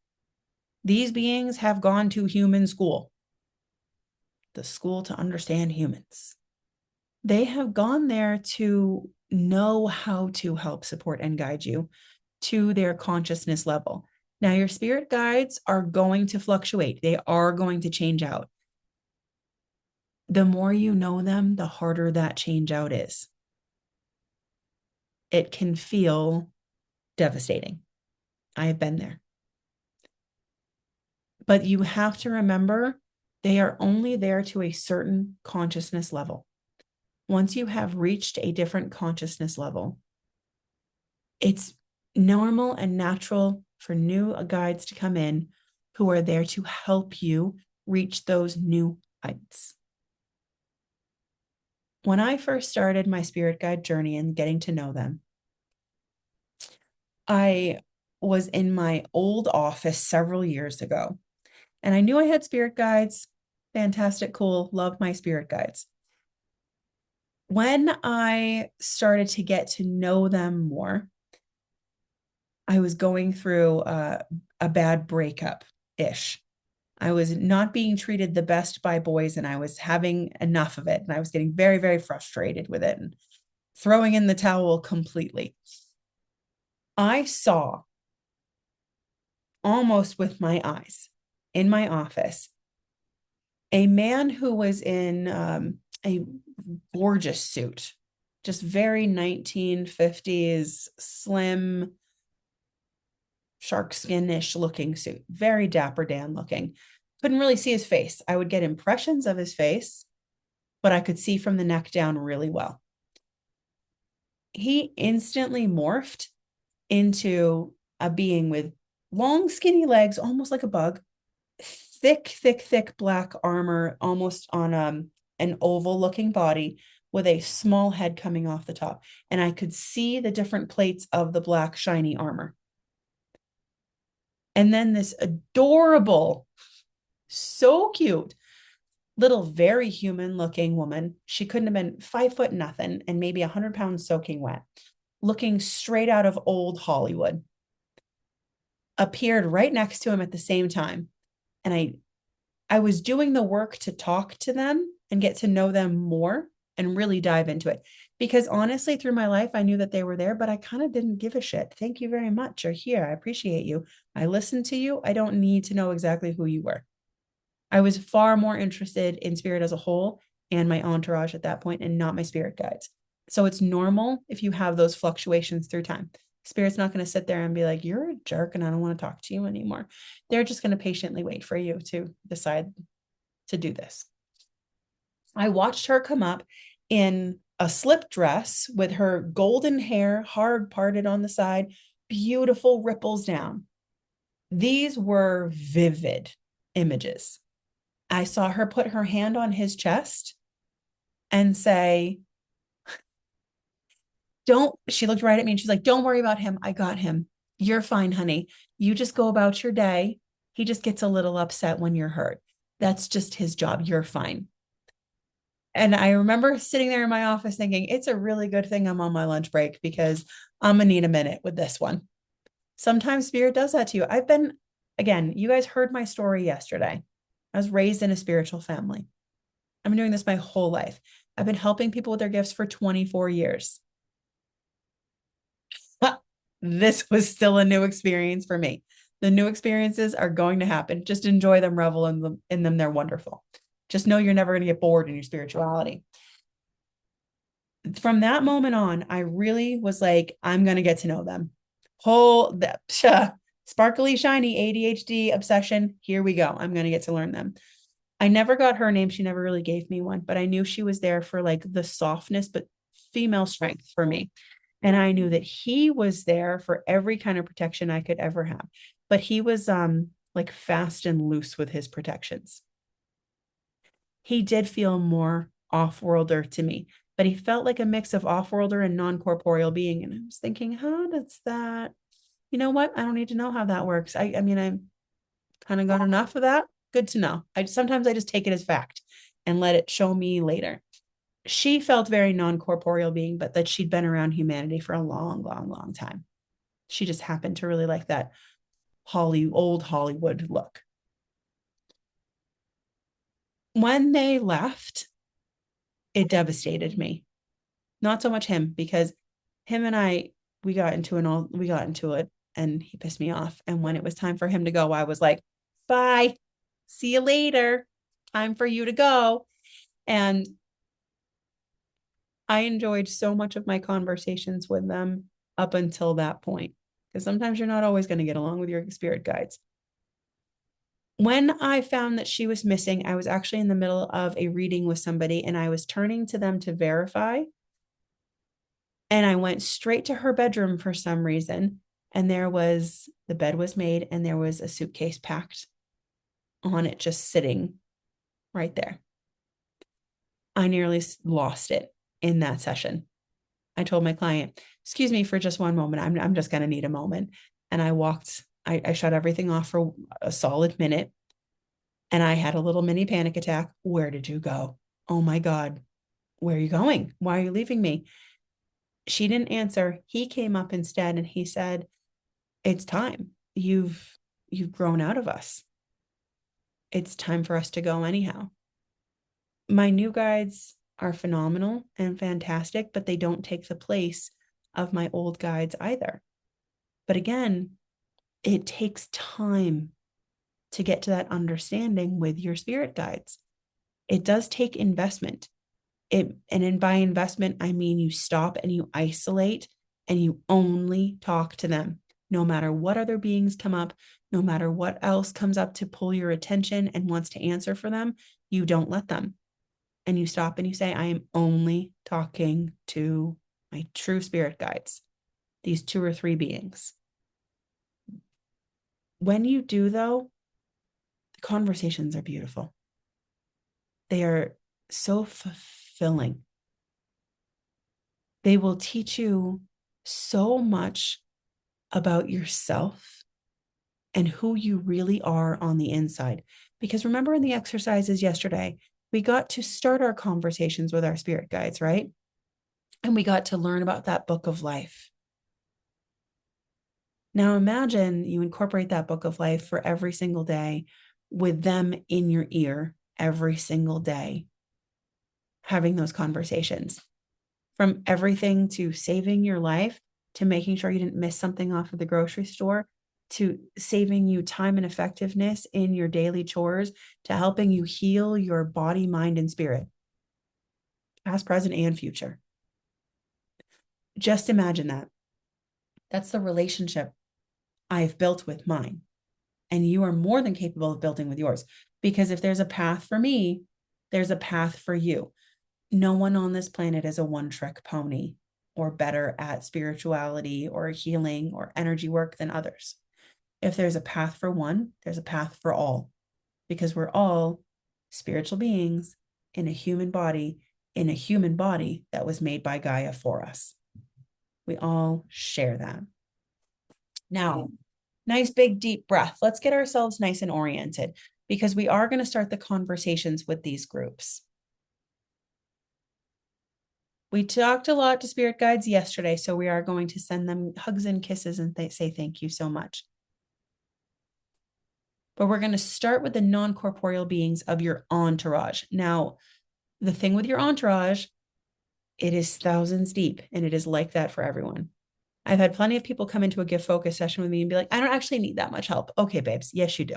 These beings have gone to human school, the school to understand humans. They have gone there to know how to help support and guide you to their consciousness level. Now, your spirit guides are going to fluctuate. They are going to change out. The more you know them, the harder that change out is. It can feel devastating. I have been there. But you have to remember, they are only there to a certain consciousness level. Once you have reached a different consciousness level, it's normal and natural for new guides to come in who are there to help you reach those new heights. When I first started my spirit guide journey and getting to know them, I was in my old office several years ago, and I knew I had spirit guides. Fantastic, cool, love my spirit guides. When I started to get to know them more, I was going through a bad breakup-ish. I was not being treated the best by boys, and I was having enough of it. And I was getting very, very frustrated with it and throwing in the towel completely. I saw almost with my eyes in my office a man who was in a gorgeous suit, just very 1950s, slim, shark skin-ish looking suit, very Dapper Dan looking. Couldn't really see his face. I would get impressions of his face, but I could see from the neck down really well. He instantly morphed into a being with long, skinny legs, almost like a bug, thick black armor, almost on an oval looking body with a small head coming off the top. And I could see the different plates of the black shiny armor. And then this adorable, so cute, little, very human looking woman. She couldn't have been 5 foot nothing and maybe 100 pounds soaking wet, looking straight out of old Hollywood, appeared right next to him at the same time. And I was doing the work to talk to them and get to know them more and really dive into it. Because honestly, through my life, I knew that they were there, but I kind of didn't give a shit. Thank you very much. You're here. I appreciate you. I listened to you. I don't need to know exactly who you were. I was far more interested in spirit as a whole and my entourage at that point, and not my spirit guides. So it's normal if you have those fluctuations through time. Spirit's not going to sit there and be like, you're a jerk and I don't want to talk to you anymore. They're just going to patiently wait for you to decide to do this. I watched her come up in a slip dress with her golden hair, hard parted on the side, beautiful ripples down. These were vivid images. I saw her put her hand on his chest and say, she looked right at me and she's like, don't worry about him. I got him. You're fine, honey. You just go about your day. He just gets a little upset when you're hurt. That's just his job. You're fine. And I remember sitting there in my office thinking, it's a really good thing I'm on my lunch break because I'm going to need a minute with this one. Sometimes spirit does that to you. Again, you guys heard my story yesterday. I was raised in a spiritual family. I've been doing this my whole life. I've been helping people with their gifts for 24 years. This was still a new experience for me. The new experiences are going to happen. Just enjoy them, revel in them. They're wonderful. Just know you're never going to get bored in your spirituality. From that moment on, I really was like, I'm going to get to know them. Sparkly, shiny ADHD obsession. Here we go. I'm going to get to learn them. I never got her name. She never really gave me one, but I knew she was there for like the softness, but female strength for me. And I knew that he was there for every kind of protection I could ever have. But he was like fast and loose with his protections. He did feel more off-worlder to me, but he felt like a mix of off-worlder and non-corporeal being. And I was thinking, how does that, you know what? I don't need to know how that works. I mean, I'm kind of got enough of that. Good to know. Sometimes I just take it as fact and let it show me later. She felt very non-corporeal being, but that she'd been around humanity for a long, long, long time. She just happened to really like that old Hollywood look. When they left, it devastated me. Not so much him, because him and I, we got into it and he pissed me off. And when it was time for him to go, I was like, bye, see you later. Time for you to go. And I enjoyed so much of my conversations with them up until that point, because sometimes you're not always going to get along with your spirit guides. When I found that she was missing, I was actually in the middle of a reading with somebody and I was turning to them to verify. And I went straight to her bedroom for some reason. And the bed was made and there was a suitcase packed on it, just sitting right there. I nearly lost it in that session. I told my client, excuse me for just one moment. I'm just going to need a moment. And I shut everything off for a solid minute. And I had a little mini panic attack. Where did you go? Oh my God. Where are you going? Why are you leaving me? She didn't answer. He came up instead and he said, it's time. You've grown out of us. It's time for us to go anyhow. My new guides are phenomenal and fantastic, but they don't take the place of my old guides either. But again, it takes time to get to that understanding with your spirit guides. It does take investment. And by investment, I mean you stop and you isolate and you only talk to them. No matter what other beings come up, no matter what else comes up to pull your attention and wants to answer for them, you don't let them. And you stop and you say, I am only talking to my true spirit guides, these 2 or 3 beings. When you do, though, the conversations are beautiful. They are so fulfilling. They will teach you so much about yourself and who you really are on the inside. Because remember in the exercises yesterday, we got to start our conversations with our spirit guides, right? And we got to learn about that book of life. Now imagine you incorporate that book of life for every single day with them in your ear every single day, having those conversations. From everything to saving your life, to making sure you didn't miss something off of the grocery store, to saving you time and effectiveness in your daily chores, to helping you heal your body, mind, and spirit, past, present, and future. Just imagine that. That's the relationship I've built with mine. And you are more than capable of building with yours. Because if there's a path for me, there's a path for you. No one on this planet is a one-trick pony or better at spirituality or healing or energy work than others. If there's a path for one, there's a path for all, because we're all spiritual beings in a human body that was made by Gaia for us. We all share that. Now, nice big deep breath. Let's get ourselves nice and oriented, because we are going to start the conversations with these groups. We talked a lot to spirit guides yesterday, so we are going to send them hugs and kisses and say thank you so much. But we're going to start with the non-corporeal beings of your entourage. Now, the thing with your entourage, it is thousands deep, and it is like that for everyone. I've had plenty of people come into a gift focus session with me and be like, I don't actually need that much help. Okay, babes. Yes, you do.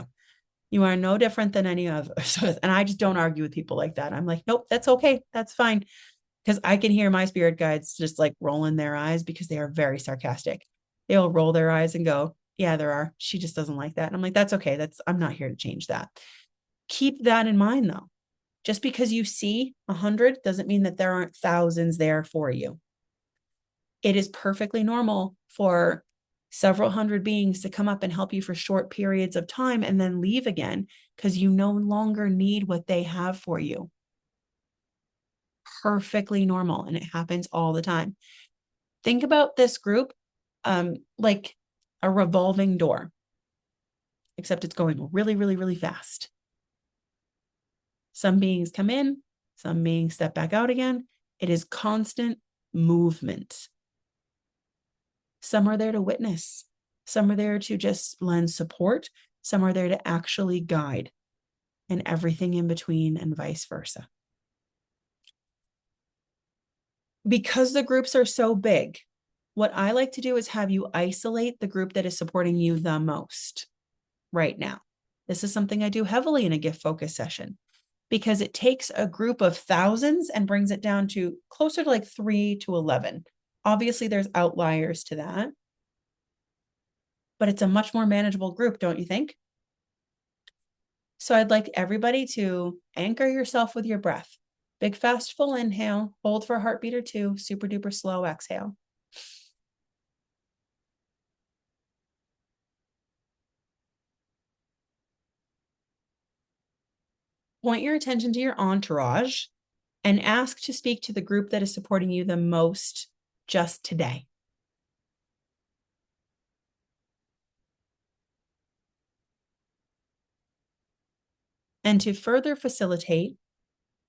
You are no different than any of us. And I just don't argue with people like that. I'm like, nope, that's okay. That's fine. Because I can hear my spirit guides just like rolling their eyes, because they are very sarcastic. They'll roll their eyes and go, yeah, there are. She just doesn't like that. And I'm like, that's okay. I'm not here to change that. Keep that in mind, though. Just because you see 100 doesn't mean that there aren't thousands there for you. It is perfectly normal for several hundred beings to come up and help you for short periods of time and then leave again because you no longer need what they have for you. Perfectly normal, and it happens all the time. Think about this group like a revolving door, except it's going really, really, really fast. Some beings come in, some beings step back out again. It is constant movement. Some are there to witness. Some are there to just lend support. Some are there to actually guide, and everything in between, and vice versa. Because the groups are so big, what I like to do is have you isolate the group that is supporting you the most right now. This is something I do heavily in a gift focus session because it takes a group of thousands and brings it down to closer to like 3 to 11. Obviously, there's outliers to that, but it's a much more manageable group, don't you think? So I'd like everybody to anchor yourself with your breath. Big, fast, full inhale, hold for a heartbeat or two, super duper slow exhale. Point your attention to your entourage and ask to speak to the group that is supporting you the most just today. And to further facilitate,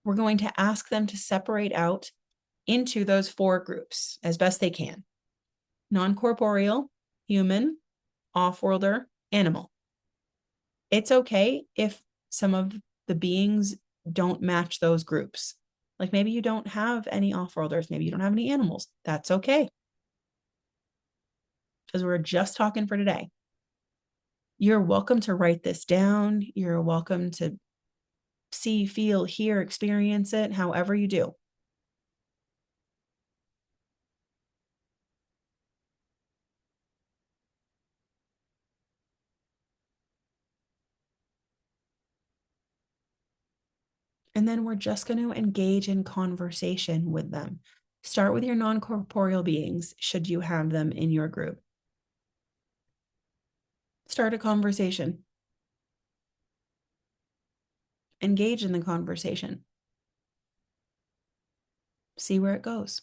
we're going to ask them to separate out into those 4 groups as best they can: non-corporeal, human, off-worlder, animal. It's okay if some of the beings don't match those groups. Like maybe you don't have any off-worlders, maybe you don't have any animals. That's okay. Because we're just talking for today. You're welcome to write this down. You're welcome to see, feel, hear, experience it, however you do. And then we're just going to engage in conversation with them. Start with your non-corporeal beings, should you have them in your group. Start a conversation. Engage in the conversation. See where it goes.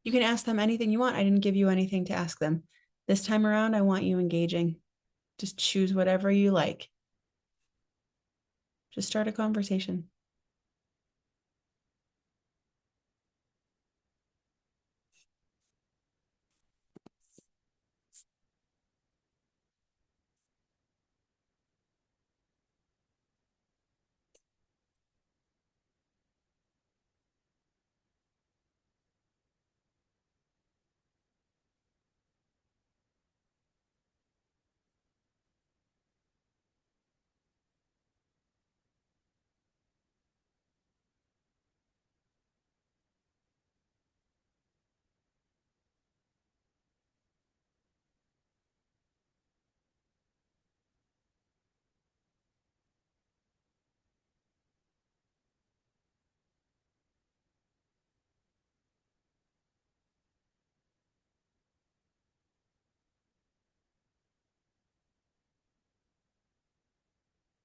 You can ask them anything you want. I didn't give you anything to ask them. This time around, I want you engaging. Just choose whatever you like. Just start a conversation.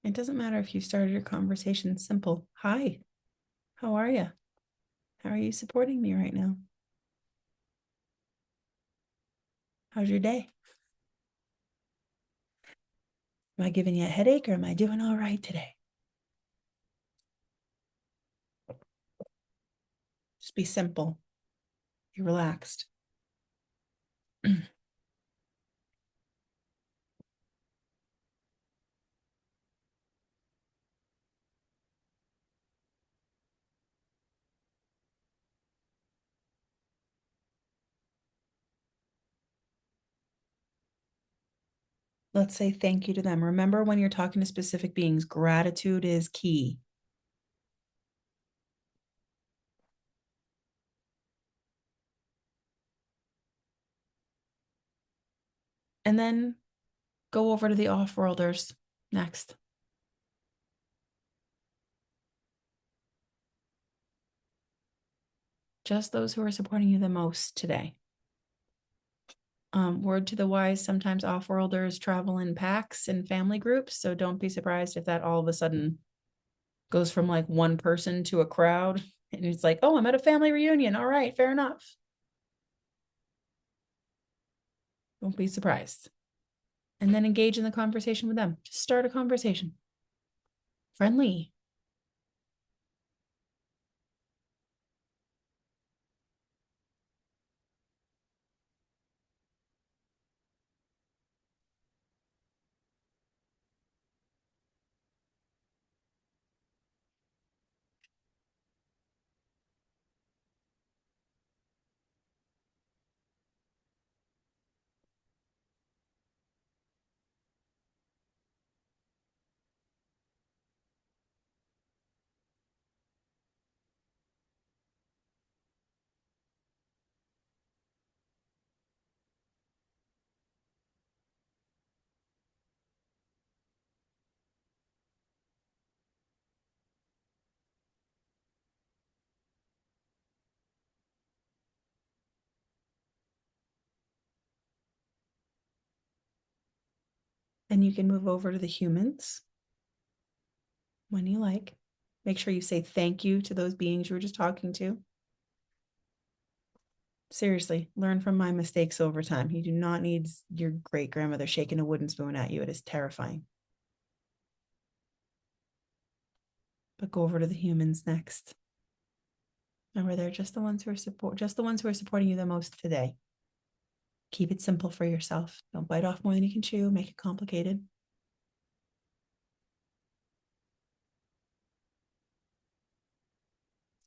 It doesn't matter if you started your conversation simple. Hi, how are you? How are you supporting me right now? How's your day? Am I giving you a headache or am I doing all right today? Just be simple. Be relaxed. Let's say thank you to them. Remember, when you're talking to specific beings, gratitude is key. And then go over to the off-worlders next. Just those who are supporting you the most today. Word to the wise, sometimes off-worlders travel in packs and family groups, so don't be surprised if that all of a sudden goes from like one person to a crowd, and it's like, oh, I'm at a family reunion. All right, fair enough. Don't be surprised. And then engage in the conversation with them. Just start a conversation. Friendly. And you can move over to the humans when you like. Make sure you say thank you to those beings you were just talking to. Seriously, learn from my mistakes over time. You do not need your great grandmother shaking a wooden spoon at you. It is terrifying. But go over to the humans next. Remember, they're just the ones who are supporting you the most today. Keep it simple for yourself. Don't bite off more than you can chew. Make it complicated.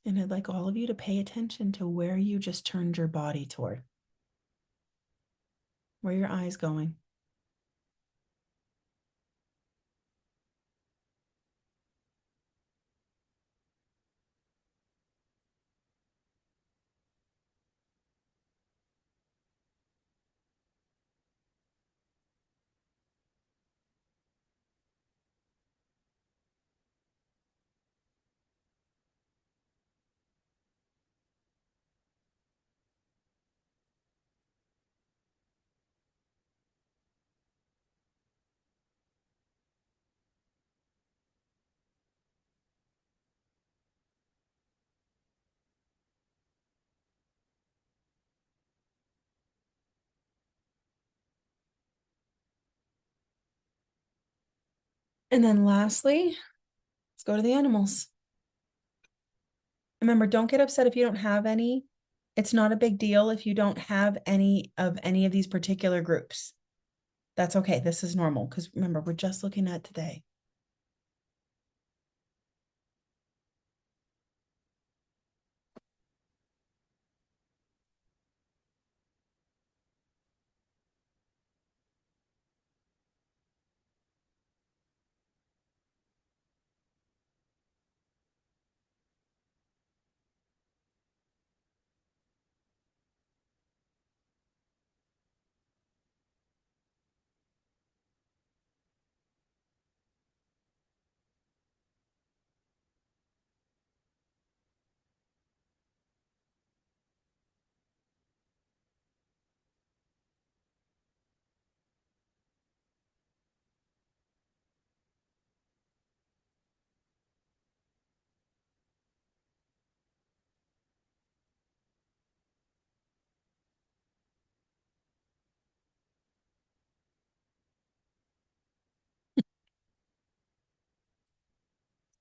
And I'd like all of you to pay attention to where you just turned your body toward. Where your eyes going? And then lastly, let's go to the animals. Remember, don't get upset if you don't have any. It's not a big deal if you don't have any of these particular groups. That's okay. This is normal because remember, we're just looking at today.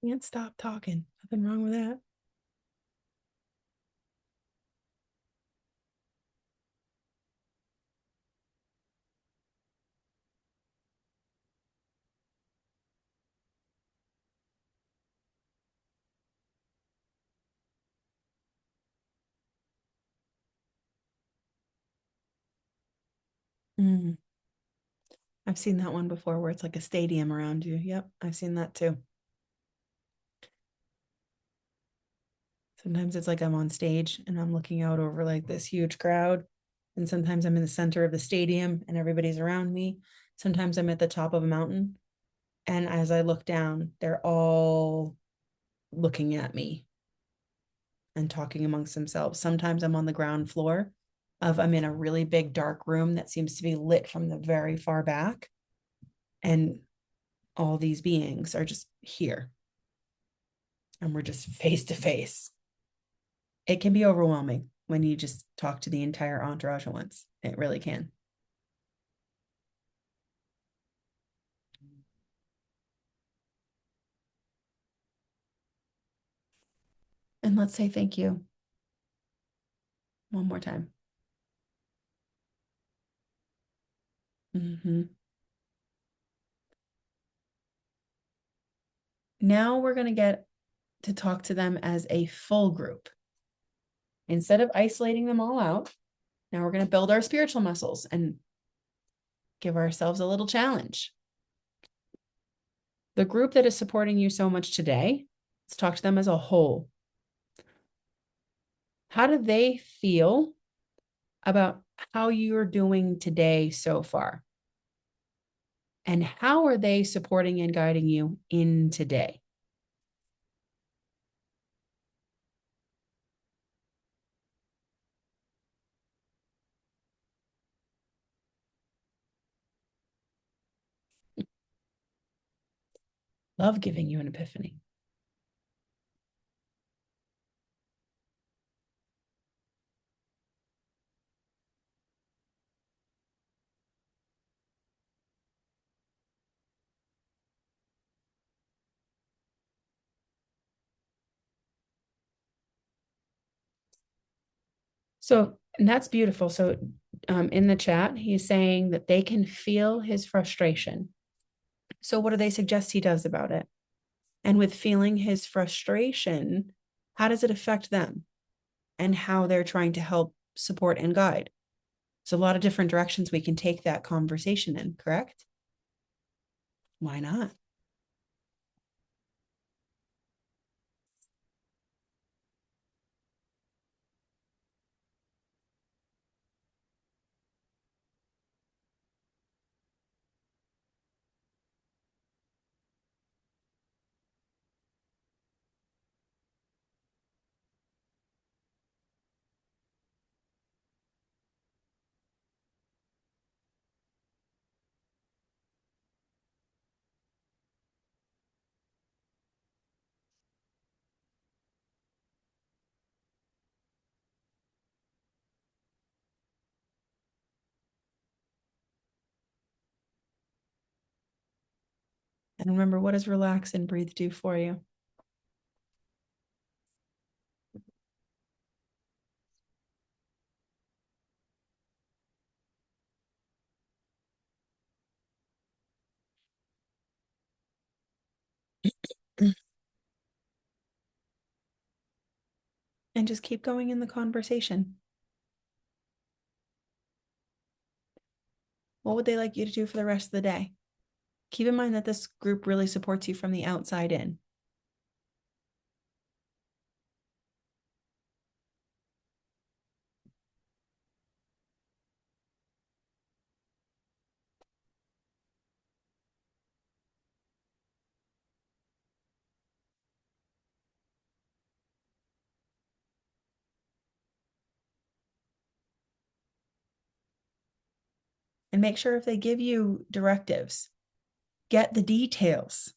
Can't stop talking. Nothing wrong with that. Mm. I've seen that one before where it's like a stadium around you. Yep, I've seen that too. Sometimes it's like I'm on stage and I'm looking out over like this huge crowd. And sometimes I'm in the center of the stadium and everybody's around me. Sometimes I'm at the top of a mountain. And as I look down, they're all looking at me and talking amongst themselves. Sometimes I'm on the ground floor I'm in a really big dark room that seems to be lit from the very far back. And all these beings are just here. And we're just face to face. It can be overwhelming when you just talk to the entire entourage at once. It really can. And let's say thank you one more time. Mm-hmm. Now we're going to get to talk to them as a full group. Instead of isolating them all out, now we're going to build our spiritual muscles and give ourselves a little challenge. The group that is supporting you so much today, let's talk to them as a whole. How do they feel about how you're doing today so far? And how are they supporting and guiding you in today? Love giving you an epiphany. So, and that's beautiful. So, in the chat, he's saying that they can feel his frustration. So, what do they suggest he does about it? And with feeling his frustration, how does it affect them and how they're trying to help support and guide? There's a lot of different directions we can take that conversation in, correct? Why not? And remember, what does relax and breathe do for you? And just keep going in the conversation. What would they like you to do for the rest of the day? Keep in mind that this group really supports you from the outside in. And make sure if they give you directives, get the details.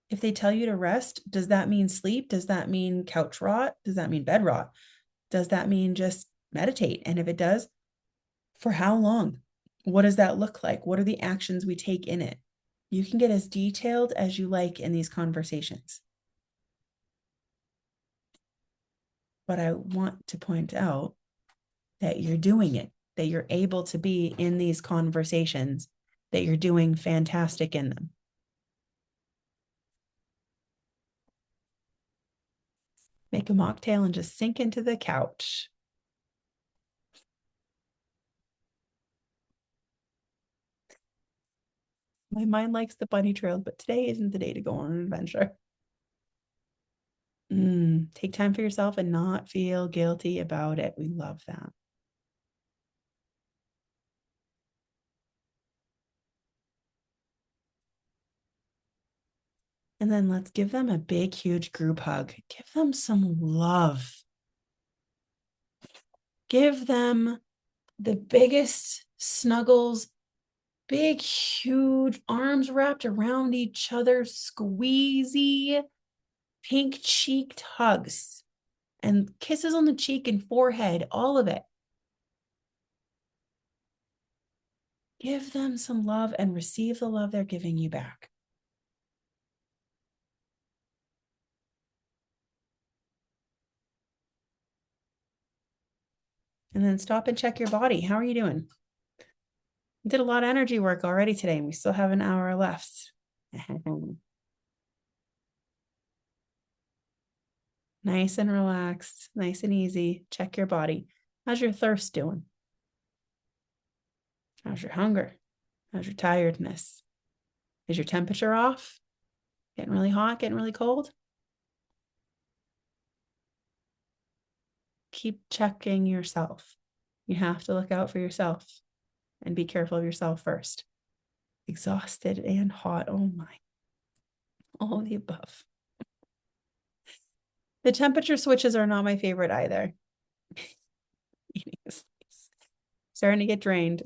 If they tell you to rest, does that mean sleep? Does that mean couch rot? Does that mean bed rot? Does that mean just meditate? And if it does, for how long? What does that look like? What are the actions we take in it? You can get as detailed as you like in these conversations. But I want to point out that you're doing it, that you're able to be in these conversations, that you're doing fantastic in them. Make a mocktail and just sink into the couch. My mind likes the bunny trails, but today isn't the day to go on an adventure. Take time for yourself and not feel guilty about it. We love that. And then let's give them a big, huge group hug. Give them some love. Give them the biggest snuggles, big, huge arms wrapped around each other, squeezy, pink cheeked hugs and kisses on the cheek and forehead, all of it. Give them some love and receive the love they're giving you back. And then stop and check your body. How are you doing? Did a lot of energy work already today, and we still have an hour left. Nice and relaxed, nice and easy. Check your body. How's your thirst doing? How's your hunger? How's your tiredness? Is your temperature off? Getting really hot, getting really cold? Keep checking yourself. You have to look out for yourself and be careful of yourself first. Exhausted and hot. Oh my. All of the above. The temperature switches are not my favorite either. Starting to get drained.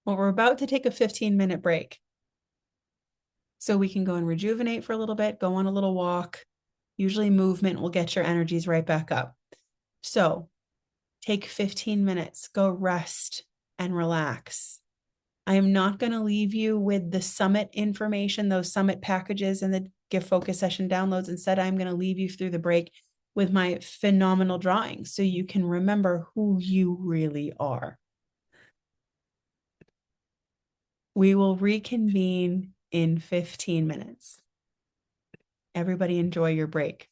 Well, we're about to take a 15-minute break. So we can go and rejuvenate for a little bit, go on a little walk. Usually movement will get your energies right back up. So take 15 minutes, go rest and relax. I am not going to leave you with the summit information, those summit packages and the gift focus session downloads. Instead, I'm going to leave you through the break with my phenomenal drawings so you can remember who you really are. We will reconvene in 15 minutes. Everybody enjoy your break.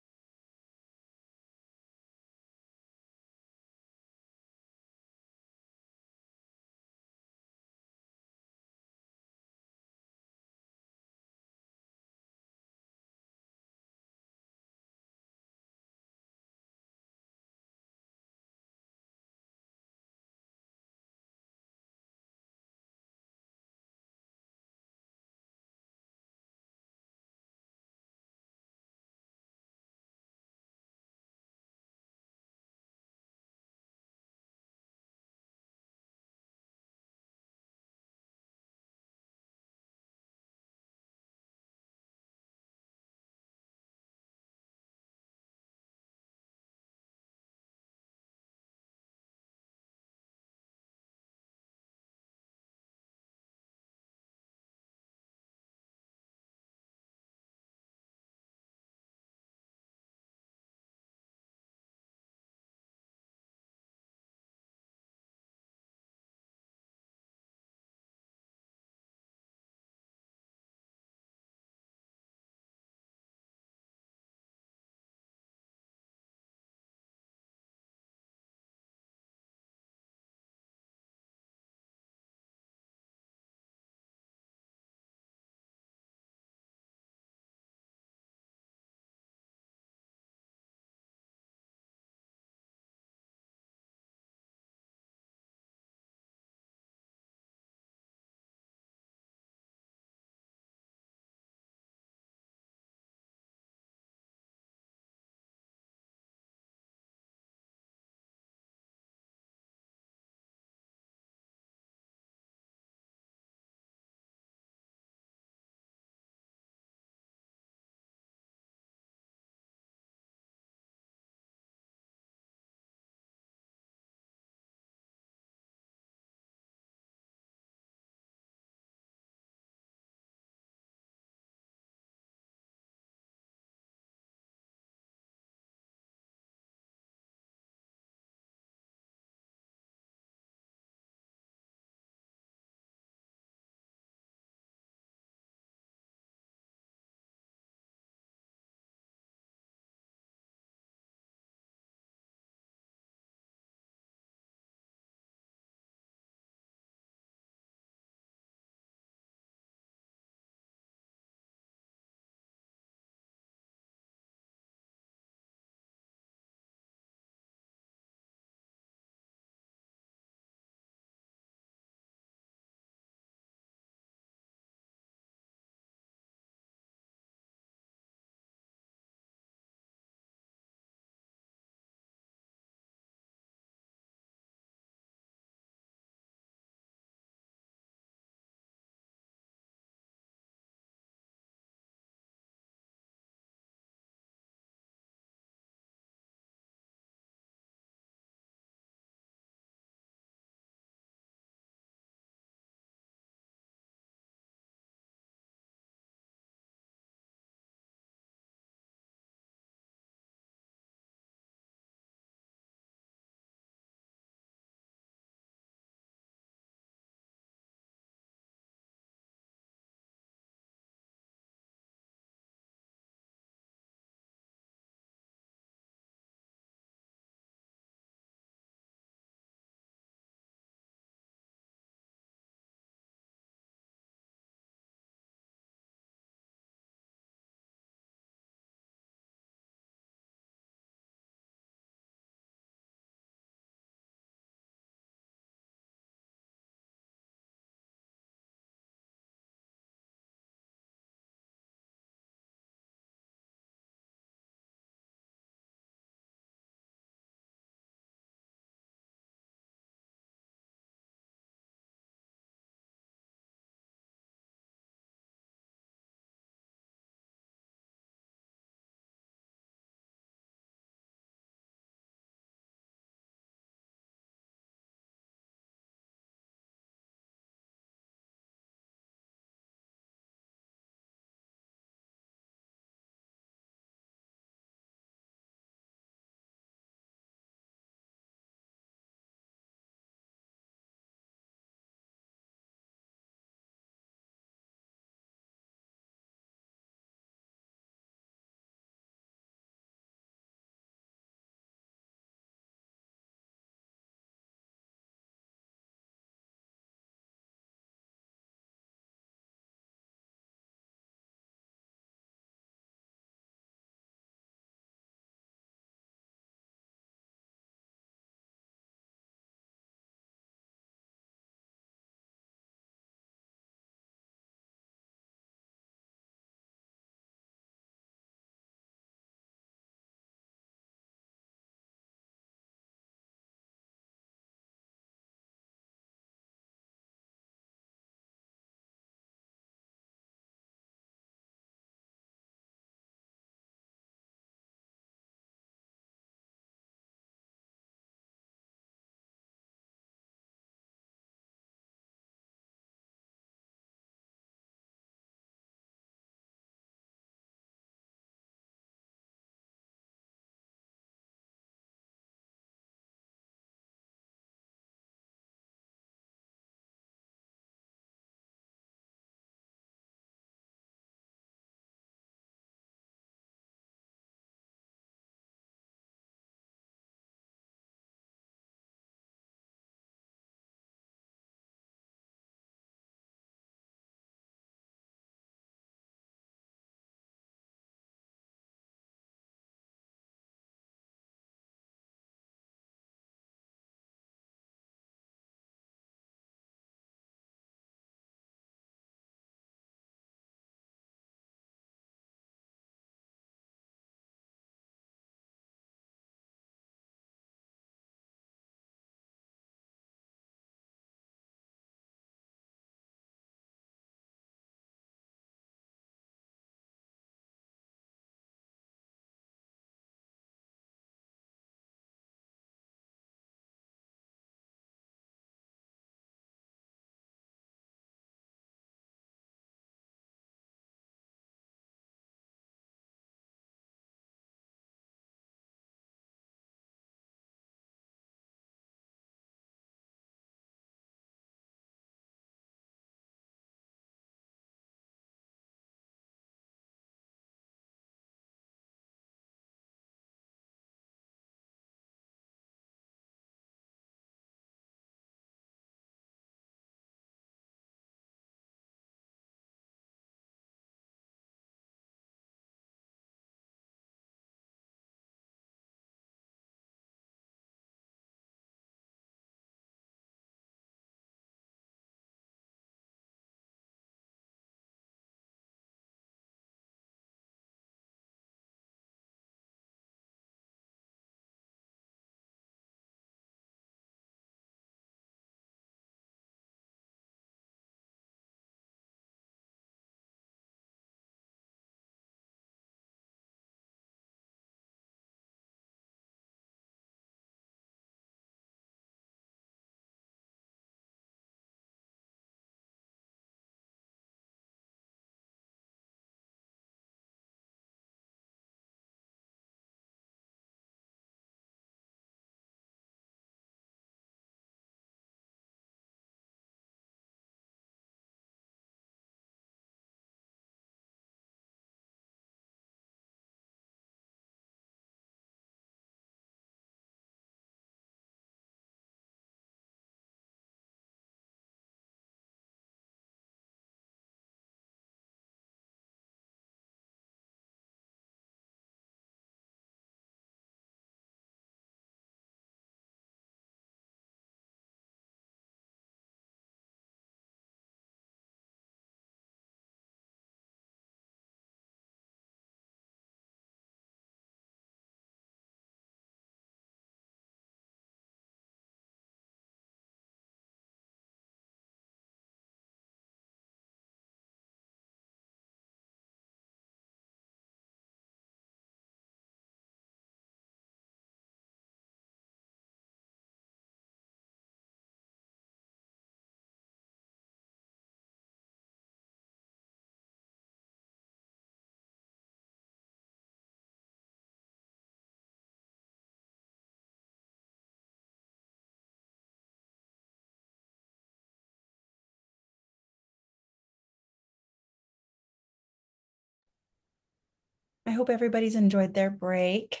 I hope everybody's enjoyed their break.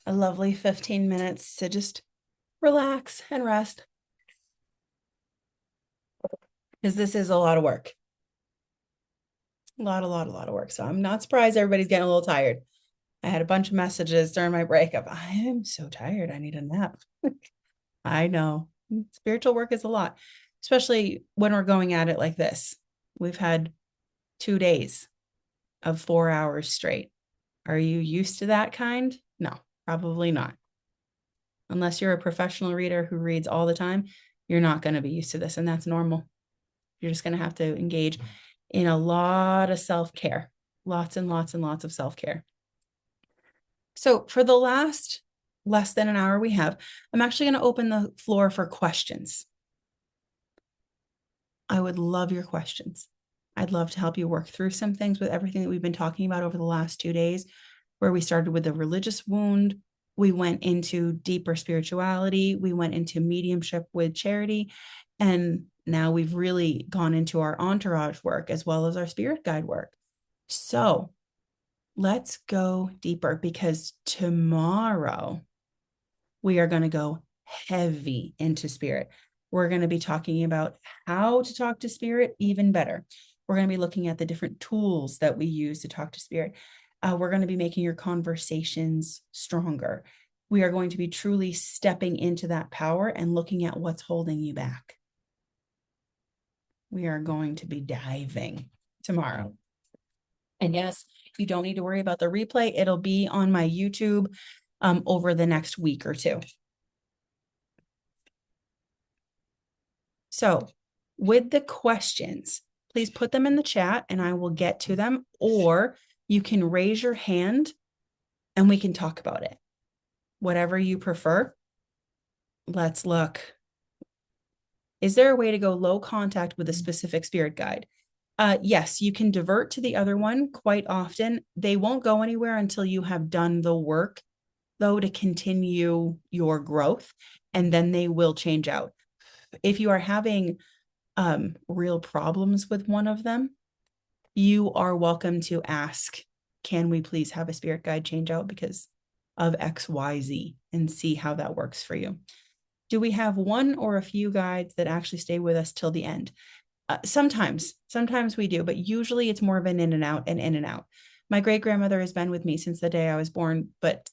A lovely 15 minutes to just relax and rest. Because this is a lot of work. A lot of work. So I'm not surprised everybody's getting a little tired. I had a bunch of messages during my break of, I am so tired. I need a nap. I know. Spiritual work is a lot, especially when we're going at it like this. We've had 2 days of 4 hours straight. Are you used to that kind? No, probably not. Unless you're a professional reader who reads all the time, you're not going to be used to this, and that's normal. You're just going to have to engage in a lot of self-care, lots and lots and lots of self-care. So for the last less than an hour we have, I'm actually going to open the floor for questions. I would love your questions. I'd love to help you work through some things with everything that we've been talking about over the last 2 days, where we started with the religious wound. We went into deeper spirituality. We went into mediumship with Charity. And now we've really gone into our entourage work as well as our spirit guide work. So let's go deeper, because tomorrow we are going to go heavy into spirit. We're going to be talking about how to talk to spirit even better. We're going to be looking at the different tools that we use to talk to spirit. We're going to be making your conversations stronger. We are going to be truly stepping into that power and looking at what's holding you back. We are going to be diving tomorrow. And yes, you don't need to worry about the replay. It'll be on my YouTube over the next week or two. So with the questions, please put them in the chat and I will get to them, or you can raise your hand and we can talk about it. Whatever you prefer. Let's look. Is there a way to go low contact with a specific spirit guide? Yes, you can divert to the other one quite often. They won't go anywhere until you have done the work, though, to continue your growth, and then they will change out. If you are having real problems with one of them, you are welcome to ask, can we please have a spirit guide change out because of XYZ, and see how that works for you. Do we have one or a few guides that actually stay with us till the end? Sometimes we do, but usually it's more of an in and out and in and out. My great grandmother has been with me since the day I was born, but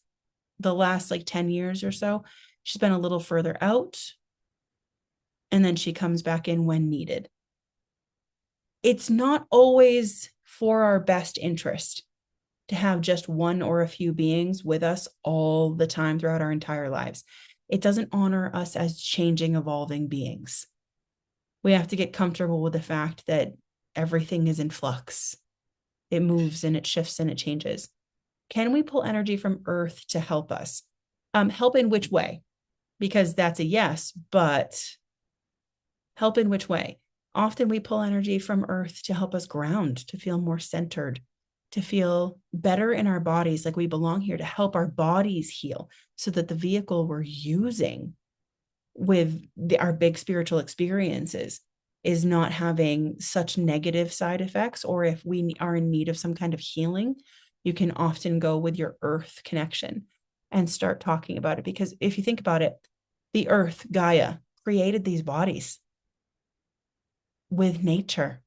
the last 10 years or so, she's been a little further out, and then she comes back in when needed. It's not always for our best interest to have just one or a few beings with us all the time throughout our entire lives. It doesn't honor us as changing, evolving beings. We have to get comfortable with the fact that everything is in flux. It moves and it shifts and it changes. Can we pull energy from Earth to help us? Help in which way? Because that's a yes, but help in which way? Often we pull energy from Earth to help us ground, to feel more centered, to feel better in our bodies, like we belong here, to help our bodies heal, so that the vehicle we're using with our big spiritual experiences is not having such negative side effects. Or if we are in need of some kind of healing, you can often go with your Earth connection and start talking about it. Because if you think about it, the Earth, Gaia, created these bodies with nature,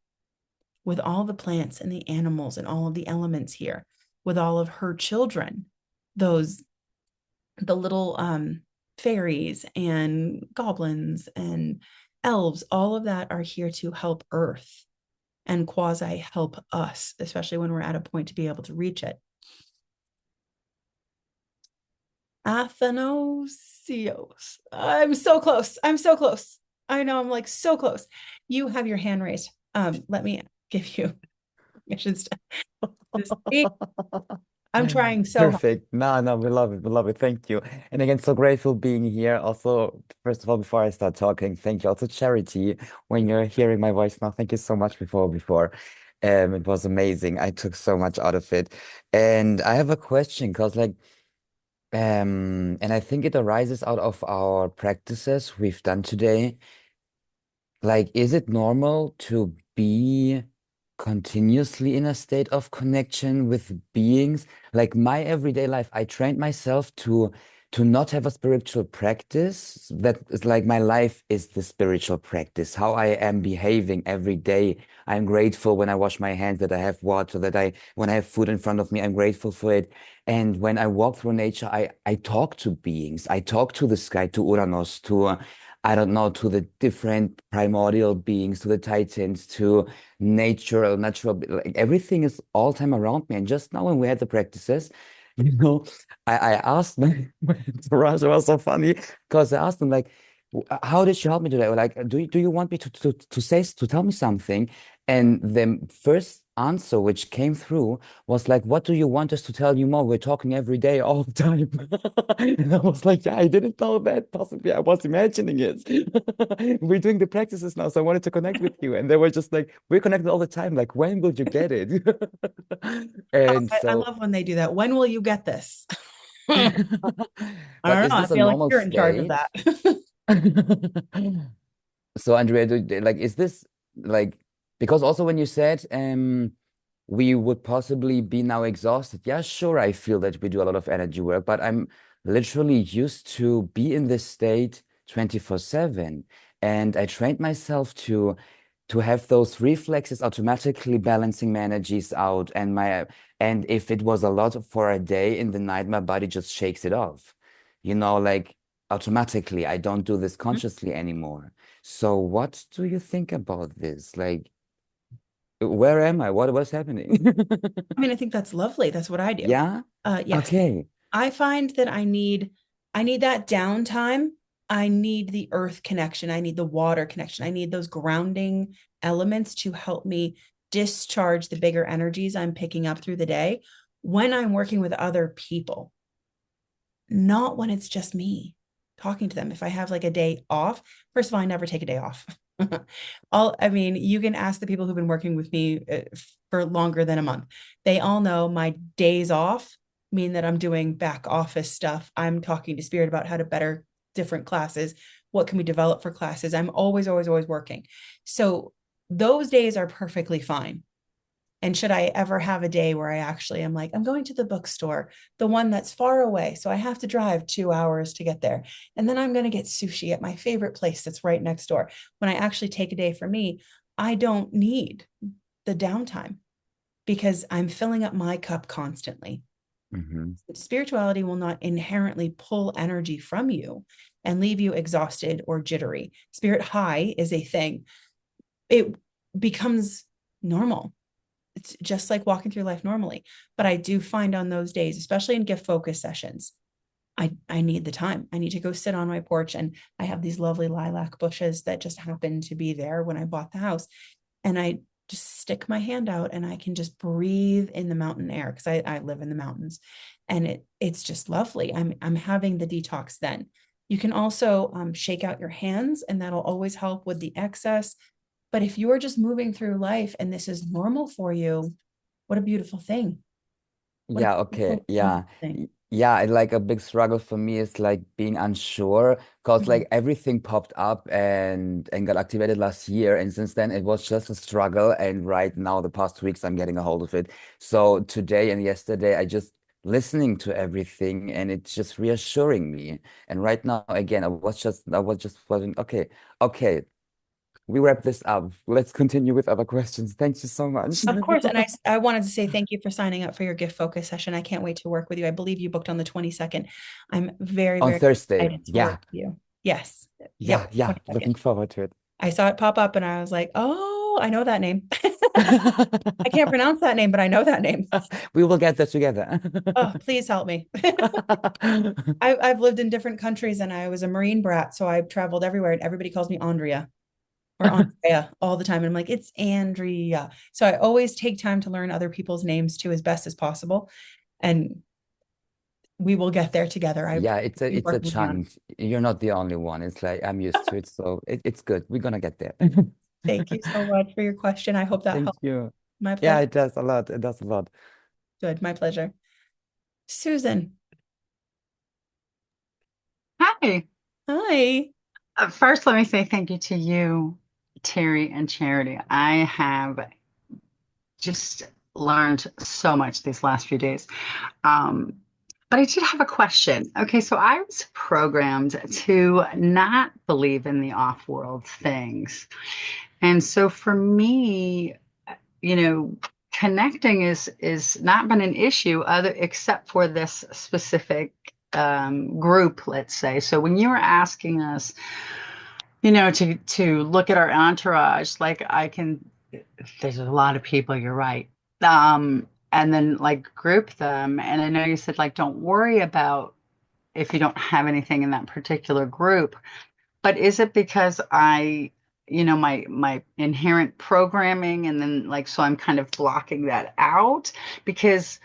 with all the plants and the animals and all of the elements here, with all of her children, the little fairies and goblins and elves, all of that are here to help Earth and quasi help us, especially when we're at a point to be able to reach it. Athanasios. I'm so close. I know, I'm so close. You have your hand raised. Let me give you permission to speak. I'm trying so hard. Perfect. No, we love it. We love it. Thank you. And again, so grateful being here. Also, first of all, before I start talking, thank you also, Charity, when you're hearing my voice now. Thank you so much before. It was amazing. I took so much out of it. And I have a question because and I think it arises out of our practices we've done today. Is it normal to be continuously in a state of connection with beings. Like my everyday life, I trained myself to not have a spiritual practice. That is like my life is the spiritual practice. How I am behaving every day. I'm grateful when I wash my hands that I have water, that I when I have food in front of me, I'm grateful for it. And when I walk through nature, I talk to beings. I talk to the sky, to Uranus, to I don't know, to the different primordial beings, to the titans, to natural, like everything is all time around me. And just now when we had the practices, you know, I asked my entourage, it was so funny because I asked them like, how did you help me today? Or like, do you want me to tell me something? And the first answer which came through was like, what do you want us to tell you more? We're talking every day, all the time. And I was like, yeah, I didn't know that. Possibly I was imagining it. We're doing the practices now, so I wanted to connect with you. And they were just like, we're connected all the time. Like, when will you get it? Oh, And I so, love when they do that. When will you get this? I but don't is know. I this a feel like normal you're in charge of state? that. So Andrea, like, is this like because also when you said we would possibly be now exhausted. Yeah, sure, I feel that we do a lot of energy work, but I'm literally used to be in this state 24/7. And I trained myself to have those reflexes automatically balancing my energies out and if it was a lot for a day in the night, my body just shakes it off. Like automatically. I don't do this consciously anymore. So what do you think about this? Like, where am I? What's happening? I mean, I think that's lovely. That's what I do. Yeah? Yes. Okay. I find that I need that downtime. I need the earth connection. I need the water connection. I need those grounding elements to help me discharge the bigger energies I'm picking up through the day when I'm working with other people, not when it's just me talking to them. If I have like a day off, first of all, I never take a day off. I mean, you can ask the people who've been working with me for longer than a month. They all know my days off mean that I'm doing back office stuff. I'm talking to Spirit about how to better different classes. What can we develop for classes? I'm always, always, always working. So those days are perfectly fine. And should I ever have a day where I actually am like, I'm going to the bookstore, the one that's far away. So I have to drive 2 hours to get there. And then I'm going to get sushi at my favorite place that's right next door. When I actually take a day for me, I don't need the downtime because I'm filling up my cup constantly. Hmm. Spirituality will not inherently pull energy from you and leave you exhausted or jittery. Spirit high is a thing. It becomes normal. It's just like walking through life normally. But I do find on those days, especially in gift focus sessions, I need the time. I need to go sit on my porch, and I have these lovely lilac bushes that just happened to be there when I bought the house. And I just stick my hand out and I can just breathe in the mountain air because I live in the mountains. And it's just lovely. I'm having the detox then. You can also shake out your hands, and that'll always help with the excess. But if you are just moving through life and this is normal for you, what a beautiful thing. What a Yeah, okay. beautiful, Yeah. beautiful thing. Yeah, like a big struggle for me is like being unsure because Mhm. like everything popped up and got activated last year and since then it was just a struggle and right now the past weeks I'm getting a hold of it. So today and yesterday I just listening to everything and it's just reassuring me. And right now again I was just wondering, okay, we wrap this up. Let's continue with other questions. Thank you so much. Of course. And I wanted to say thank you for signing up for your gift focus session. I can't wait to work with you. I believe you booked on the 22nd. I'm very, On very Thursday. excited to work Yeah. with you. Yes. Yeah, Yep. yeah. 22nd. Looking forward to it. I saw it pop up and I was like, oh, I know that name. I can't pronounce that name, but I know that name. We will get that together. Oh, please help me. I've lived in different countries and I was a Marine brat, so I traveled everywhere and everybody calls me Andrea or Andrea all the time. And I'm like, it's Andrea. So I always take time to learn other people's names too as best as possible. And we will get there together. I Yeah, be it's a working with you on it. chunk. You're not the only one. It's like I'm used to it, so it's good. We're gonna get there. Thank you so much for your question. I hope that Thank helped. you. My Yeah, pleasure. it does a lot. It does a lot. Good. My pleasure. Susan. Hi. Hi. First, let me say thank you to you, Terry and Charity. I have just learned so much these last few days. But I did have a question. Okay, so I was programmed to not believe in the off-world things. And so for me, connecting is not been an issue other except for this specific group, let's say. So when you were asking us, to look at our entourage, like there's a lot of people, you're right. And then like group them. And I know you said like don't worry about if you don't have anything in that particular group. But is it because my inherent programming and then like so I'm kind of blocking that out? Because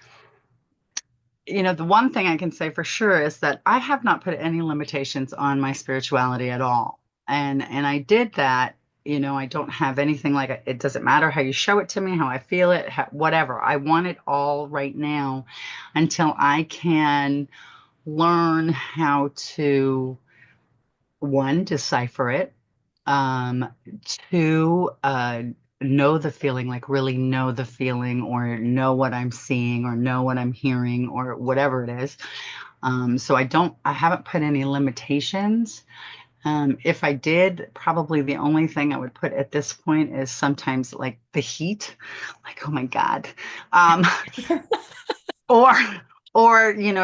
the one thing I can say for sure is that I have not put any limitations on my spirituality at all. And I did that. I don't have anything like it doesn't matter how you show it to me, how I feel it, whatever. I want it all right now until I can learn how to, one, decipher it, two, know the feeling, like really know the feeling or know what I'm seeing or know what I'm hearing or whatever it is. So I haven't put any limitations. If I did, probably the only thing I would put at this point is sometimes like the heat, like, oh my God. Or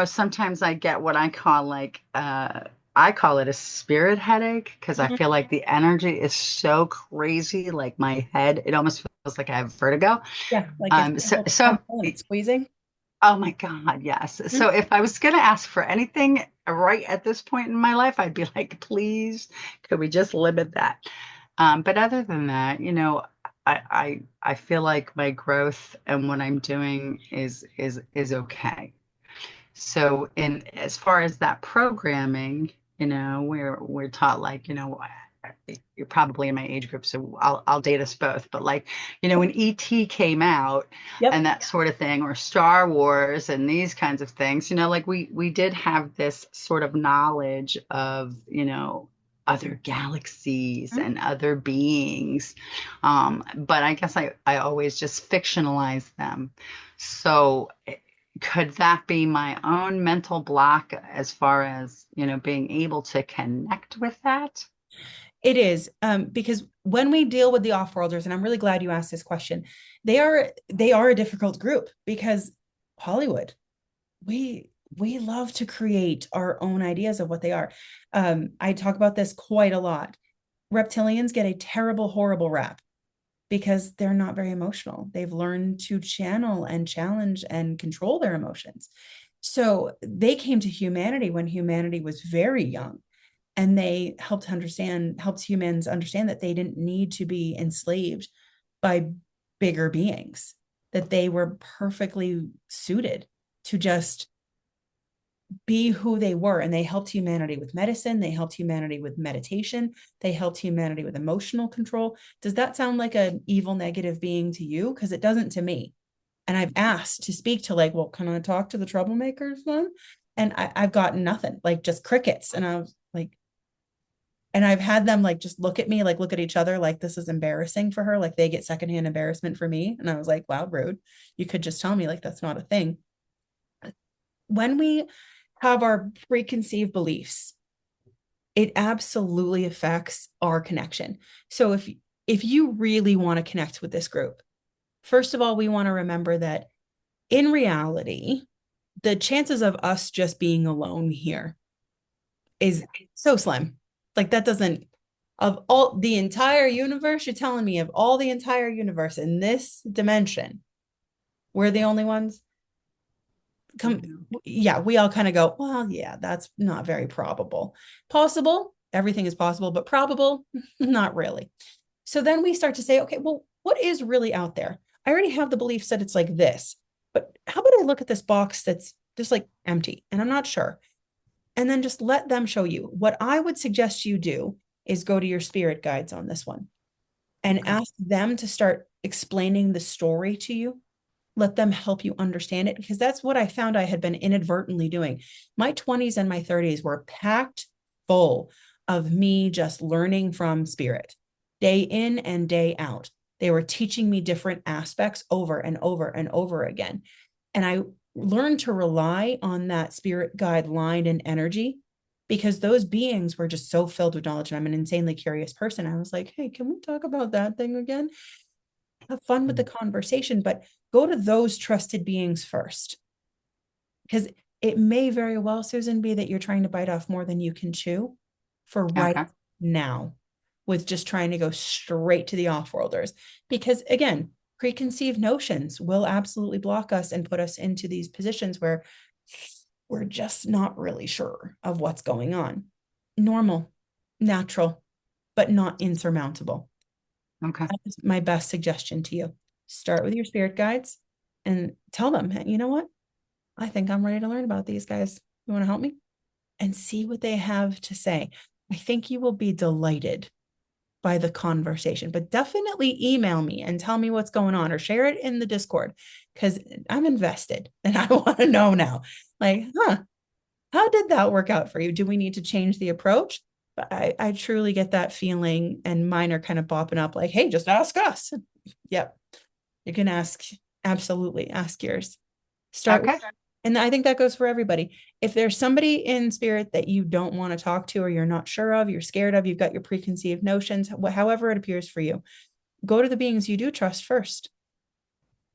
sometimes I get what I call like, I call it a spirit headache because I feel like the energy is so crazy, like my head, it almost feels like I have vertigo. Yeah, like it's squeezing. Oh my God, yes. So if I was going to ask for anything right at this point in my life, I'd be like, please, could we just limit that? But other than that, I feel like my growth and what I'm doing is okay. So as far as that programming, we're taught like, you're probably in my age group, so I'll date us both. But like, when ET came out and that sort of thing, or Star Wars and these kinds of things, like we did have this sort of knowledge of, other galaxies and other beings. But I guess I always just fictionalize them. So could that be my own mental block as far as, being able to connect with that? It is, because when we deal with the off-worlders, and I'm really glad you asked this question, they are a difficult group because Hollywood, we love to create our own ideas of what they are. I talk about this quite a lot. Reptilians get a terrible, horrible rap because they're not very emotional. They've learned to channel and challenge and control their emotions. So they came to humanity when humanity was very young. And they helped humans understand that they didn't need to be enslaved by bigger beings, that they were perfectly suited to just be who they were. And they helped humanity with medicine. They helped humanity with meditation. They helped humanity with emotional control. Does that sound like an evil, negative being to you? Because it doesn't to me. And I've asked to speak to like, well, can I talk to the troublemakers then? And I've gotten nothing, like just crickets. And I was like, and I've had them like just look at me, like look at each other, like this is embarrassing for her. Like they get secondhand embarrassment for me. And I was like, wow, rude. You could just tell me like that's not a thing. When we have our preconceived beliefs, it absolutely affects our connection. So if you really want to connect with this group, first of all, we want to remember that in reality, the chances of us just being alone here is so slim. Like that doesn't, of all the entire universe, you're telling me of all the entire universe in this dimension, we're the only ones? Yeah, we all kind of go, well, yeah, that's not very probable. Possible, everything is possible, but probable, not really. So then we start to say, okay, well, what is really out there? I already have the belief that it's like this, but how about I look at this box that's just like empty and I'm not sure. And then just let them show you. What I would suggest you do is go to your spirit guides on this one and ask them to start explaining the story to you. Let them help you understand it, because that's what I found I had been inadvertently doing. My 20s and my 30s were packed full of me just learning from spirit day in and day out. They were teaching me different aspects over and over and over again. And I learned to rely on that spirit guide line and energy, because those beings were just so filled with knowledge. And I'm an insanely curious person. I was like, hey, can we talk about that thing again? Have fun with the conversation, but go to those trusted beings first. Because it may very well, Susan, be that you're trying to bite off more than you can chew for right now, with just trying to go straight to the off-worlders. Because again, preconceived notions will absolutely block us and put us into these positions where we're just not really sure of what's going on. Normal, natural, but not insurmountable. Okay. That's my best suggestion to you. Start with your spirit guides and tell them, hey, you know what? I think I'm ready to learn about these guys. You want to help me? And see what they have to say. I think you will be delighted by the conversation, but definitely email me and tell me what's going on, or share it in the Discord, because I'm invested and I want to know now, like, how did that work out for you? Do we need to change the approach? But I truly get that feeling, and mine are kind of bopping up like, hey, just ask us. Yep. You can ask, absolutely ask yours. Start with, and I think that goes for everybody. If there's somebody in spirit that you don't want to talk to, or you're not sure of, you're scared of, you've got your preconceived notions, however it appears for you, go to the beings you do trust first.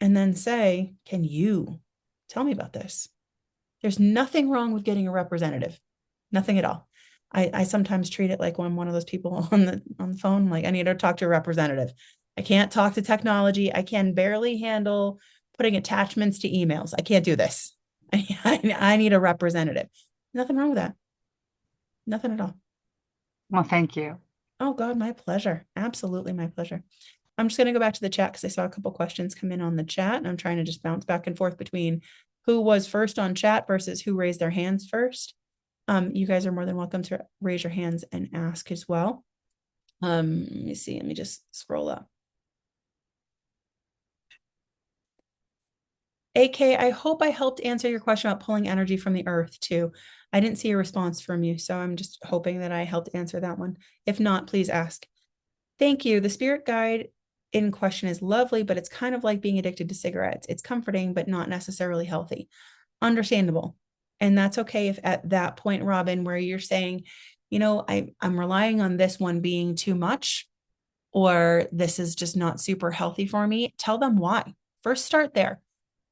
And then say, can you tell me about this? There's nothing wrong with getting a representative. Nothing at all. I sometimes treat it like when I'm one of those people on the phone, like, I need to talk to a representative. I can't talk to technology. I can barely handle putting attachments to emails. I can't do this. I need a representative. Nothing wrong with that. Nothing at all. Well, thank you. Oh God, my pleasure. Absolutely my pleasure. I'm just going to go back to the chat because I saw a couple questions come in on the chat, and I'm trying to just bounce back and forth between who was first on chat versus who raised their hands first. You guys are more than welcome to raise your hands and ask as well. Let me see. Let me just scroll up. AK, I hope I helped answer your question about pulling energy from the earth too. I didn't see a response from you, so I'm just hoping that I helped answer that one. If not, please ask. Thank you. The spirit guide in question is lovely, but it's kind of like being addicted to cigarettes. It's comforting, but not necessarily healthy. Understandable. And that's okay if at that point, Robin, where you're saying, you know, I'm relying on this one being too much, or this is just not super healthy for me, tell them why. First, start there.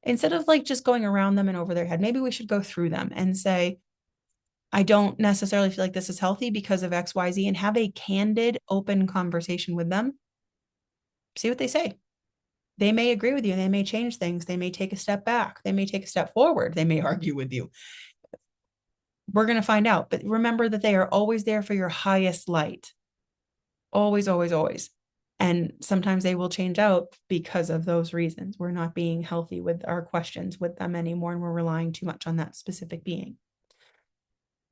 Instead of like just going around them and over their head, maybe we should go through them and say, I don't necessarily feel like this is healthy because of X, Y, Z, and have a candid, open conversation with them. See what they say. They may agree with you. They may change things. They may take a step back. They may take a step forward. They may argue with you. We're going to find out. But remember that they are always there for your highest light. Always, always, always. And sometimes they will change out because of those reasons. We're not being healthy with our questions with them anymore, and we're relying too much on that specific being.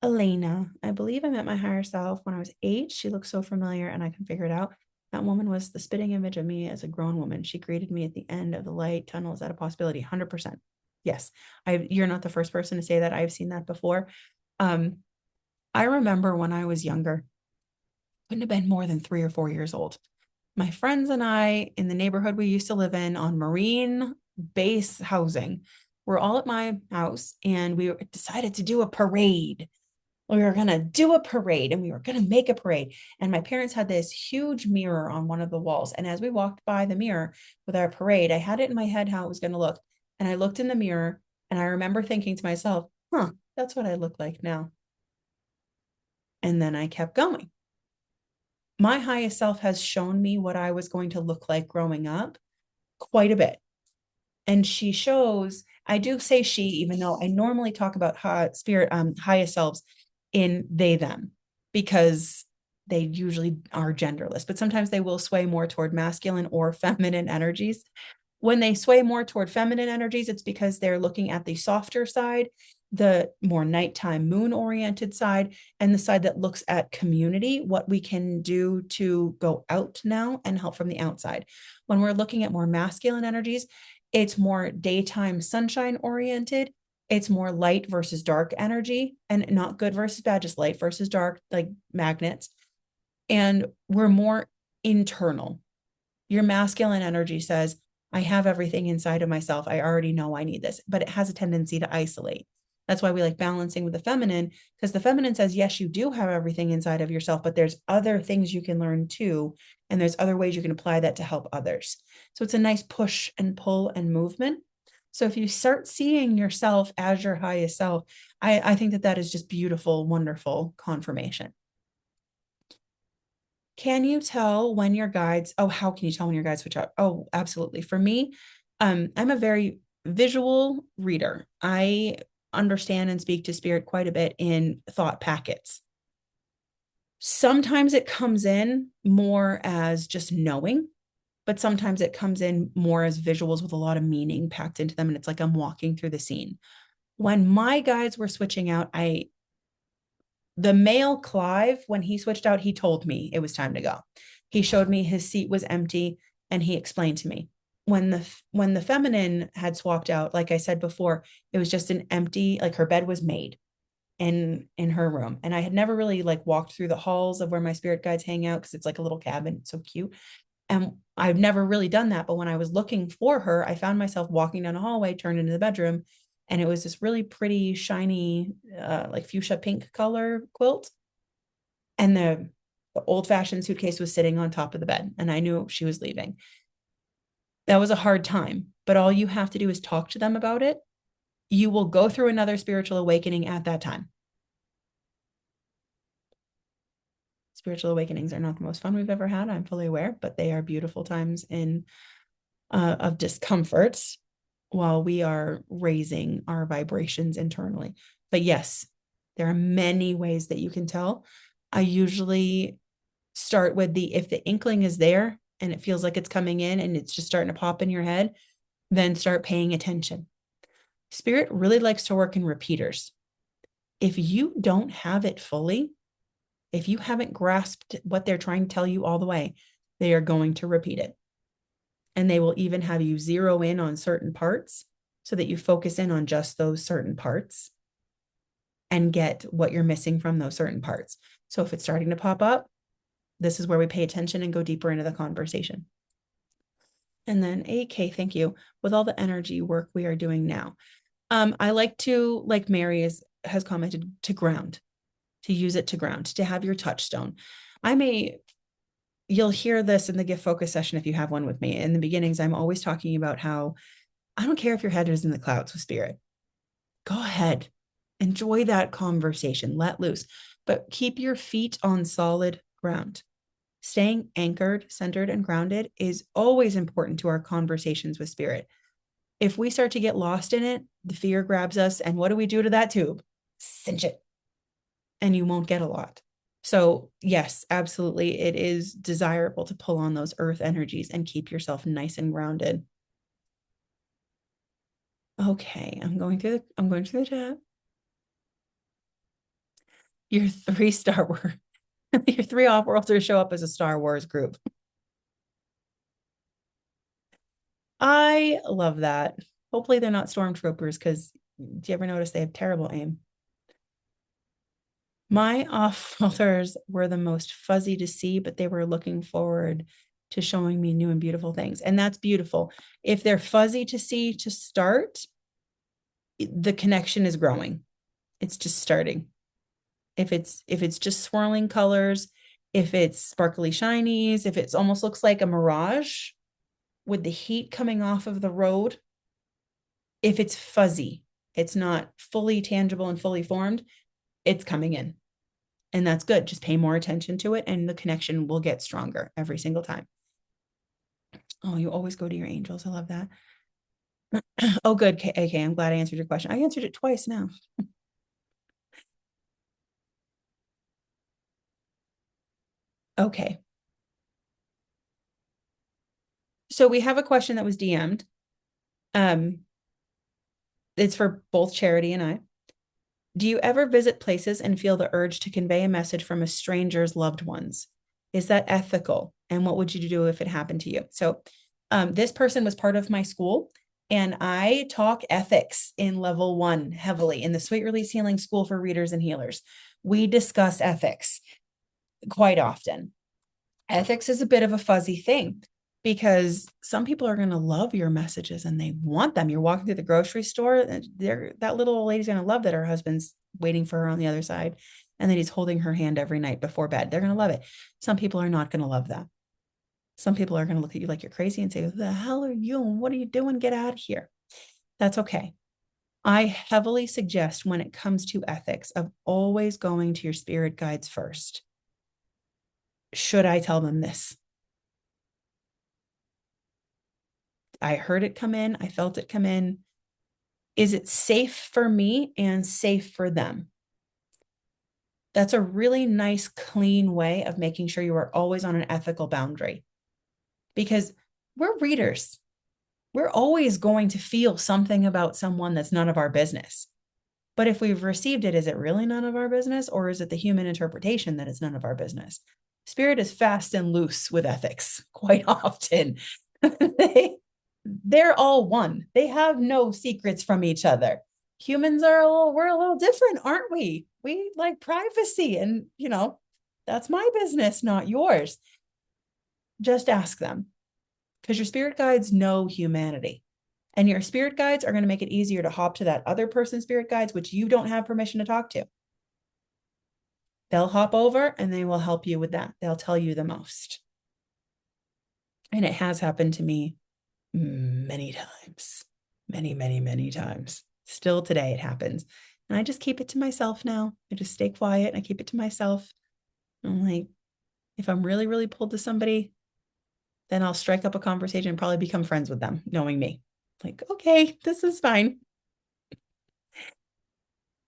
Elena, I believe I met my higher self when I was 8. She looked so familiar and I can figure it out. That woman was the spitting image of me as a grown woman. She greeted me at the end of the light tunnel. Is that a possibility? 100%. Yes. You're not the first person to say that. I've seen that before. I remember when I was younger, couldn't have been more than 3 or 4 years old. My friends and I, in the neighborhood we used to live in on Marine base housing, we're all at my house, and we decided to do a parade. We were going to do a parade, and we were going to make a parade. And my parents had this huge mirror on one of the walls. And as we walked by the mirror with our parade, I had it in my head how it was going to look. And I looked in the mirror, and I remember thinking to myself, that's what I look like now. And then I kept going. My highest self has shown me what I was going to look like growing up quite a bit. And she shows, I do say she, even though I normally talk about highest selves in they, them, because they usually are genderless, but sometimes they will sway more toward masculine or feminine energies. When they sway more toward feminine energies, it's because they're looking at the softer side, the more nighttime moon oriented side, and the side that looks at community, what we can do to go out now and help from the outside. When we're looking at more masculine energies, it's more daytime sunshine oriented. It's more light versus dark energy, and not good versus bad, just light versus dark, like magnets. And we're more internal. Your masculine energy says, I have everything inside of myself. I already know I need this, but it has a tendency to isolate. That's why we like balancing with the feminine, because the feminine says, yes, you do have everything inside of yourself, but there's other things you can learn too. And there's other ways you can apply that to help others. So it's a nice push and pull and movement. So if you start seeing yourself as your highest self, I think that that is just beautiful, wonderful confirmation. Can you tell when your guides, oh, how can you tell when your guides switch out? Oh, absolutely. For me, I'm a very visual reader. I understand and speak to spirit quite a bit in thought packets. Sometimes it comes in more as just knowing, but sometimes it comes in more as visuals with a lot of meaning packed into them. And it's like I'm walking through the scene. When my guides were switching out, the male Clive, when he switched out, he told me it was time to go. He showed me his seat was empty and he explained to me. When the feminine had swapped out, like I said before, it was just an empty, like her bed was made in her room. And I had never really like walked through the halls of where my spirit guides hang out because it's like a little cabin. It's so cute. And I've never really done that. But when I was looking for her, I found myself walking down a hallway, turned into the bedroom, and it was this really pretty, shiny, like fuchsia pink color quilt. And the old-fashioned suitcase was sitting on top of the bed. And I knew she was leaving. That was a hard time. But all you have to do is talk to them about it. You will go through another spiritual awakening at that time. Spiritual awakenings are not the most fun we've ever had, I'm fully aware, but they are beautiful times of discomfort while we are raising our vibrations internally. But yes, there are many ways that you can tell. I usually start with if the inkling is there and it feels like it's coming in and it's just starting to pop in your head, then start paying attention. Spirit really likes to work in repeaters. If you don't have it fully, if you haven't grasped what they're trying to tell you all the way, they are going to repeat it. And they will even have you zero in on certain parts so that you focus in on just those certain parts and get what you're missing from those certain parts. So if it's starting to pop up, this is where we pay attention and go deeper into the conversation. And then AK, thank you. With all the energy work we are doing now, I like to, like Mary has commented, to ground, to use it to ground, to have your touchstone. You'll hear this in the gift focus session if you have one with me. In the beginnings, I'm always talking about how I don't care if your head is in the clouds with spirit. Go ahead. Enjoy that conversation. Let loose. But keep your feet on solid ground. Staying anchored, centered, and grounded is always important to our conversations with spirit. If we start to get lost in it, the fear grabs us. And what do we do to that tube? Cinch it. And you won't get a lot. So yes, absolutely. It is desirable to pull on those earth energies and keep yourself nice and grounded. Okay, I'm going through the chat. Your 3 Star Wars, your 3 off-worlders show up as a Star Wars group. I love that. Hopefully they're not stormtroopers, because do you ever notice they have terrible aim? My off-worlders were the most fuzzy to see, but they were looking forward to showing me new and beautiful things. And that's beautiful. If they're fuzzy to see to start, the connection is growing. It's just starting. If it's just swirling colors, if it's sparkly shinies, if it almost looks like a mirage with the heat coming off of the road, if it's fuzzy, it's not fully tangible and fully formed, it's coming in. And that's good. Just pay more attention to it and the connection will get stronger every single time. Oh, you always go to your angels. I love that. Oh, good. Okay, I'm glad I answered your question. I answered it twice now. Okay. So we have a question that was DM'd. It's for both Charity and I. Do you ever visit places and feel the urge to convey a message from a stranger's loved ones? Is that ethical? And what would you do if it happened to you? So this person was part of my school, and I talk ethics in level 1 heavily in the Sweet Release Healing School for Readers and Healers. We discuss ethics quite often. Ethics is a bit of a fuzzy thing because some people are going to love your messages and they want them. You're walking through the grocery store and that little old lady's going to love that her husband's waiting for her on the other side and that he's holding her hand every night before bed. They're going to love it. Some people are not going to love that. Some people are going to look at you like you're crazy and say, "Who the hell are you? And what are you doing? Get out of here." That's okay. I heavily suggest when it comes to ethics of always going to your spirit guides first. Should I tell them this? I heard it come in. I felt it come in. Is it safe for me and safe for them? That's a really nice, clean way of making sure you are always on an ethical boundary. Because we're readers. We're always going to feel something about someone that's none of our business. But if we've received it, is it really none of our business? Or is it the human interpretation that it's none of our business? Spirit is fast and loose with ethics quite often. They're all one. They have no secrets from each other. Humans we're a little different, aren't we? We like privacy and, that's my business, not yours. Just ask them, because your spirit guides know humanity, and your spirit guides are going to make it easier to hop to that other person's spirit guides, which you don't have permission to talk to. They'll hop over and they will help you with that. They'll tell you the most. And it has happened to me many times, many times. Still today it happens. And I just keep it to myself now. I just stay quiet and I keep it to myself. I'm like, if I'm really, really pulled to somebody, then I'll strike up a conversation and probably become friends with them, knowing me. Like, okay, this is fine.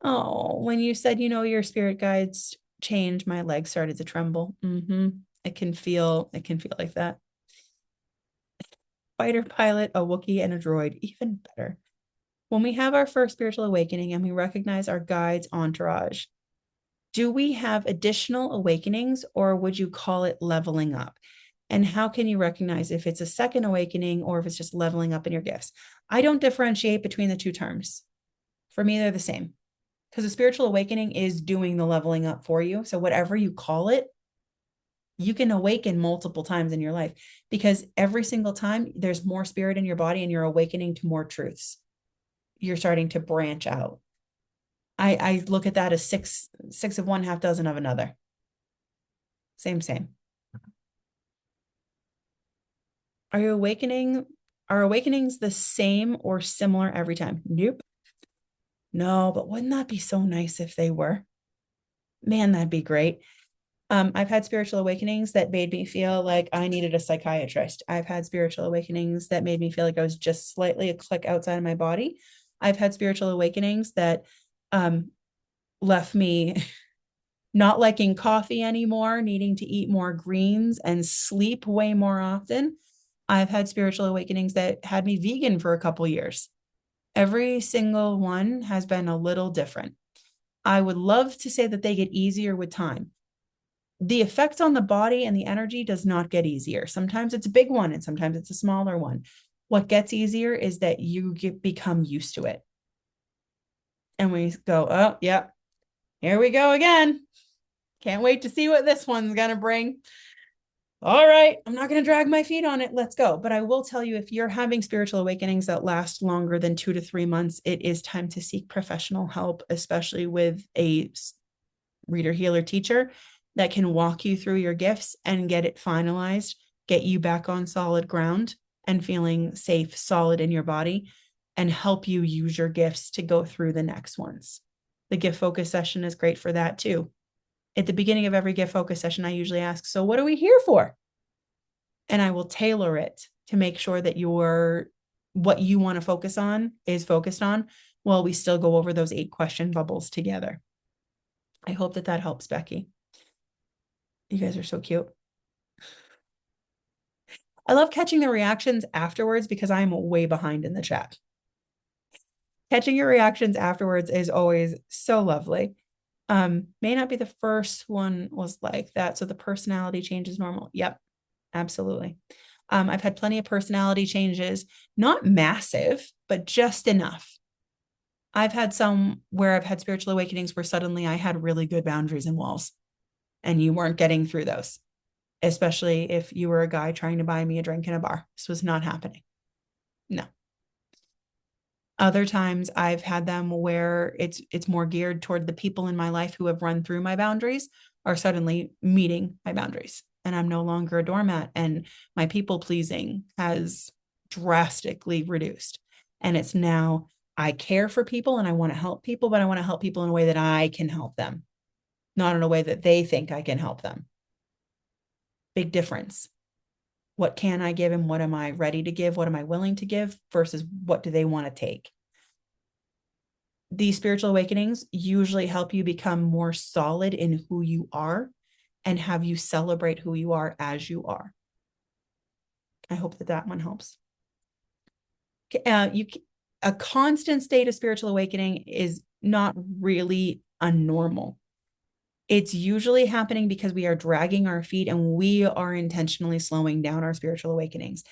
Oh, when you said, your spirit guides change, my legs started to tremble. It can feel like that. Fighter pilot, a Wookiee, and a droid, even better. When we have our first spiritual awakening and we recognize our guide's entourage, do we have additional awakenings, or would you call it leveling up? And how can you recognize if it's a second awakening or if it's just leveling up in your gifts? I don't differentiate between the two terms. For me, they're the same, because a spiritual awakening is doing the leveling up for you. So whatever you call it, you can awaken multiple times in your life, because every single time there's more spirit in your body and you're awakening to more truths. You're starting to branch out. I look at that as six of one, half dozen of another. Same. Are awakenings the same or similar every time? Nope. No, but wouldn't that be so nice if they were? Man, that'd be great. I've had spiritual awakenings that made me feel like I needed a psychiatrist. I've had spiritual awakenings that made me feel like I was just slightly a click outside of my body. I've had spiritual awakenings that left me not liking coffee anymore, needing to eat more greens and sleep way more often. I've had spiritual awakenings that had me vegan for a couple years. Every single one has been a little different. I would love to say that they get easier with time. The effects on the body and the energy does not get easier. Sometimes it's a big one and sometimes it's a smaller one. What gets easier is that you become used to it. And we go, oh, yeah, here we go again. Can't wait to see what this one's going to bring. All right, I'm not going to drag my feet on it. Let's go. But I will tell you, if you're having spiritual awakenings that last longer than 2 to 3 months, it is time to seek professional help, especially with a reader, healer, teacher that can walk you through your gifts and get it finalized, get you back on solid ground and feeling safe, solid in your body, and help you use your gifts to go through the next ones. The gift focus session is great for that too. At the beginning of every gift focus session, I usually ask, so what are we here for? And I will tailor it to make sure that what you want to focus on is focused on, while we still go over those 8 question bubbles together. I hope that helps, Becky. You guys are so cute. I love catching the reactions afterwards because I'm way behind in the chat. Catching your reactions afterwards is always so lovely. May not be the first one was like that. So the personality change is normal. Yep, absolutely. I've had plenty of personality changes, not massive, but just enough. I've had some where I've had spiritual awakenings where suddenly I had really good boundaries and walls and you weren't getting through those. especially if you were a guy trying to buy me a drink in a bar. This was not happening. No. Other times I've had them where it's more geared toward the people in my life who have run through my boundaries are suddenly meeting my boundaries, and I'm no longer a doormat, and my people pleasing has drastically reduced. And it's now I care for people and I want to help people, but I want to help people in a way that I can help them, not in a way that they think I can help them. Big difference. What can I give and what am I ready to give? What am I willing to give versus what do they want to take? These spiritual awakenings usually help you become more solid in who you are and have you celebrate who you are as you are. I hope that one helps. A constant state of spiritual awakening is not really a normal. It's usually happening because we are dragging our feet and we are intentionally slowing down our spiritual awakenings.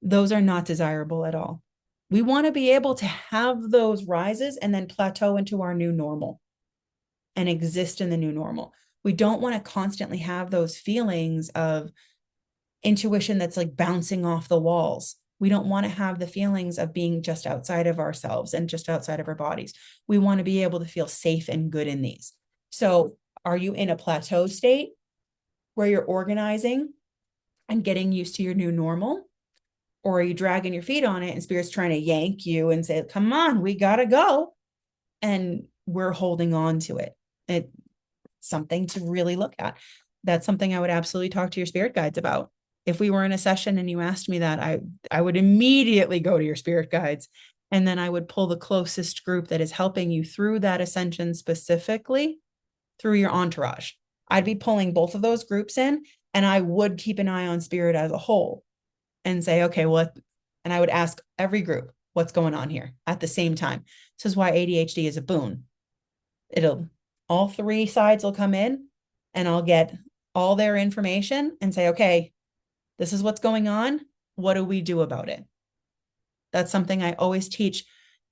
Those are not desirable at all. We want to be able to have those rises and then plateau into our new normal and exist in the new normal. We don't want to constantly have those feelings of intuition that's like bouncing off the walls. We don't want to have the feelings of being just outside of ourselves and just outside of our bodies. We want to be able to feel safe and good in these. So are you in a plateau state where you're organizing and getting used to your new normal? Or are you dragging your feet on it and spirit's trying to yank you and say, come on, we got to go. And we're holding on to it. It's something to really look at. That's something I would absolutely talk to your spirit guides about. If we were in a session and you asked me that, I would immediately go to your spirit guides. And then I would pull the closest group that is helping you through that ascension, specifically through your entourage. I'd be pulling both of those groups in, and I would keep an eye on spirit as a whole and say, okay, what? And I would ask every group, what's going on here at the same time. This is why ADHD is a boon. All three sides will come in and I'll get all their information and say, okay, this is what's going on. What do we do about it? That's something I always teach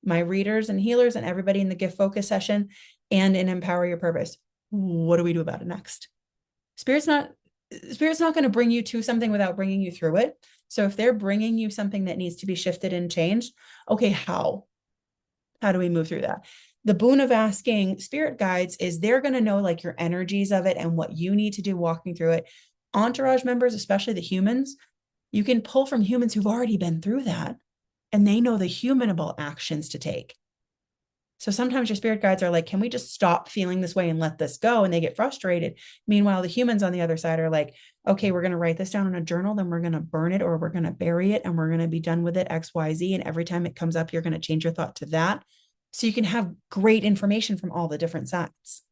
my readers and healers and everybody in the gift focus session and in Empower Your Purpose. What do we do about it next? Spirit's not going to bring you to something without bringing you through it. So if they're bringing you something that needs to be shifted and changed, okay, how? How do we move through that? The boon of asking spirit guides is they're going to know like your energies of it and what you need to do walking through it. Entourage members, especially the humans, you can pull from humans who've already been through that and they know the humanable actions to take. So sometimes your spirit guides are like, can we just stop feeling this way and let this go? And they get frustrated. Meanwhile, the humans on the other side are like, okay, we're going to write this down in a journal, then we're going to burn it or we're going to bury it and we're going to be done with it X, Y, Z. And every time it comes up, you're going to change your thought to that. So you can have great information from all the different sides.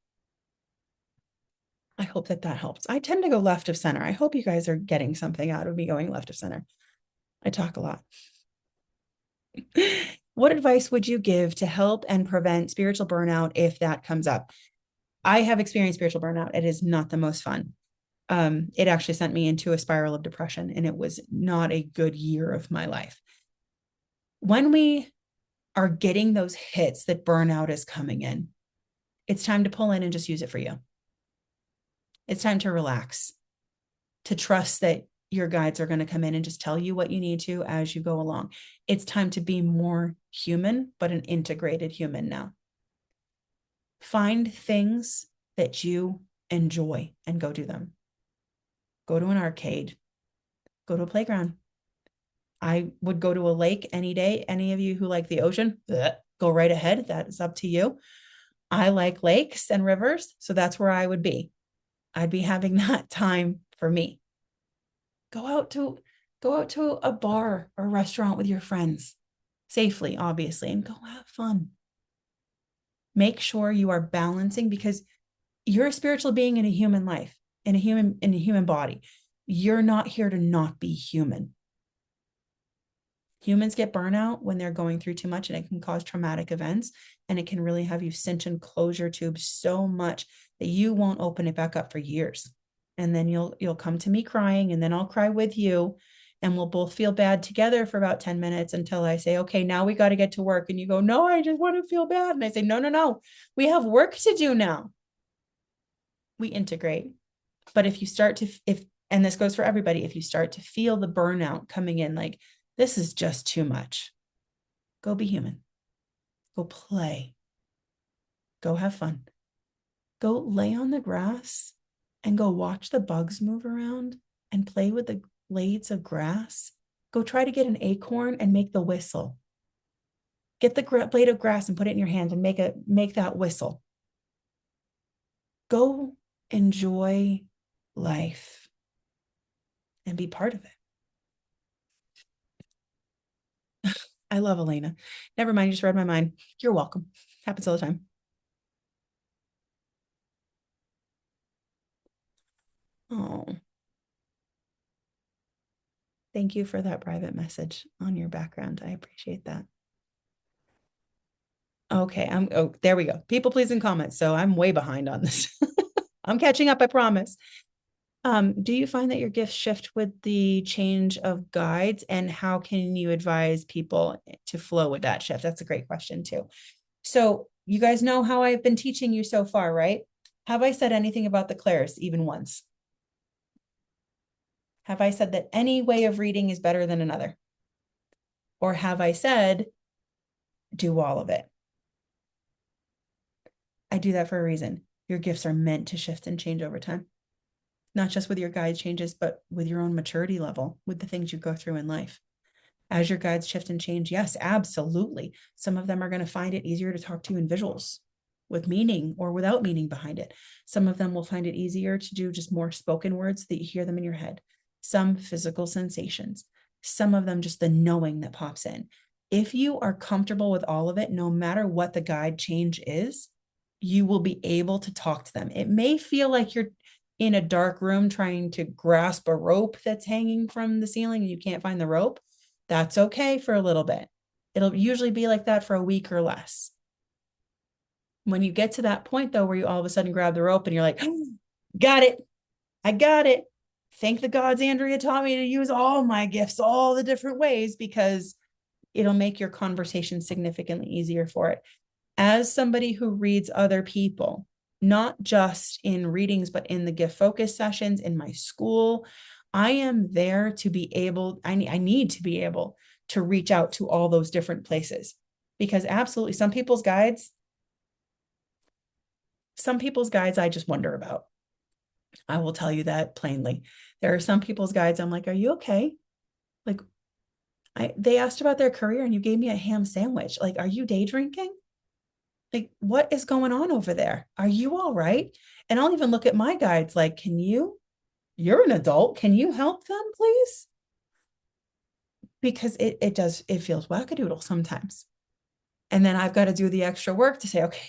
I hope that helps. I tend to go left of center. I hope you guys are getting something out of me going left of center. I talk a lot. What advice would you give to help and prevent spiritual burnout if that comes up? I have experienced spiritual burnout. It is not the most fun. It actually sent me into a spiral of depression, and it was not a good year of my life. When we are getting those hits that burnout is coming in, it's time to pull in and just use it for you. It's time to relax, to trust that your guides are going to come in and just tell you what you need to as you go along. It's time to be more human, but an integrated human now. Find things that you enjoy and go do them. Go to an arcade. Go to a playground. I would go to a lake any day. Any of you who like the ocean, go right ahead. That is up to you. I like lakes and rivers, so that's where I would be. I'd be having that time for me. Go out to a bar or restaurant with your friends, safely, obviously, and go have fun. Make sure you are balancing, because you're a spiritual being in a human life, in a human body. You're not here to not be human. Humans get burnout when they're going through too much, and it can cause traumatic events, and it can really have you cinch and close your tube so much that you won't open it back up for years. And then you'll come to me crying, and then I'll cry with you, and we'll both feel bad together for about 10 minutes until I say, okay, now we got to get to work. And you go, no, I just want to feel bad. And I say, no, we have work to do now. We integrate. But if And this goes for everybody. If you start to feel the burnout coming in, like, this is just too much, go be human. Go play. Go have fun. Go lay on the grass and go watch the bugs move around and play with the blades of grass. Go try to get an acorn and make the whistle. Get the blade of grass and put it in your hand and make that whistle. Go enjoy life and be part of it. I love Elena. Never mind, you just read my mind. You're welcome. Happens all the time. Oh. Thank you for that private message on your background. I appreciate that. Okay, oh, there we go. People pleasing comments. So I'm way behind on this. I'm catching up, I promise. Do you find that your gifts shift with the change of guides, and how can you advise people to flow with that shift? That's a great question too. So you guys know how I've been teaching you so far, right? Have I said anything about the clairs even once? Have I said that any way of reading is better than another? Or have I said, do all of it? I do that for a reason. Your gifts are meant to shift and change over time. Not just with your guide changes, but with your own maturity level, with the things you go through in life. As your guides shift and change, yes, absolutely. Some of them are going to find it easier to talk to you in visuals with meaning or without meaning behind it. Some of them will find it easier to do just more spoken words so that you hear them in your head. Some physical sensations. Some of them just the knowing that pops in. If you are comfortable with all of it, no matter what the guide change is, you will be able to talk to them. It may feel like you're in a dark room trying to grasp a rope that's hanging from the ceiling and you can't find the rope. That's okay for a little bit. It'll usually be like that for a week or less. When you get to that point, though, where you all of a sudden grab the rope and you're like, got it. I got it. Thank the gods Andrea taught me to use all my gifts, all the different ways, because it'll make your conversation significantly easier for it. As somebody who reads other people, not just in readings, but in the gift focus sessions in my school, I am there to be able, I need to be able to reach out to all those different places, because absolutely some people's guides I just wonder about. I will tell you that plainly. There are some people's guides I'm like, are you okay? Like, they asked about their career and you gave me a ham sandwich. Like, are you day drinking? Like, what is going on over there? Are you all right? And I'll even look at my guides like, you're an adult. Can you help them, please? Because it feels wackadoodle sometimes. And then I've got to do the extra work to say, okay,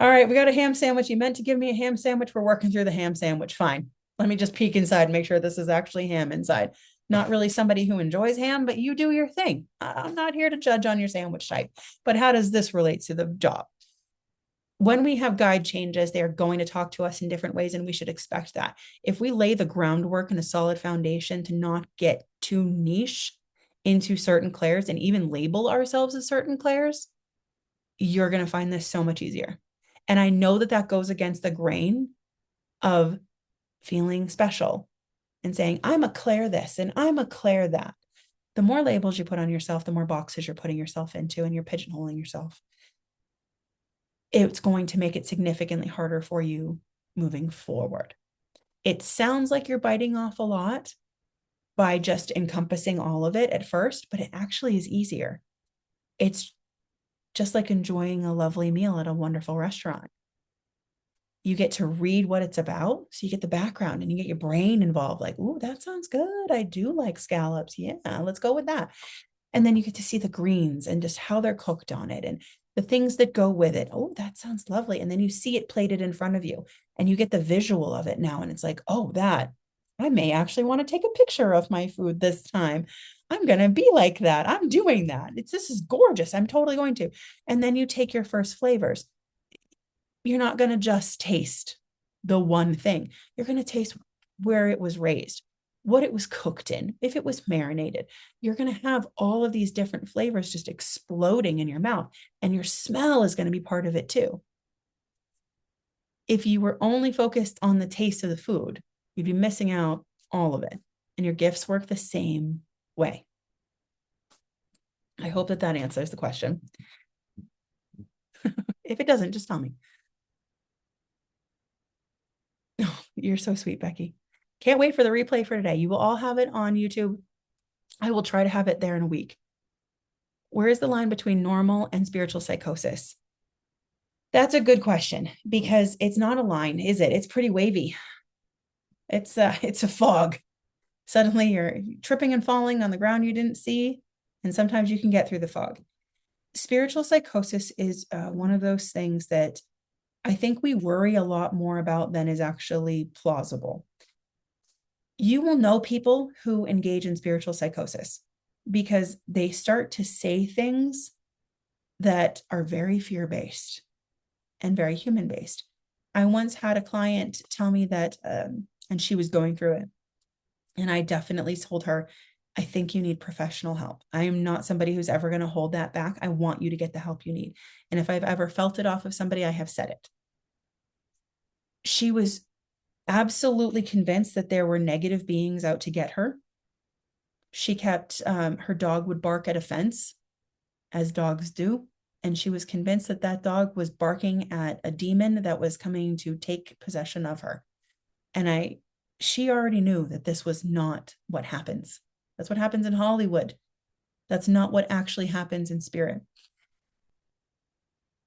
all right, we got a ham sandwich. You meant to give me a ham sandwich. We're working through the ham sandwich. Fine. Let me just peek inside and make sure this is actually ham inside. Not really somebody who enjoys ham, but you do your thing. I'm not here to judge on your sandwich type, but how does this relate to the job? When we have guide changes, they are going to talk to us in different ways, and we should expect that. If we lay the groundwork and a solid foundation to not get too niche into certain clairs and even label ourselves as certain clairs, you're going to find this so much easier. And I know that that goes against the grain of feeling special and saying, I'm a clair this and I'm a clair that. The more labels you put on yourself, the more boxes you're putting yourself into, and you're pigeonholing yourself. It's going to make it significantly harder for you moving forward. It sounds like you're biting off a lot by just encompassing all of it at first, but it actually is easier. It's just like enjoying a lovely meal at a wonderful restaurant. You get to read what it's about. So you get the background and you get your brain involved. Like, oh, that sounds good. I do like scallops. Yeah, let's go with that. And then you get to see the greens and just how they're cooked on it and the things that go with it. Oh, that sounds lovely. And then you see it plated in front of you and you get the visual of it now. And it's like, oh, I may actually want to take a picture of my food this time. I'm going to be like that. I'm doing that. This is gorgeous. I'm totally going to. And then you take your first flavors. You're not going to just taste the one thing. You're going to taste where it was raised, what it was cooked in, if it was marinated. You're going to have all of these different flavors just exploding in your mouth, and your smell is going to be part of it too. If you were only focused on the taste of the food, you'd be missing out all of it. And your gifts work the same way. I hope that that answers the question. If it doesn't, just tell me. Oh, you're so sweet, Becky. Can't wait for the replay for today. You will all have it on YouTube. I will try to have it there in a week. Where is the line between normal and spiritual psychosis? That's a good question, because it's not a line, is it? It's pretty wavy. It's a fog. Suddenly you're tripping and falling on the ground you didn't see, and sometimes you can get through the fog. Spiritual psychosis is one of those things that I think we worry a lot more about than is actually plausible. You will know people who engage in spiritual psychosis because they start to say things that are very fear-based and very human-based. I once had a client tell me that, and she was going through it, and I definitely told her, I think you need professional help. I am not somebody who's ever going to hold that back. I want you to get the help you need. And if I've ever felt it off of somebody, I have said it. She was absolutely convinced that there were negative beings out to get her. She kept, her dog would bark at a fence, as dogs do. And she was convinced that that dog was barking at a demon that was coming to take possession of her. And she already knew that this was not what happens. That's what happens in Hollywood. That's not what actually happens in spirit.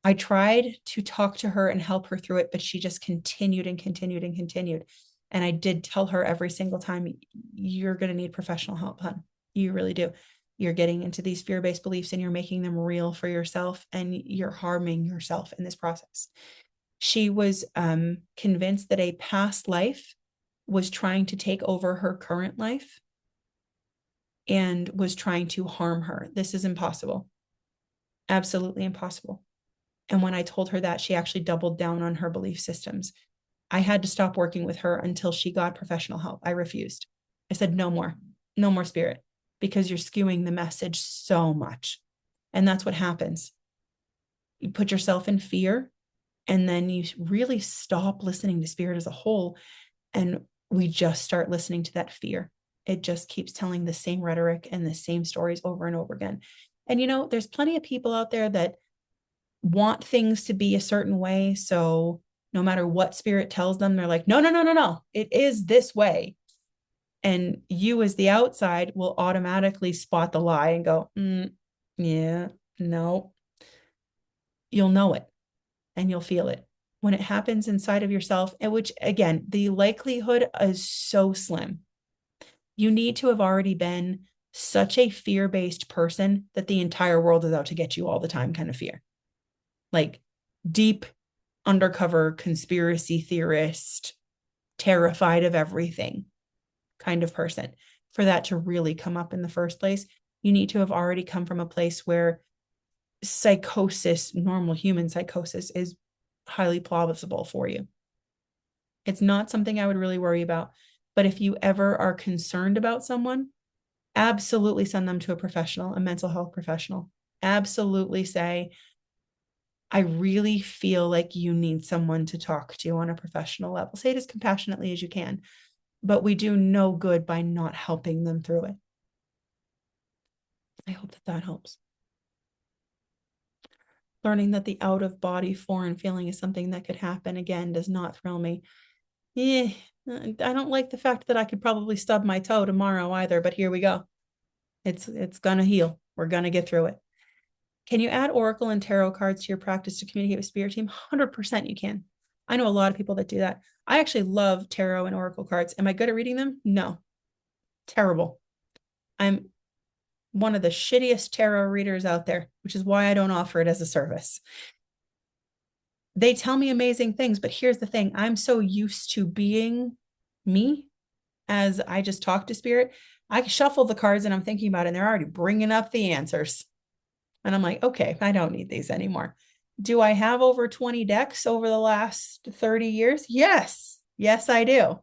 I tried to talk to her and help her through it, but she just continued and continued and continued. And I did tell her every single time, you're going to need professional help, hon. You really do. You're getting into these fear-based beliefs and you're making them real for yourself, and you're harming yourself in this process. She was convinced that a past life was trying to take over her current life and was trying to harm her. This is impossible. Absolutely impossible. And when I told her that, she actually doubled down on her belief systems. I had to stop working with her until she got professional help. I refused. I said, no more spirit, because you're skewing the message so much. And that's what happens. You put yourself in fear, and then you really stop listening to spirit as a whole. And we just start listening to that fear. It just keeps telling the same rhetoric and the same stories over and over again. And, there's plenty of people out there that want things to be a certain way. So no matter what spirit tells them, they're like, no, it is this way. And you as the outside will automatically spot the lie and go, yeah, no. You'll know it and you'll feel it when it happens inside of yourself, and which, again, the likelihood is so slim. You need to have already been such a fear-based person that the entire world is out to get you all the time kind of fear. Like deep undercover conspiracy theorist, terrified of everything kind of person. For that to really come up in the first place, you need to have already come from a place where psychosis, normal human psychosis, is highly plausible for you. It's not something I would really worry about. But if you ever are concerned about someone, absolutely send them to a professional, a mental health professional. Absolutely say, I really feel like you need someone to talk to on a professional level. Say it as compassionately as you can, but we do no good by not helping them through it. I hope that that helps. Learning that the out-of-body foreign feeling is something that could happen again does not thrill me. I don't like the fact that I could probably stub my toe tomorrow either, but here we go. It's gonna heal. We're gonna get through it. Can you add oracle and tarot cards to your practice to communicate with spirit team? 100% you can. I know a lot of people that do that. I actually love tarot and oracle cards. Am I good at reading them? No. Terrible. I'm one of the shittiest tarot readers out there, which is why I don't offer it as a service. They tell me amazing things, but here's the thing. I'm so used to being me as I just talk to spirit. I shuffle the cards and I'm thinking about it, and they're already bringing up the answers. And I'm like, okay, I don't need these anymore. Do I have over 20 decks over the last 30 years? Yes. Yes, I do.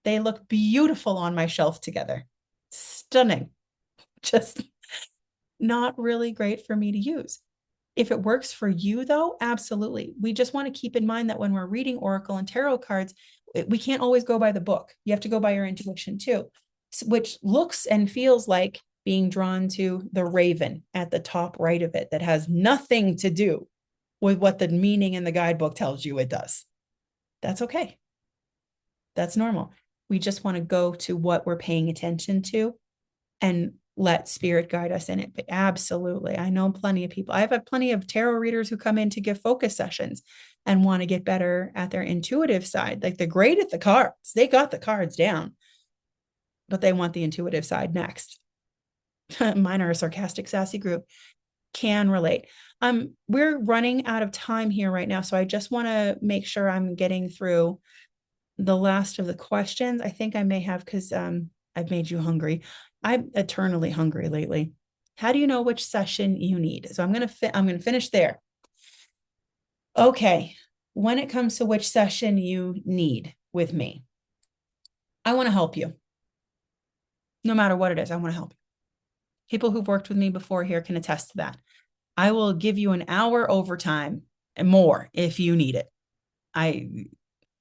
They look beautiful on my shelf together. Stunning. Just not really great for me to use. If it works for you, though, absolutely. We just want to keep in mind that when we're reading oracle and tarot cards, we can't always go by the book. You have to go by your intuition too, which looks and feels like being drawn to the raven at the top right of it that has nothing to do with what the meaning in the guidebook tells you it does. That's okay. That's normal. We just want to go to what we're paying attention to and let spirit guide us in it. But absolutely, I know plenty of people. I've had plenty of tarot readers who come in to give focus sessions and want to get better at their intuitive side. Like they're great at the cards. They got the cards down, but they want the intuitive side next. Mine are a sarcastic, sassy group. Can relate. We're running out of time here right now. So I just want to make sure I'm getting through the last of the questions. I think I may have, because I've made you hungry. I'm eternally hungry lately. How do you know which session you need? So I'm going to finish there. Okay. When it comes to which session you need with me, I want to help you. No matter what it is, I want to help you. People who've worked with me before here can attest to that. I will give you an hour overtime and more if you need it.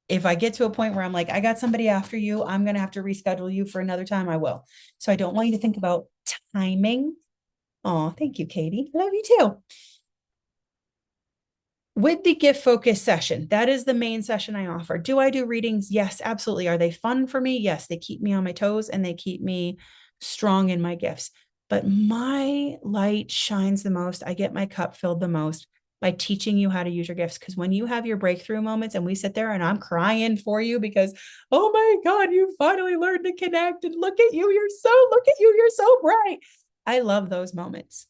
If I get to a point where I'm like, I got somebody after you, I'm going to have to reschedule you for another time, I will. So I don't want you to think about timing. Oh, thank you, Katie. I love you too. With the gift focus session, that is the main session I offer. Do I do readings? Yes, absolutely. Are they fun for me? Yes, they keep me on my toes and they keep me strong in my gifts. But my light shines the most. I get my cup filled the most by teaching you how to use your gifts. Because when you have your breakthrough moments and we sit there and I'm crying for you because, oh my God, you finally learned to connect and look at you. You're so bright. I love those moments.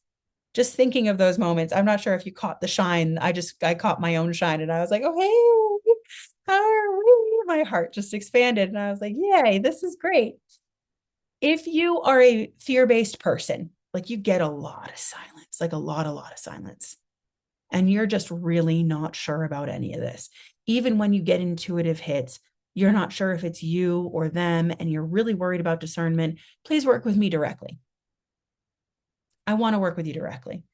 Just thinking of those moments. I'm not sure if you caught the shine. I caught my own shine and I was like, oh, hey, how are we? My heart just expanded. And I was like, yay, this is great. If you are a fear-based person, like you get a lot of silence, like a lot of silence, and you're just really not sure about any of this. Even when you get intuitive hits, you're not sure if it's you or them, and you're really worried about discernment, please work with me directly. I want to work with you directly.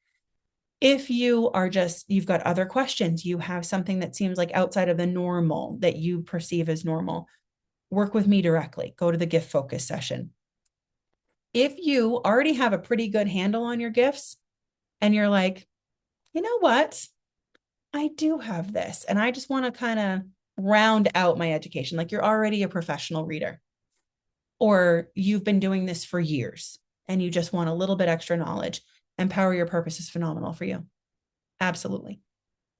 If you are you've got other questions, you have something that seems like outside of the normal that you perceive as normal, work with me directly. Go to the gift focus session. If you already have a pretty good handle on your gifts and you're like, you know what? I do have this. And I just want to kind of round out my education. Like you're already a professional reader, or you've been doing this for years and you just want a little bit extra knowledge. Empower Your Purpose is phenomenal for you. Absolutely.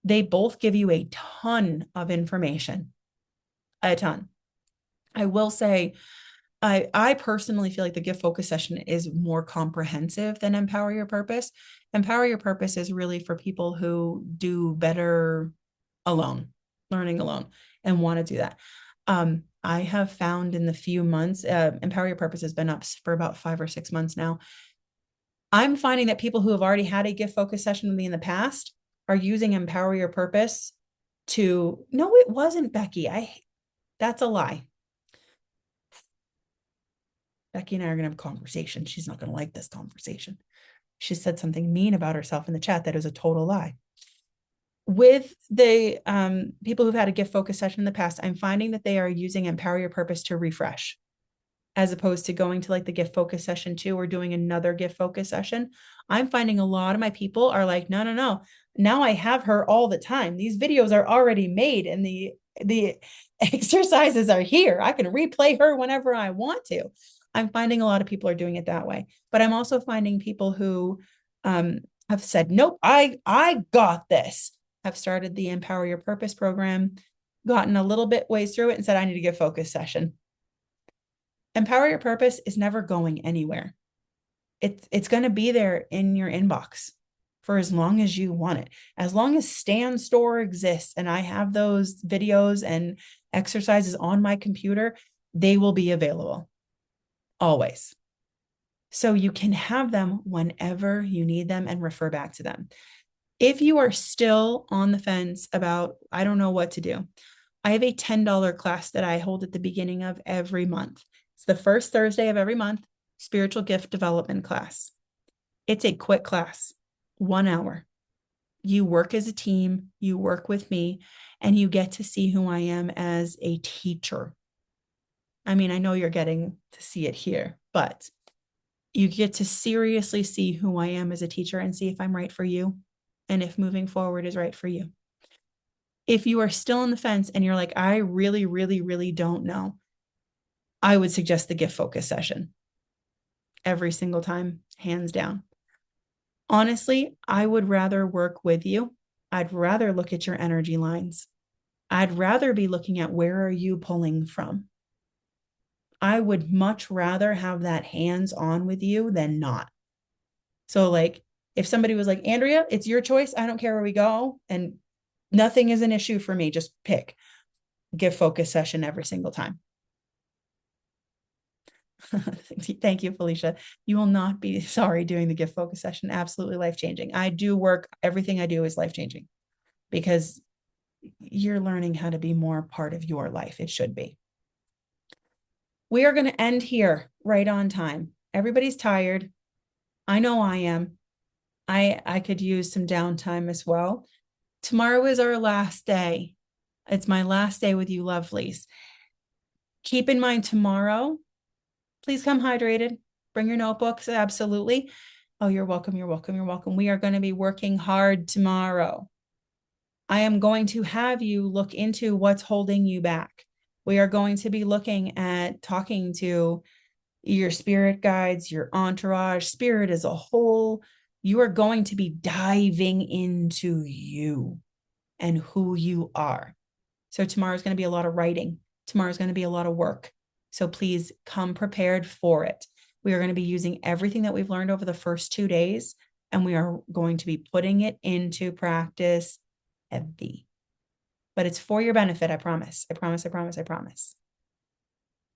They both give you a ton of information, a ton. I will say, I personally feel like the gift focus session is more comprehensive than Empower Your Purpose. Empower Your Purpose is really for people who do better alone, learning alone, and want to do that. I have found in the few months, Empower Your Purpose has been up for about 5 or 6 months now. I'm finding that people who have already had a gift focus session with me in the past are using Empower Your Purpose to, no, it wasn't Becky. That's a lie. Becky and I are going to have a conversation. She's not going to like this conversation. She said something mean about herself in the chat that is a total lie. With the people who've had a gift focus session in the past, I'm finding that they are using Empower Your Purpose to refresh, as opposed to going to like the gift focus session 2 or doing another gift focus session. I'm finding a lot of my people are like, no. Now I have her all the time. These videos are already made and the exercises are here. I can replay her whenever I want to. I'm finding a lot of people are doing it that way. But I'm also finding people who have said, nope, I got this. Have started the Empower Your Purpose program, gotten a little bit ways through it and said, I need to get focus session. Empower Your Purpose is never going anywhere. It's going to be there in your inbox for as long as you want it. As long as Stan Store exists and I have those videos and exercises on my computer, they will be available. Always. So you can have them whenever you need them and refer back to them. If you are still on the fence about, I don't know what to do, I have a $10 class that I hold at the beginning of every month. It's the first Thursday of every month, spiritual gift development class. It's a quick class, 1 hour. You work as a team, you work with me, and you get to see who I am as a teacher. I mean, I know you're getting to see it here, but you get to seriously see who I am as a teacher and see if I'm right for you and if moving forward is right for you. If you are still on the fence and you're like, I really, really, really don't know, I would suggest the gift focus session every single time, hands down. Honestly, I would rather work with you. I'd rather look at your energy lines. I'd rather be looking at where are you pulling from. I would much rather have that hands on with you than not. So like if somebody was like, Andrea, it's your choice. I don't care where we go. And nothing is an issue for me. Just pick. Gift focus session every single time. Thank you, Felicia. You will not be sorry doing the gift focus session. Absolutely life-changing. I do work, everything I do is life-changing because you're learning how to be more part of your life. It should be. We are going to end here right on time. Everybody's tired. I know I am. I could use some downtime as well. Tomorrow is our last day. It's my last day with you lovelies. Keep in mind tomorrow, please come hydrated. Bring your notebooks, absolutely. Oh, you're welcome, you're welcome, you're welcome. We are going to be working hard tomorrow. I am going to have you look into what's holding you back. We are going to be looking at talking to your spirit guides, your entourage, spirit as a whole. You are going to be diving into you and who you are. So tomorrow's going to be a lot of writing. Tomorrow's going to be a lot of work. So please come prepared for it. We are going to be using everything that we've learned over the first 2 days, and we are going to be putting it into practice heavy. But it's for your benefit, I promise. I promise, I promise, I promise.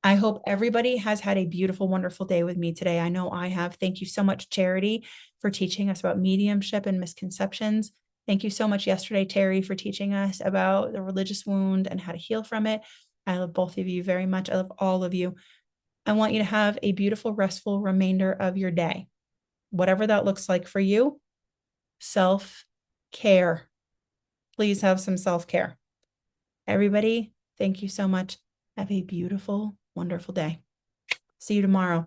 I hope everybody has had a beautiful, wonderful day with me today. I know I have. Thank you so much, Charity, for teaching us about mediumship and misconceptions. Thank you so much yesterday, Terry, for teaching us about the religious wound and how to heal from it. I love both of you very much. I love all of you. I want you to have a beautiful, restful remainder of your day. Whatever that looks like for you, self-care. Please have some self-care. Everybody, thank you so much. Have a beautiful, wonderful day. See you tomorrow.